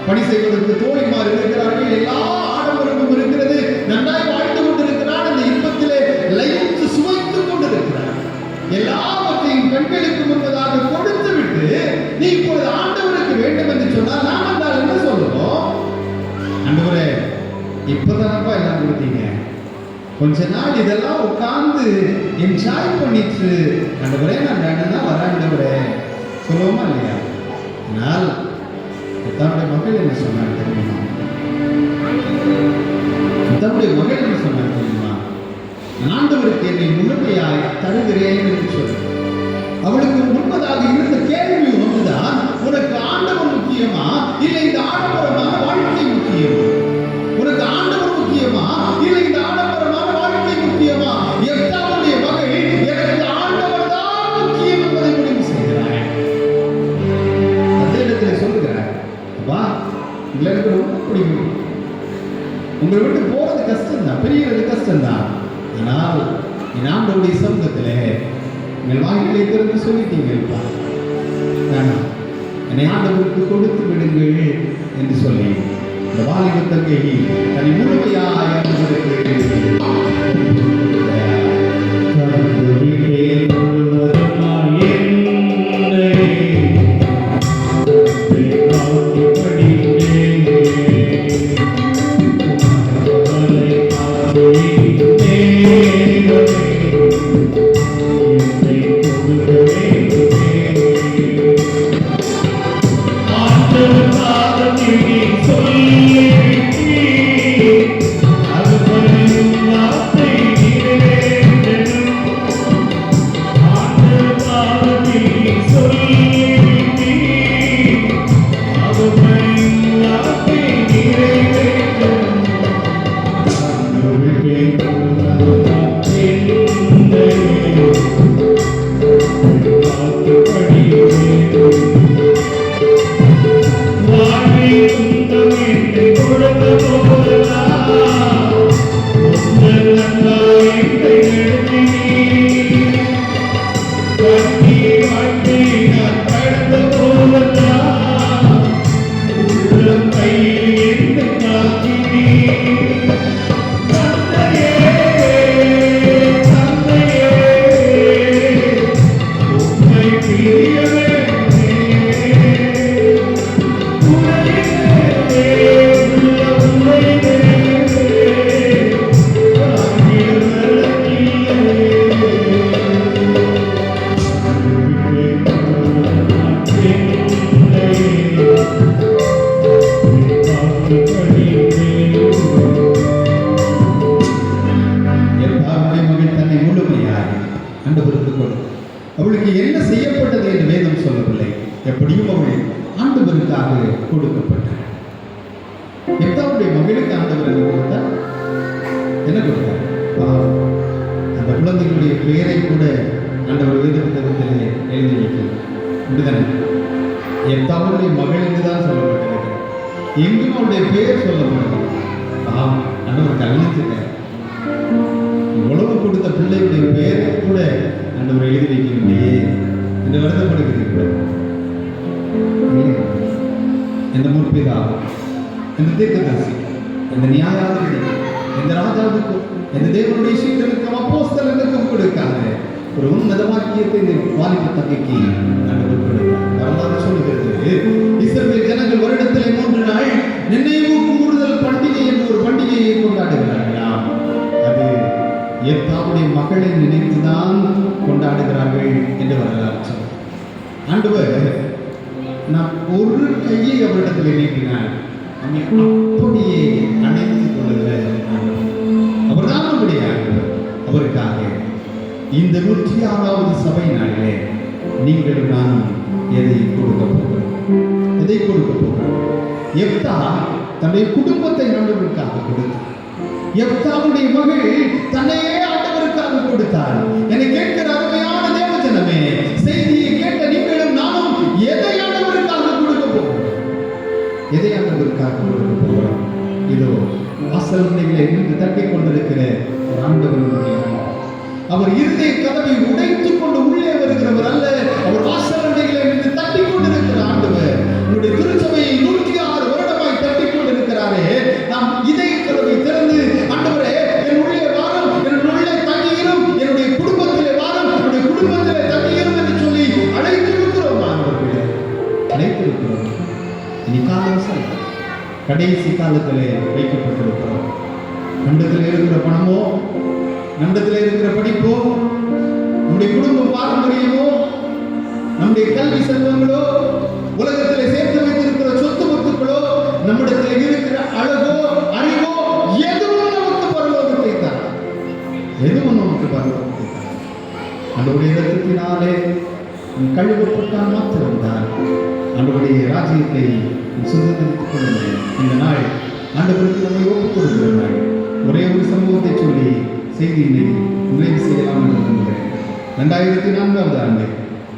பணி செய்வதற்கு தோழிமார் இருக்கிறார்கள், எல்லா ஆடம்பரமும் இருக்கிறது, நன்றாய் வாழ்ந்து கொண்டிருக்கிறாள். அந்த இன்பத்திலே லயித்து சுவைத்துக் கொண்டிருக்கிறாள். எல்லாவற்றையும் பெண்களுக்கு முன்பதாக கொடுத்து விட்டு நீ இப்பொழுது ஆண்டவருக்கு வேண்டும் என்று சொன்னால் நாம் என்றால் என்ன சொல்லுவோம்? ஆண்டவரே, இப்பதானப்பா எல்லாம் கொடுத்தீங்க, கொஞ்ச நாள் இதெல்லாம் உட்கார்ந்து என்ஜாய் பண்ணிட்டு ஆண்டவரே நான் வேணும்னா வராண்டவரே சொல்லுவோமா இல்லையா? ஆனால் தன்னுடைய மகள் என்ன சொன்னார் தெரியுமா? தன்னுடைய மகள் என்ன சொன்னார் தெரியுமா? ஆண்டவருக்கு என்னை முழுமையாய் தருகிறேன் என்று சொல்லி அவளுக்கு முன்பதாக இருந்த கேள்வி ஒன்றுதான், உனக்கு ஆண்டவர் முக்கியமா இல்லை இந்த ஆடம்பரமான வாழ்க்கை முக்கியமா? உனக்கு ஆண்டவர் முக்கியமா இல்லை இந்த ஆடம்பரமான வாழ்க்கை முக்கியமா? எட்டாவுடைய மகள் எனக்கு ஆண்டவர் தான் முக்கியம் என்பதை முடிவு செய்கிறார். அந்த இடத்துல சொல்லுகிறார், வா, எனக்கு ரொம்ப பிடிக்கும், உங்களை விட்டு போறது கஷ்டம்தான், பிரிகிறது கஷ்டம்தான். ஆனால் என் ஆண்டவருடைய சமூகத்திலே நீங்கள் வாய்களை திறந்து சொல்லிட்டீங்கப்பா, வேணாம், என்னை ஆண்டவருக்கு கொடுத்து விடுங்கள் என்று சொல்லி இந்த வாலிப தங்கை தன்னை முழுமையாய் எப்படியும் அவள் ஆண்டவருக்காக கொடுக்கப்பட்டார். எப்தாவுடைய மகளுக்கு ஆண்டவர் என்ன கொடுத்தார்? என்ன கொடுத்தார்? அந்த குழந்தைகளுடைய பெயரை கூட ஆண்டவர் வேத புத்தகத்திலே எழுதி வைக்கிறார். அப்படிதானே? எப்தாவுடைய மகள் என்றுதான் சொல்லப்பட்டிருக்கிறது. எங்கும் அவருடைய பெயர் சொல்லப்படுகிறது. ஆண்டவர் கவனிச்சிட்டார். உணவு கொடுத்த பிள்ளையுடைய பெயரை கூட ஆண்டவர் எழுதி வைக்கவில்லையே என்று வருத்தப்படுகிறீர்கள். இந்த முற்பிதா, இந்த தீர்க்கதரிசி, இந்த நியாயாதிபதி, இந்த ராஜாவுக்கும் இந்த தேவனுடைய சீடனுக்கும் அப்போஸ்தலனுக்கும் கொடுக்காத ஒரு உன்னத வாக்கியத்தை இந்த வாலிப தங்கைக்கு ஆண்டவர் கொடுத்தார். வரலாறு சொல்லுகிறது, இஸ்ரவேல் ஜனங்கள் வருடத்திலே 3 நாள் நினைவு கூறுதல் பண்டிகை என்று ஒரு பண்டிகையை கொண்டாடுகிறார்களாம். அது எப்தாவுடைய மகளை நினைத்துதான் கொண்டாடுகிறார்கள் என்று வரலாறு சொல்லுகிறது. ஆண்டவர் நான் ஒரு கையை அவரிடத்தில் நீட்டினார், நம்மை அப்படியே அணைத்துக் கொள்ளுகிற அவர்தான் நம்முடைய ஆண்டவர். அவருக்காக இந்த 106வது சபை நாளிலே நீங்களும் நானும் எதை கொடுக்க போகிறோம்? எதை கொடுக்க போகிறோம்? எப்தா தன்னுடைய குடும்பத்தை ஆண்டவருக்காக கொடுத்தார். எப்தாவுடைய மகள் தன்னையே ஆண்டவருக்காக கொடுத்தார். என்னை கேட்கிற அருமையான தேவஜனமே, செய்தியை கேட்ட நீங்களும் நானும் எதை ஆண்டவருக்காக கொடுக்க போகிறோம்? எதை ஆண்டவருக்காக கொடுக்க போகிறோம்? இதோ வாசல் முனைகளை நின்று தட்டிக் கொண்டிருக்கிற ஒரு ஆண்டவருடைய அவர் இருதய கதவை உடைத்துக் கொண்டு உள்ளே வருகிறவர் அல்ல. அவர் வாசல் முனைகளை நின்று தட்டிக் கொண்டிருக்கிற ஆண்டவர். உங்களுடைய திருச்சபையை 106 வருடமாய் தட்டிக் கொண்டிருக்கிறாரே. நாம் இதய கதவை திறந்து, ஆண்டவரே என் உள்ளே வாரும், என் உள்ளே தங்கியிரும், என்னுடைய குடும்பத்திலே வாரும், என்னுடைய குடும்பத்திலே தங்கியிரும் என்று சொல்லி அழைத்திருக்கிறோம். ஆண்டவர்களே அழைத்திருக்கிறோம். இனி காலம் சொல்ல கடைசி காலத்திலே வைக்கப்பட்டிருக்கிறோம். கண்டத்தில் இருக்கிற பணமோ, நம்மிடத்தில் இருக்கிற படிப்போ, நம்முடைய குடும்ப பாரம்பரியமோ, நம்முடைய கல்வி செல்வங்களோ, உலகத்திலே சேர்த்து வைத்திருக்கிற சொத்து சொத்துக்களோ, நம்மிடத்தில் இருக்கிற அழகோ அறிவோ எதுவும் நமக்கு பரலோகத்தை தர, எதுவும் நமக்கு பரலோகத்தை தர. நம்முடைய இடத்தினாலே கழுவப்பட்டால் மாத்திரம்தான் நம்முடைய ராஜ்யத்தை சுதந்திரித்துக் கொள்ளுங்கள். இந்த நாள் ஆண்டவருக்கு நம்மை ஒப்புக் கொடுக்கிற நாள். ஒரே ஒரு சம்பவத்தை சொல்லி செய்தியினை நிறைவு செய்யலாம் என்று நம்புகிறேன். 2004வது ஆண்டு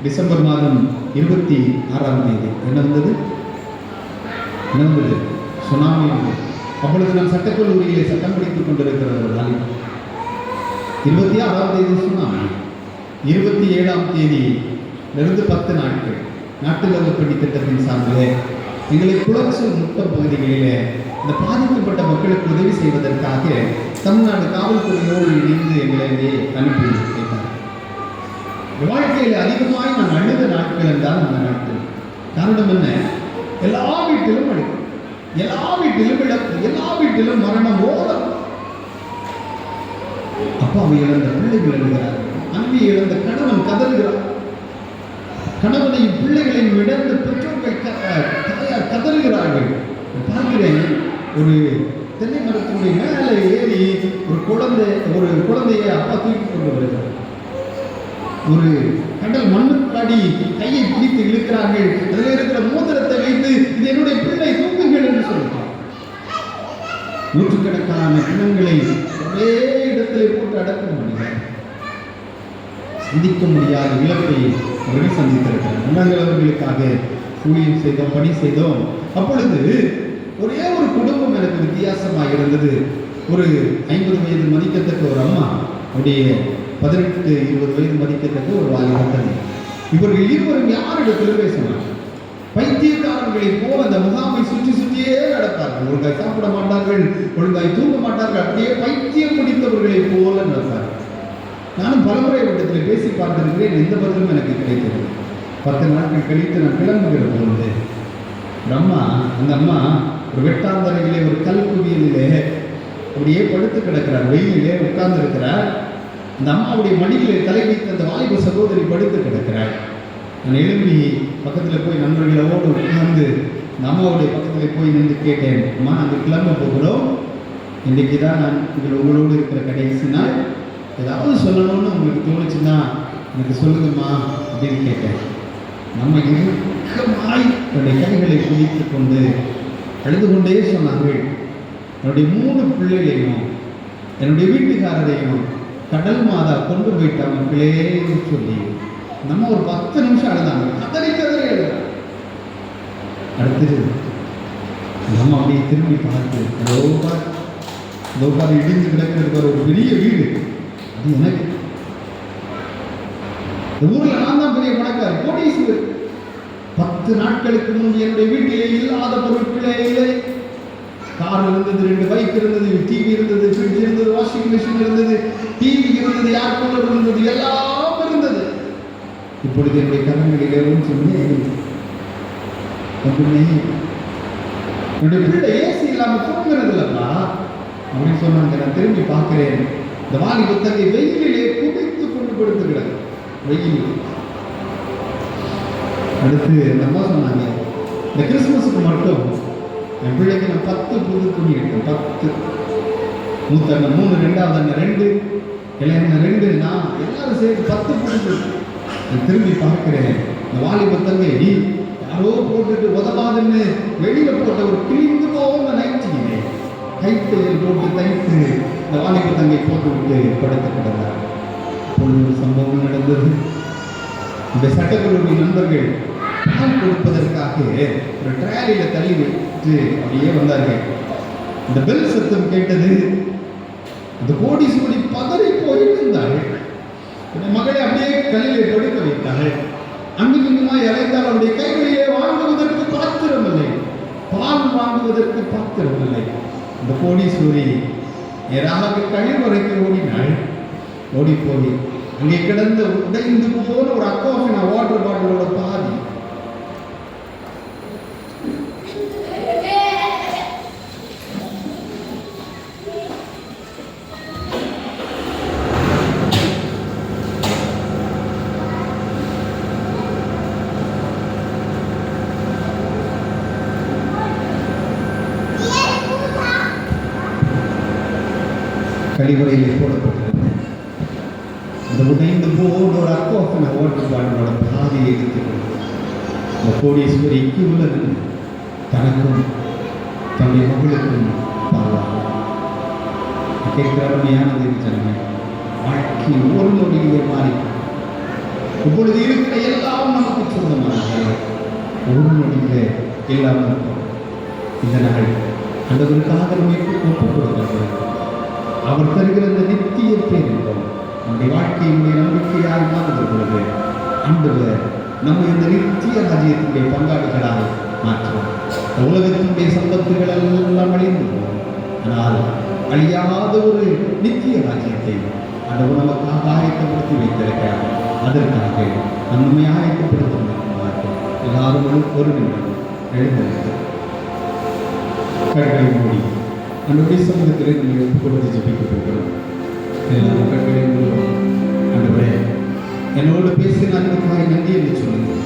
டிசம்பர் மாதம் 26ஆம் தேதி என்ன வந்தது? சுனாமி வந்தது. அப்பொழுது நான் சட்டக்கல்லூரியிலே சட்டம் படித்துக் கொண்டிருக்கிற ஒரு நாள். 26ஆம் தேதி சுனாமி, 27ஆம் தேதியிலிருந்து 10 நாட்கள் நாட்டு லெவல் திட்டத்தின் சார்பிலே எங்களை குளச்சல் முட்டம் பகுதிகளிலே இந்த பாதிக்கப்பட்ட மக்களுக்கு உதவி செய்வதற்காக தமிழ்நாடு காவல்துறையோடு இணைந்து எங்களை அனுப்பி வைத்தார். வாழ்க்கையில் அதிகமாய் நான் அழுத நாட்கள் என்றால் அந்த நாட்கள். காரணம் என்ன? எல்லா வீட்டிலும் அழுது, எல்லா வீட்டிலும் இழப்பு, எல்லா வீட்டிலும் மரணம், ஓலம். அப்பாவை இழந்த பிள்ளைகள் எழுதுகிறார்கள், அன்பை இழந்த கணவன் கதறுகிறார், கணவனையும் பிள்ளைகளையும் இழந்த பெற்றோர்கள் தாயார் கதறுகிறார்கள். பார்க்கிறேன், ஒரு தென்னை மரத்தினுடைய மேலே ஏறி ஒரு குழந்தையை அப்பா தூக்கி கொண்டு வருகிறார். ஒரு கடல் மண்ணுக்காடி கையை பிடித்து இழுக்கிறார்கள். அதில் இருக்கிற மோதிரத்தை வைத்து இது என்னுடைய பிள்ளை, தூக்குங்கள் என்று சொல்கிறார். நூற்றுக்கணக்கான பிணங்களை ஒரே இடத்திலே போட்டு அடக்கம் பண்ணுகிறார். சந்திக்க முடியாத இழப்பை அவர்கள் சந்தித்திருக்கிறார். நாங்கள் அவர்களுக்காக ஊழியம் செய்தோம், பணி செய்தோம். அப்பொழுது ஒரே ஒரு குடும்பம் எனக்கு வித்தியாசமாக இருந்தது. ஒரு 50 வயது மதிக்கத்தக்க ஒரு அம்மா, அவருடைய 18-20 வயது மதிக்கத்தக்க ஒரு வாலிபன். இவர்கள் இருவரும் யாரிடத்தில் பேசினார்? பைத்தியக்காரர்களை போல் அந்த முகாமை சுற்றி சுற்றியே நடப்பார்கள். ஒழுங்காய் சாப்பிட மாட்டார்கள், ஒழுங்காய் தூங்க மாட்டார்கள், அப்படியே பைத்தியம் பிடித்தவர்களை போல நடப்பார்கள். நானும் பலமுறை இடத்தில் பேசி பார்த்திருக்கிறேன். எந்த பதிலும் எனக்கு கிடைத்தது. 10 நாட்கள் கழித்து நான் கிளம்புகிற பொழுது அந்த அம்மா ஒரு வெட்டாந்தரையிலே ஒரு கல் குவியலிலே அப்படியே படுத்து கிடக்கிறார். வெயிலே உட்கார்ந்து இருக்கிறார். அந்த அம்மாவுடைய மடியிலே தலை வைத்து அந்த வாலிப சகோதரி படுத்து கிடக்கிறார். நான் எழுப்பி பக்கத்தில் போய் நண்பர்களோடு உட்கார்ந்து இந்த அம்மாவுடைய பக்கத்தில் போய் நின்று கேட்டேன், அம்மா நாங்கள் கிளம்ப போகிறோம், இன்றைக்கு தான் நான் உங்களோடு இருக்கிற கடைசி நாள், ஏதாவது சொல்லணும்னு உங்களுக்கு தோணுச்சுன்னா எனக்கு சொல்லுங்கம்மா அப்படின்னு கேட்டேன். நம்ம துக்கமாய் தன்னுடைய கைகளை குவித்துக் கொண்டு அழுது கொண்டே சொன்னார்கள், என்னுடைய 3 பிள்ளைகளையும் என்னுடைய வீட்டுக்காரரையும் கடல் மாதா கொண்டு போயிட்டாங்க பிள்ளைன்னு சொல்லி நம்ம ஒரு 10 நிமிஷம் அழுதாங்க. கதறி கதறி அழுதாங்க. அடுத்தது நம்ம அப்படியே திரும்பி பார்த்து லோகாரி இடிந்து கிடக்கிறது ஒரு பெரிய வீடு. அது எனக்கு இந்த ஊர்ல நான் தான் பெரிய பணக்காரி, கோடீஸ்வரர். 10 நாட்களுக்கு முன்பு என்னுடைய வீட்டிலே இல்லாத பொருட்களே இல்லை. கார் இருந்தது, 2 பைக் இருந்தது, டிவி இருந்தது, ஃப்ரிட்ஜ் இருந்தது, வாஷிங் மிஷின் இருந்தது, டிவி இருந்தது, ஏர் கூலர் இருந்தது, எல்லாம் இருந்தது. இப்பொழுது என்னுடைய கரங்களிலே ஒன்றுமே என்னுடைய பிள்ளை ஏசி இல்லாமல் தூங்குறது இல்லப்பா அப்படின்னு சொன்னாங்க. நான் திரும்பி பார்க்கிறேன், இந்த வாலி புத்தகை வெயிலிலே குடித்து கொண்டு படுத்துக்கிறாங்க. வெயில். அடுத்து அந்த அம்மா சொன்னாங்க, இந்த கிறிஸ்துமஸுக்கு மட்டும் என் பிள்ளைக்கு நான் 10 புது துணி எடுத்தேன். 10. மூத்த அண்ணன் 3, 2வது அண்ணன் 2, இளைய அண்ணன் 2, நான் எல்லாரும் சேர்த்து 10 புது. நான் திரும்பி பார்க்கிறேன், இந்த வாலி புத்தகை யாரோ போட்டுட்டு உதவாதுன்னு வெளியில போட்ட ஒரு கிழிந்து போன நைட்டியிலே கைத்தையில் போட்டு தைத்து இந்த வாலிப தங்கை போட்டு விட்டு படுத்து கிடந்தார். அப்பொழுது ஒரு சம்பவம் நடந்தது. இந்த சட்டக்கல்லூரி நண்பர்கள் பால் கொடுப்பதற்காக ஒரு ட்ராலியில தள்ளி விட்டு அப்படியே வந்தார்கள். இந்த பெல் சத்தம் கேட்டது. இந்த கோடீஸ்வரி பதறி போயிருந்தார்கள். மகளை அப்படியே கல்லிலே படுக்க வைத்தார்கள். அங்குமாய் அழைத்தால் அவருடைய கைகளிலே வாங்குவதற்கு பாத்திரமில்லை, பால் வாங்குவதற்கு பாத்திரமில்லை. இந்த கோடீஸ்வரி நேராக கழிவறைக்கு ஓடினாள். ஓடி போய் அங்கே கிடந்த உடைந்து போன ஒரு அக்வாஃபினா வாட்டர் பாட்டிலோட பாதி கழிவறையில் போடப்பட்டிருந்தது. அந்த உடைந்து போன ஒரு அக்வாஃபினா வாட்டர் பாட்டிலோட பாதியை எடுத்துக்கொண்டு இந்த கோடீஸ்வரிக்கு உள்ளது தனக்கும் தன்னுடைய மகளுக்கும் பாவாங்க. கேட்கிற அருமையானது சொன்ன வாழ்க்கை ஒரு நொடியிலே மாறி இப்பொழுது இருக்கிற எல்லாம் நமக்கு சொந்தமானது. ஒரு நொடியிலே எல்லாம் இருக்கும். இந்த நாள் ஆண்டவருக்காக நம்மைக்கு ஒப்புக் கொடுக்கிறது. அவர் தருகிற இந்த நித்திய பேரின்பம் நம்முடைய வாழ்க்கையினுடைய நம்பிக்கையாய் மாறுகிற பொழுது ஆண்டவர் நம்ம இந்த நித்திய ராஜ்யத்தினுடைய பங்காளிகளாக மாற்றுவோம். உலகத்தினுடைய சம்பத்துகள் எல்லாம் அழிந்து போகும். ஆனால் அழியாத ஒரு நித்திய ராஜ்யத்தை ஆண்டவர் நமக்காக ஆயத்தப்படுத்தி வைத்திருக்கிறார். அதற்காக நம்மை ஆயத்தப்படுத்த எல்லாரும் ஒரு நிமிடம் எழுந்திருக்கிறார். கண்களை மூடி நம்முடைய சமூகத்திலே நம்ம ஒப்புக் கொடுத்து ஜெபிக்க போகிறோம். எல்லாரும் கண்களை மூடுவோம். ஆண்டவரே, என்னோடு பேசின அன்புக்காக நன்றி என்று சொல்லுங்கள்.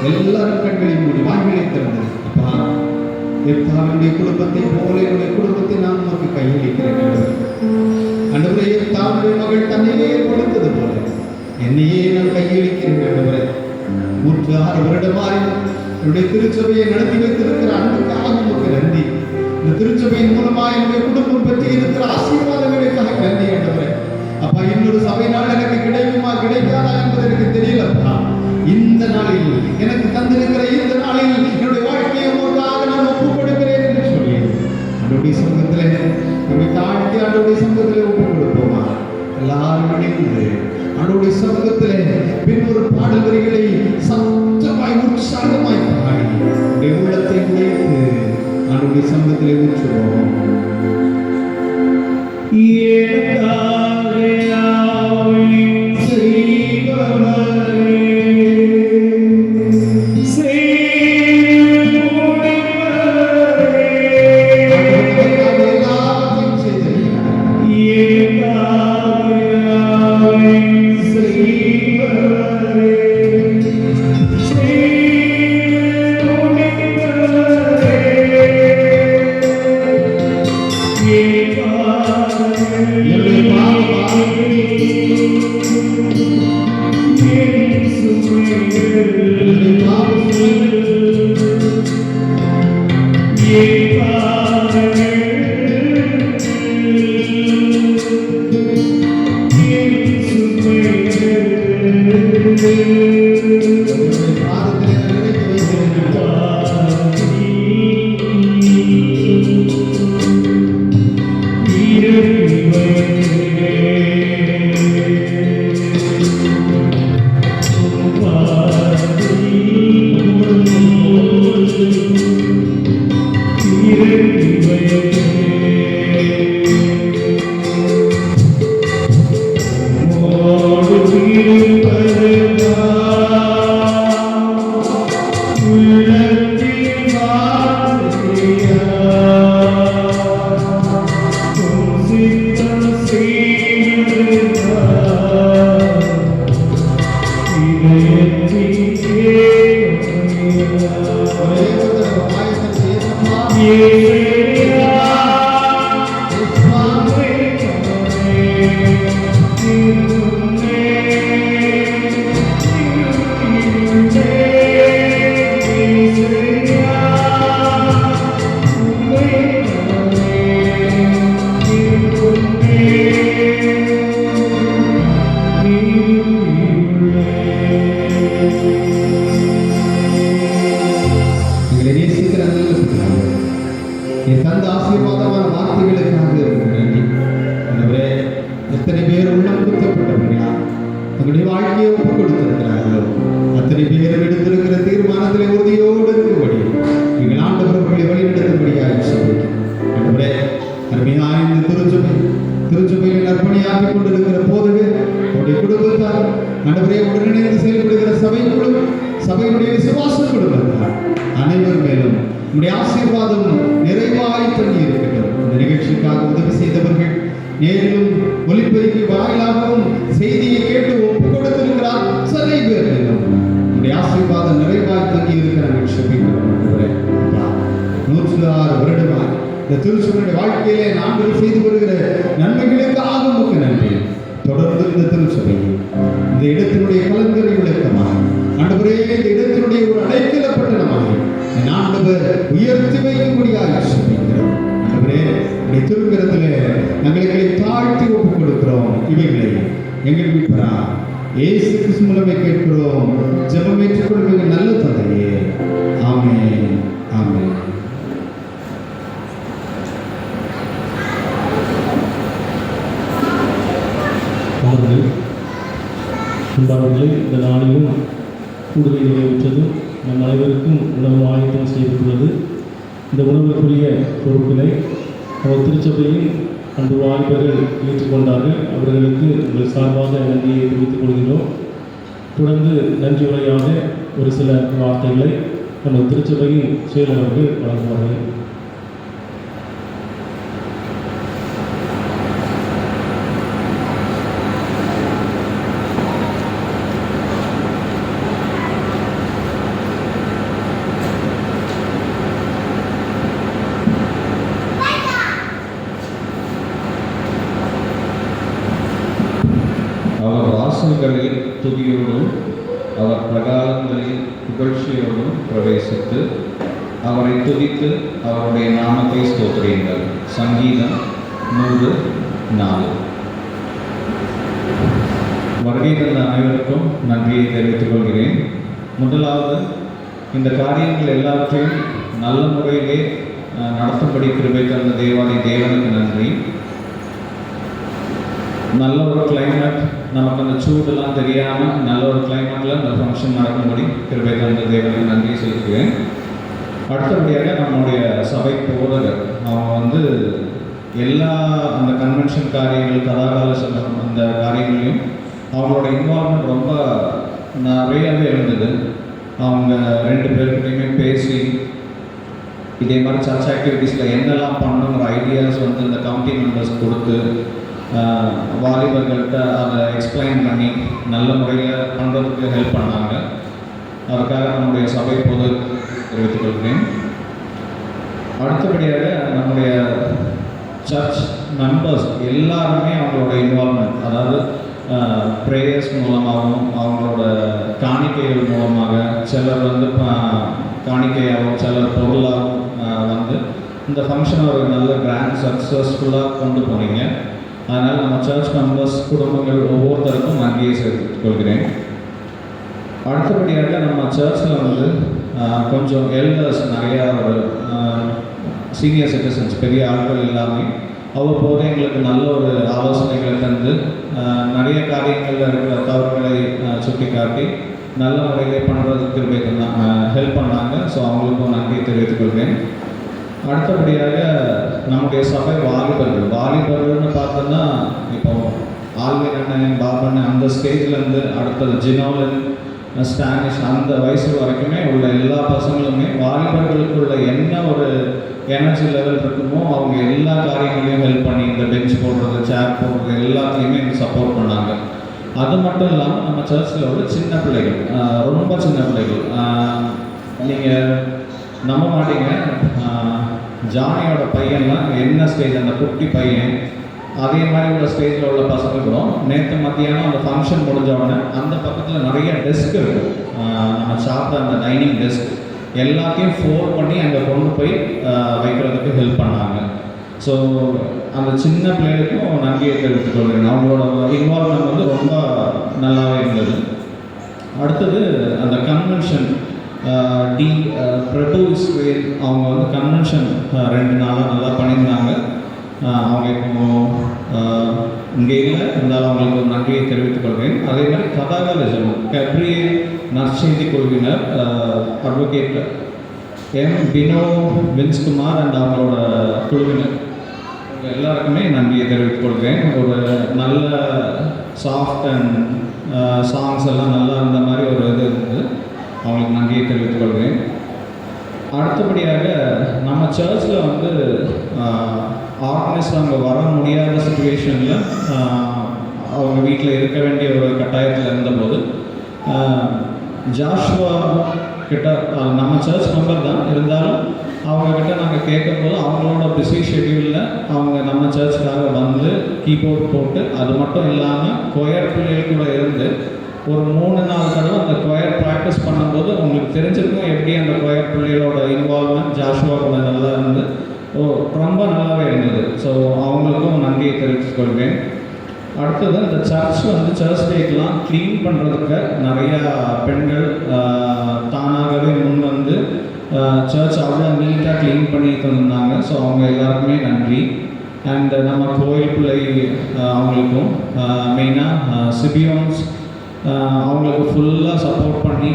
எல்லாரும் கண்களை மூடி வாய்களை திறந்தது. அப்பா, எப்தாவினுடைய குடும்பத்தை போல என்னுடைய குடும்பத்தை நான் உனக்கு கையளிக்கிறேன். ஆண்டவரே, எப்தாவுடைய மகள் தன்னையே கொடுத்தது போல என்னையே நான் கையளிக்கிறேன். ஆண்டவரே, 106 வருடமாய் என்னுடைய திருச்சபையை நடத்தி வைத்திருக்கிற அன்புக்காக உமக்கு நன்றி. இந்த திருச்சபையின் மூலமாக என்னுடைய குடும்பம் பற்றி இருக்கிற ஆசீர்வாதங்களுக்காக நன்றி. ஆண்டவரே, அப்பா, இன்னொரு சபை நாள் எனக்கு கிடைக்குமா கிடைக்காதா என்பது எனக்கு தெரியலப்பா. இந்த நாளில் எனக்கு தந்திருக்கிற இந்த நாளில் என்னுடைய வாழ்க்கையை உங்களுக்காக நான் ஒப்புக் கொடுக்கிறேன் என்று சொல்லி என்னுடைய சமூகத்திலே நம்மை தாழ்த்தி ஆண்டவருடைய சமூகத்திலே ஒப்புக் கொடுப்போமா? எல்லாரும் இணைந்து ஆண்டவருடைய சமூகத்திலே பின்னொரு பாடல் வரிகளை சத்தமாய் உற்சாகமாய் பாடி உடைய உள்ளத்தை உடைத்து ஆண்டவருடைய சமூகத்திலே ஊற்றுவோம். Yes, உங்களுடைய பாதத்திலே நிறைவேற்றி வைக்கிறேன். ஒரே ஒரு தடவை வாயத்திற்கு ஏசப்பா, ஏசப்பா, எங்களை நேசிக்கிற நல்ல பிதாவே, நீர் தந்த ஆசீர்வாதமான வார்த்தைகளுக்காக உமக்கு நன்றி. ஆண்டவரே, எத்தனை பேர் உள்ளம் குத்தப்பட்டவர்களா தங்களுடைய வாழ்க்கையை ஒப்புக் கொடுத்திருக்கிறார்களோ அத்தனை பேரும் எடுத்திருக்கிற தீர்மானத்திலே உறுதியோடு இருக்கும்படி எங்கள் ஆண்டவர் அவர்களை வழிநடத்தும்படியாக சொல்லிக்கிறேன். ஆண்டவரே, அருமையான இந்த திருச்சபையில் அர்ப்பணியாக்கிக் கொண்டிருக்கிற போதகர், அவருடைய குடும்பத்தார், ஆண்டவரே உடனிணைந்து செயல்படுகிற சபைக்குழு, சபையினுடைய விசுவாச குடும்பத்தார் அனைவர் மேலும் உடைய ஆசீர்வாதம் நிறைவாய் தங்கி இருக்கட்டும். இந்த நிகழ்ச்சிக்காக உதவி செய்தவர்கள், நேரிலும் ஒலிபெருக்கி வாயிலாகவும் செய்தியை கேட்டு ஒப்புக் கொடுத்திருக்கிறார் சதை பேர் மேலும் உடைய ஆசீர்வாதம் நிறைவாய் தங்கி இருக்கிற நிகழ்ச்சி 106 வருடமாய் இந்த திருச்சபையுடைய வாழ்க்கையிலே நாங்கள் செய்து வருகிற நன்மைகளுக்காக உமக்கு நன்றி. தொடர்ந்து இந்த திருச்சபையை இந்த இடத்தினுடைய கலங்கரை விளக்கமாக, ஆண்டவரே, இந்த இடத்தினுடைய ஒரு அடைக்கல பட்டணமாக என் ஆண்டவர் உயர்த்தி வைக்கும்படியாக சொல்லிக்கிறோம். ஆண்டவரே, உடைய திருக்கரத்திலே எங்களை தாழ்த்தி ஒப்புக் கொடுக்கிறோம். இவைகளை எங்கள் மீட்பரா இயேசு கிறிஸ்து மூலமே கேட்கிறோம். ஜெபம் ஏற்றுக்கொள்கிற நல்ல தந்தையே, ஆமென், ஆமென். அன்பானவர்களே, இந்த நாளிலும் கூடுதல் நிறைவேற்றது நம் அனைவருக்கும் உணவு ஆயத்தம் செய்யப்பட்டுள்ளது. இந்த உணவுக்குரிய பொருட்களை அவர் திருச்சபையில் அன்பு வாலிபர்கள் ஏற்றுக்கொண்டார்கள். அவர்களுக்கு உங்கள் சார்பாக நன்றியை தெரிவித்துக் கொள்கிறோம். தொடர்ந்து நன்றி உரையாக ஒரு சில வார்த்தைகளை நம்ம திருச்சபையின் செயலர்கள் வழங்குவார்கள். அவர் வாசல்களில் துதியோடும் அவர் பிரகாரங்களில் புகழ்ச்சியோடும் பிரவேசித்து அவரை துதித்து அவருடைய நாமத்தை ஸ்தோத்திரியுங்கள். சங்கீதம் 104. வருகை தந்த அனைவருக்கும் நன்றியை தெரிவித்துக் கொள்கிறேன். முதலாவது, இந்த காரியங்கள் எல்லாவற்றையும் நல்ல முறையிலே நடத்தும்படி கிருபை தந்த தேவனுக்கு நன்றி. நல்ல ஒரு கிளைமேட், நமக்கு அந்த சூடெல்லாம் தெரியாமல் நல்ல ஒரு கிளைமேட்டில் அந்த ஃபங்க்ஷன் நடக்கும்படி கிருபை தந்த தேவனுக்கு நன்றி செலுத்துவேன். அடுத்தபடியாக நம்முடைய சபை போதகர் அவங்க எல்லா அந்த கன்வென்ஷன் காரியங்கள், கதாகால சங்கம் அந்த காரியங்களையும் அவங்களோட இன்வால்மெண்ட் ரொம்ப நிறையவே இருந்தது. அவங்க 2 பேர்கிட்டையுமே பேசி இதே மாதிரி சர்ச் ஆக்டிவிட்டீஸில் என்னெல்லாம் பண்ணணுங்கிற ஐடியாஸ் இந்த கமிட்டி மெம்பர்ஸ் கொடுத்து வாலிபர்கள்ட்ட அதை எக்ஸ்பிளைன் பண்ணி நல்ல முறையில் பண்ணுறதுக்கு ஹெல்ப் பண்ணாங்க. அதுக்காக நம்முடைய சபை பொது தெரிவித்துக் கொள்கிறேன். அடுத்தபடியாக நம்முடைய சர்ச் மெம்பர்ஸ் எல்லாருமே அவங்களோட இன்வால்மெண்ட், அதாவது ப்ரேயர்ஸ் மூலமாகவும் அவங்களோட காணிக்கைகள் மூலமாக, சிலர் காணிக்கையாகவும் சிலர் பொருளாகவும் வந்து இந்த ஃபங்க்ஷனை ஒரு நல்ல கிராண்ட் சக்ஸஸ்ஃபுல்லாக கொண்டு போனீங்க. அதனால் நம்ம சர்ச் மெம்பர்ஸ் குடும்பங்கள் ஒவ்வொருத்தருக்கும் நன்றியை சேர்த்துக் கொள்கிறேன். அடுத்தபடியாக நம்ம சர்ச்சில் வந்து கொஞ்சம் எல்டர்ஸ் நிறையா ஒரு சீனியர் சிட்டிசன்ஸ் பெரிய ஆட்கள் எல்லாமே அவ்வப்போது எங்களுக்கு நல்ல ஒரு ஆலோசனைகளை தந்து நிறைய காரியங்களில் இருக்கிற தவறுகளை சுட்டி காட்டி நல்ல முறையிலே பண்ணுறதுக்கு ஹெல்ப் பண்ணாங்க. ஸோ அவங்களுக்கும் நன்றி தெரிவித்துக் கொள்கிறேன். அடுத்தபடியாக நம்முடைய சபை வாலிபர்கள்னு பார்த்தோன்னா இப்போ ஆல்வின் அண்ணன் பாபண்ணன் அந்த ஸ்டேஜ்லேருந்து அடுத்தது ஜினோலன் ஸ்பானிஷ் அந்த வயசு வரைக்குமே உள்ள எல்லா பசங்களுமே வாலிபர்களுக்குள்ள என்ன ஒரு எனர்ஜி லெவல் இருக்குமோ அவங்க எல்லா காரியங்களையும் ஹெல்ப் பண்ணி இந்த பெஞ்ச் போடுறது சேர் போடுறது எல்லாத்துலேயுமே எனக்கு சப்போர்ட் பண்ணாங்க. அது மட்டும் இல்லாமல் நம்ம சர்ச்சில் உள்ள சின்ன பிள்ளைகள் ரொம்ப சின்ன பிள்ளைகள் நீங்கள் நம்ப மாட்டீங்க, ஜானியோட பையன்லாம் என்ன ஸ்டேஜ் அந்த குட்டி பையன் அதே மாதிரி உள்ள ஸ்டேஜில் உள்ள பசங்க கூட நேற்று மத்தியானம் அந்த ஃபங்க்ஷன் முடிஞ்ச உடனே அந்த பக்கத்தில் நிறைய டெஸ்க் இருக்கும், நம்ம சாப்பிட்ட அந்த டைனிங் டெஸ்க் எல்லாத்தையும் ஃபோல்ட் பண்ணி அங்கே கொண்டு போய் வைக்கிறதுக்கு ஹெல்ப் பண்ணாங்க. ஸோ அந்த சின்ன பிள்ளைகளுக்கும் நன்றியை தெரிவித்துக் கொள்கிறேன். அவங்களோட இன்வால்வ்மெண்ட் வந்து ரொம்ப நல்லாவே இருந்தது. அடுத்தது அந்த கன்வென்ஷன் பிரபு இஸ்ரேல் அவங்க வந்து கன்வென்ஷன் 2 நாளாக நல்லா பண்ணியிருந்தாங்க. அவங்க இப்போ இங்கே இல்லை இருந்தாலும் அவங்களுக்கு ஒரு நன்றியை தெரிவித்துக் கொள்கிறேன். அதே மாதிரி கதாகாலிசம் கப்ரியல் நற்செய்தி குழுவினர் அட்வொகேட் பினோ வின்ஸ்குமார் அண்ட் அவங்களோட குழுவினர் எல்லாருக்குமே நன்றியை தெரிவித்துக் கொள்கிறேன். ஒரு நல்ல சாஃப்ட் அண்ட் சாங்ஸ் எல்லாம் நல்லா இருந்த மாதிரி ஒரு இது இருந்தது. அவங்களுக்கு நன்றியை தெரிவித்துக் கொள்கிறேன். அடுத்தபடியாக நம்ம சர்ச்சில் வந்து ஆர்கனைஸ்ட் அங்கே வர முடியாத சுச்சுவேஷனில் அவங்க வீட்டில் இருக்க வேண்டிய ஒரு கட்டாயத்தில் இருந்தபோது ஜாஷுவா கிட்ட நம்ம சர்ச் மெம்பர் தான் இருந்தாலும் அவங்கக்கிட்ட நாங்கள் கேட்கும்போது அவங்களோட பிஸி ஷெட்யூலில் அவங்க நம்ம சர்ச்சுக்காக வந்து கீபோர்ட் போட்டு அது மட்டும் இல்லாமல் கொயர் பிள்ளைகள் கூட இருந்து ஒரு 3-4 தடவை அந்த கொயர் ப்ராக்டிஸ் பண்ணும்போது உங்களுக்கு தெரிஞ்சிருக்கும் எப்படி அந்த கொயர் பிள்ளைகளோட இன்வால்வ்மெண்ட் ஜாஷுவா கூட நல்லா இருந்து ரொம்ப நல்லாவே இருந்தது. ஸோ அவங்களுக்கும் நன்றியை தெரிவித்துக் கொள்வேன். அடுத்தது இந்த சர்ச் வந்து சர்ச் டேக்கெலாம் க்ளீன் பண்ணுறதுக்கு நிறையா பெண்கள் தானாகவே முன் வந்து சர்ச் அவ்வளோ நீட்டாக க்ளீன் பண்ணி தந்தாங்க. ஸோ அவங்க எல்லாருக்குமே நன்றி. அண்ட் நம்ம கோயில் பிள்ளை அவங்களுக்கும் மெயினாக சிபியோன்ஸ் அவங்களுக்கு ஃபுல்லாக சப்போர்ட் பண்ணி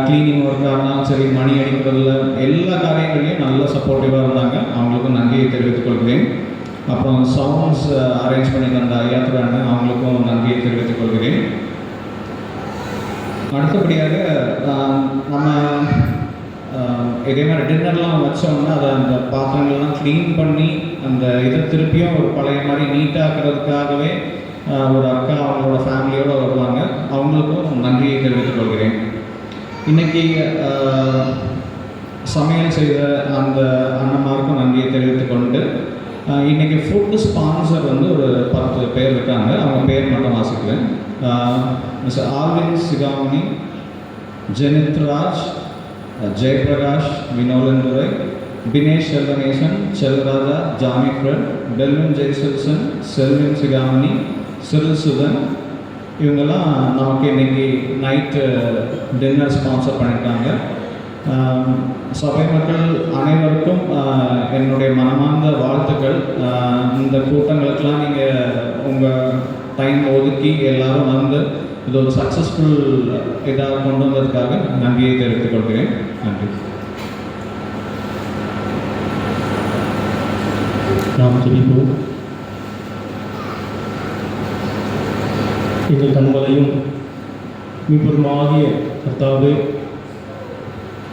க்ளீனிங் ஒர்க்காக இருந்தாலும் சரி மணி அடிக்கிறதுல எல்லா காரியங்களையும் நல்ல சப்போர்ட்டிவாக இருந்தாங்க. அவங்களுக்கும் நன்றியை தெரிவித்துக் கொள்கிறேன். அப்புறம் சவுண்ட்ஸ் அரேஞ்ச் பண்ணி தந்த ஐயாத்துறாங்க அவங்களுக்கும் நன்றியை தெரிவித்துக் கொள்கிறேன். அடுத்தபடியாக நம்ம இதே மாதிரி டின்னர்லாம் வச்சோம்னா அதை அந்த பாத்திரங்கள்லாம் க்ளீன் பண்ணி அந்த இதை திருப்பியும் ஒரு பழைய மாதிரி நீட்டாக்குறதுக்காகவே ஒரு அக்கா அவங்களோட ஃபேமிலியோடு வருவாங்க. அவங்களுக்கும் நன்றியை தெரிவித்துக் கொள்கிறேன். இன்றைக்கி சமையல் செய்த அந்த அண்ணன்மாருக்கும் நன்றியை தெரிவித்துக் கொண்டு இன்றைக்கி ஃபுட்டு ஸ்பான்சர் வந்து ஒரு 10 பேர் இருக்காங்க. அவங்க பேர் மட்டும் வாசிக்கிறேன். மிஸ்டர் ஆல்வின் சிகாமணி, ஜெனித்ராஜ், ஜெயபிரகாஷ், வினோலந்துரை, பினேஷ் செல்வநேசன், செல்வராஜா, ஜாமிஃப்ரட், டெல்வின் ஜெய்சல்சன், செல்வின் சிகாமணி, சிறில் சுதன் இவங்கெல்லாம் நமக்கு இன்றைக்கி நைட்டு டின்னர் ஸ்பான்சர் பண்ணியிருக்காங்க. சபை மக்கள் அனைவருக்கும் என்னுடைய மனமார்ந்த வாழ்த்துக்கள். இந்த கூட்டங்களுக்கெல்லாம் நீங்கள் உங்கள் டைம் ஒதுக்கி எல்லோரும் வந்து இது ஒரு சக்ஸஸ்ஃபுல் இதாக கொண்டு வந்ததுக்காக நன்றியை தெரிவித்துக் கொள்கிறேன். நன்றி. நாம் ஜெபிப்போம். எங்கள் கண்களையும் மீட்பருமாகிய கர்த்தாவே,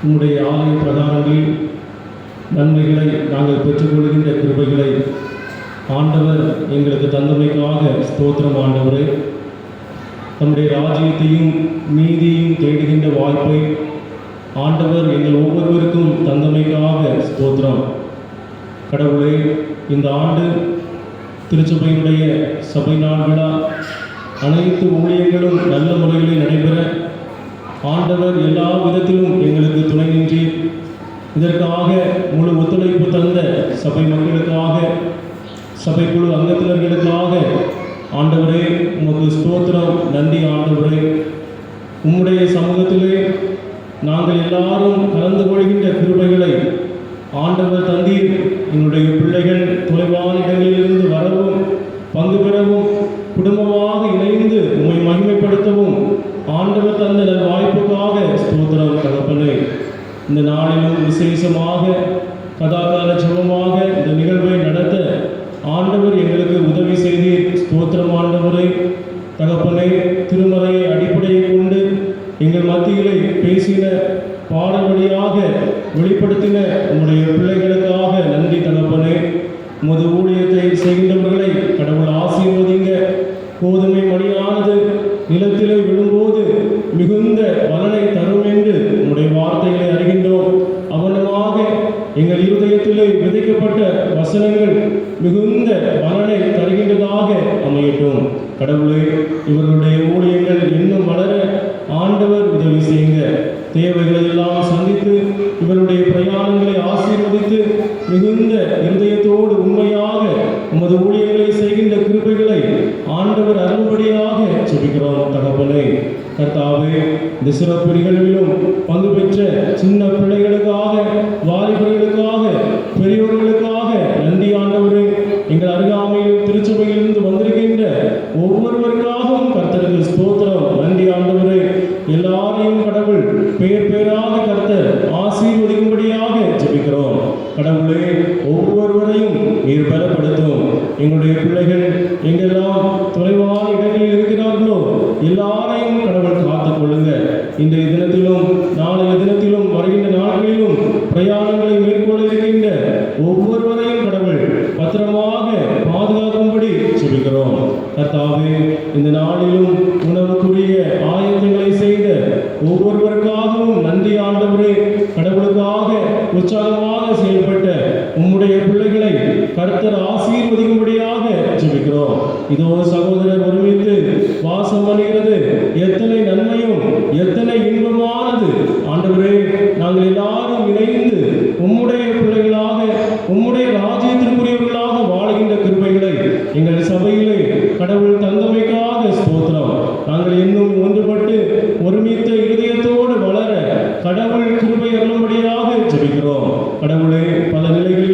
உம்முடைய ஆலய பிரகாரங்களில் நன்மைகளை நாங்கள் பெற்றுக்கொள்கின்ற கிருபைகளை ஆண்டவர் எங்களுக்கு தந்தமைக்காக ஸ்தோத்திரம். ஆண்டவரே, நம்முடைய ராஜ்யத்தையும் நீதியையும் தேடுகின்ற வாய்ப்பை ஆண்டவர் எங்கள் ஒவ்வொருவருக்கும் தந்தமைக்காக ஸ்தோத்திரம். கடவுளே, இந்த ஆண்டு திருச்சபையினுடைய சபை நாள் விழா அனைத்து ஊழியர்களும் நல்ல முறையில் நடைபெற ஆண்டவர் எல்லா விதத்திலும் எங்களுக்கு துணை நின்றீர். இதற்காக முழு ஒத்துழைப்பு தந்த சபை மக்களுக்காக, சபைக்குழு அங்கத்தினர்களுக்காக ஆண்டவரே உமக்கு ஸ்தோத்திரம், நன்றி ஆண்டவரே. உம்முடைய சமூகத்திலே நாங்கள் எல்லாரும் கலந்து கொள்கின்ற கிருபைகளை ஆண்டவர் தந்தீர். எங்களுடைய பிள்ளைகள் தொலைவான இடங்களிலிருந்து வரவும், பங்கு பெறவும், குடும்பமாக இணைந்து உம்மை மகிமைப்படுத்தவும் ஆண்டவர் தந்த நல் வாய்ப்புக்காக ஸ்தோத்திரம் தகப்பனே. இந்த நாளிலும் விசேஷமாக கதாகால ஜெபமாக இந்த நிகழ்வை நடத்த ஆண்டவர் எங்களுக்கு உதவி செய்தீர். ஸ்தோத்திரம் ஆண்டவரே. தகப்பனே, திருமறையை அடிப்படையை கொண்டு எங்கள் மத்தியிலே பேசின, பாடல் வழியாக வெளிப்படுத்தின உம்முடைய பிள்ளைகளுக்காக நன்றி தகப்பனே. உமது ஊழியத்தை செய்கின்றவர்களை கடவுள் ஆசீர்வதிங்க. கோதுமை மணியானது நிலத்திலே விழும்போது மிகுந்த பலனை தரும் என்று உம்முடைய வார்த்தைகளை அறிகின்றோம். அவனமாக எங்கள் இருதயத்திலே விதைக்கப்பட்ட வசனங்கள் மிகுந்த பலனை தருகின்றதாக அமையட்டும். கடவுளே, இவர்களுடைய ஊழியங்கள் இன்னும் வளர ஆண்டவர் உதவி செய்யுங்க. தேவைகளை எல்லாம் சந்தித்து இவருடைய பிரயாணங்களை ஆசீர்வதித்து மிகுந்த இருதயத்தோடு உண்மையாக உமது ஊழியர்களை செய்கின்ற கிருபைகளை ஆண்டவர் அருள்படியாக ஜெபிக்கிறோம் தகப்பனே. கர்த்தாவே, இந்த சிறப்பு நிகழ்விலும் பங்கு பெற்ற சின்ன பிள்ளைகளுக்காக, வாலிபர்களுக்காக, பெரியோர்களுக்காக நன்றி ஆண்டவரே. எங்கள் அருகாமையில் திருச்சபையிலிருந்து வந்திருக்கின்ற ஒவ்வொருவருக்காகவும் கர்த்தருக்கு ஸ்தோத்திரம், நன்றி ஆண்டவரே. எல்லாரையும் கடவுள் பேர் பேராக கர்த்தர் ஆசீர்வதிக்கும்படியாக ஜெபிக்கிறோம். கடவுளே, ஒவ்வொருவரையும் நீர் பலப்படுத்தும். எங்களுடைய பிள்ளைகள் எங்கெல்லாம் தொலைவான இடங்களில் இருக்கிறார்களோ எல்லாரையும் கடவுள் காத்துக் கொள்ளுங்க. இன்றைய தினத்திலும் நாளைய தினத்திலும் வருகின்ற நாட்களிலும் பிரயாணங்களை மேற்கொள்ள இருக்கின்ற ஒவ்வொருவரையும் கடவுள் பத்திரமாக பாதுகாக்கும்படி ஜெபிக்கிறோம். கர்த்தாவே, இந்த நாளிலும் உணவுக்குரிய ஆயத்தங்களை செய்த ஒவ்வொருவருக்காகவும் நன்றி ஆண்டவரே. கடவுளுக்காக உற்சாகமாக செயல்பட்ட உம்முடைய பிள்ளைகளை கர்த்தர் ஆசீர்வதிக்கும்படியாக ஜெபிக்கிறோம். இதோ சகோதரர் ஒருமித்து வாசம் பண்ணுகிறது எத்தனை நன்மையும் எத்தனை இன்பமானது ஆண்டவரே. நாங்கள் எல்லாரும் இணைந்து உம்முடைய பிள்ளைகளாக, உம்முடைய ராஜ்யத்திற்குரியவர்களாக வாழ்கின்ற கிருபைகளை எங்கள் சபையிலே கடவுள் தந்தமைக்காக ஸ்தோத்திரம். நாங்கள் இன்னும் ஒன்றுபட்டு ஒருமித்த இருதயத்தோடு வளர கடவுள் கிருபை அருளும்படியாக ஜெபிக்கிறோம். கடவுளே, பல நிலைகளில்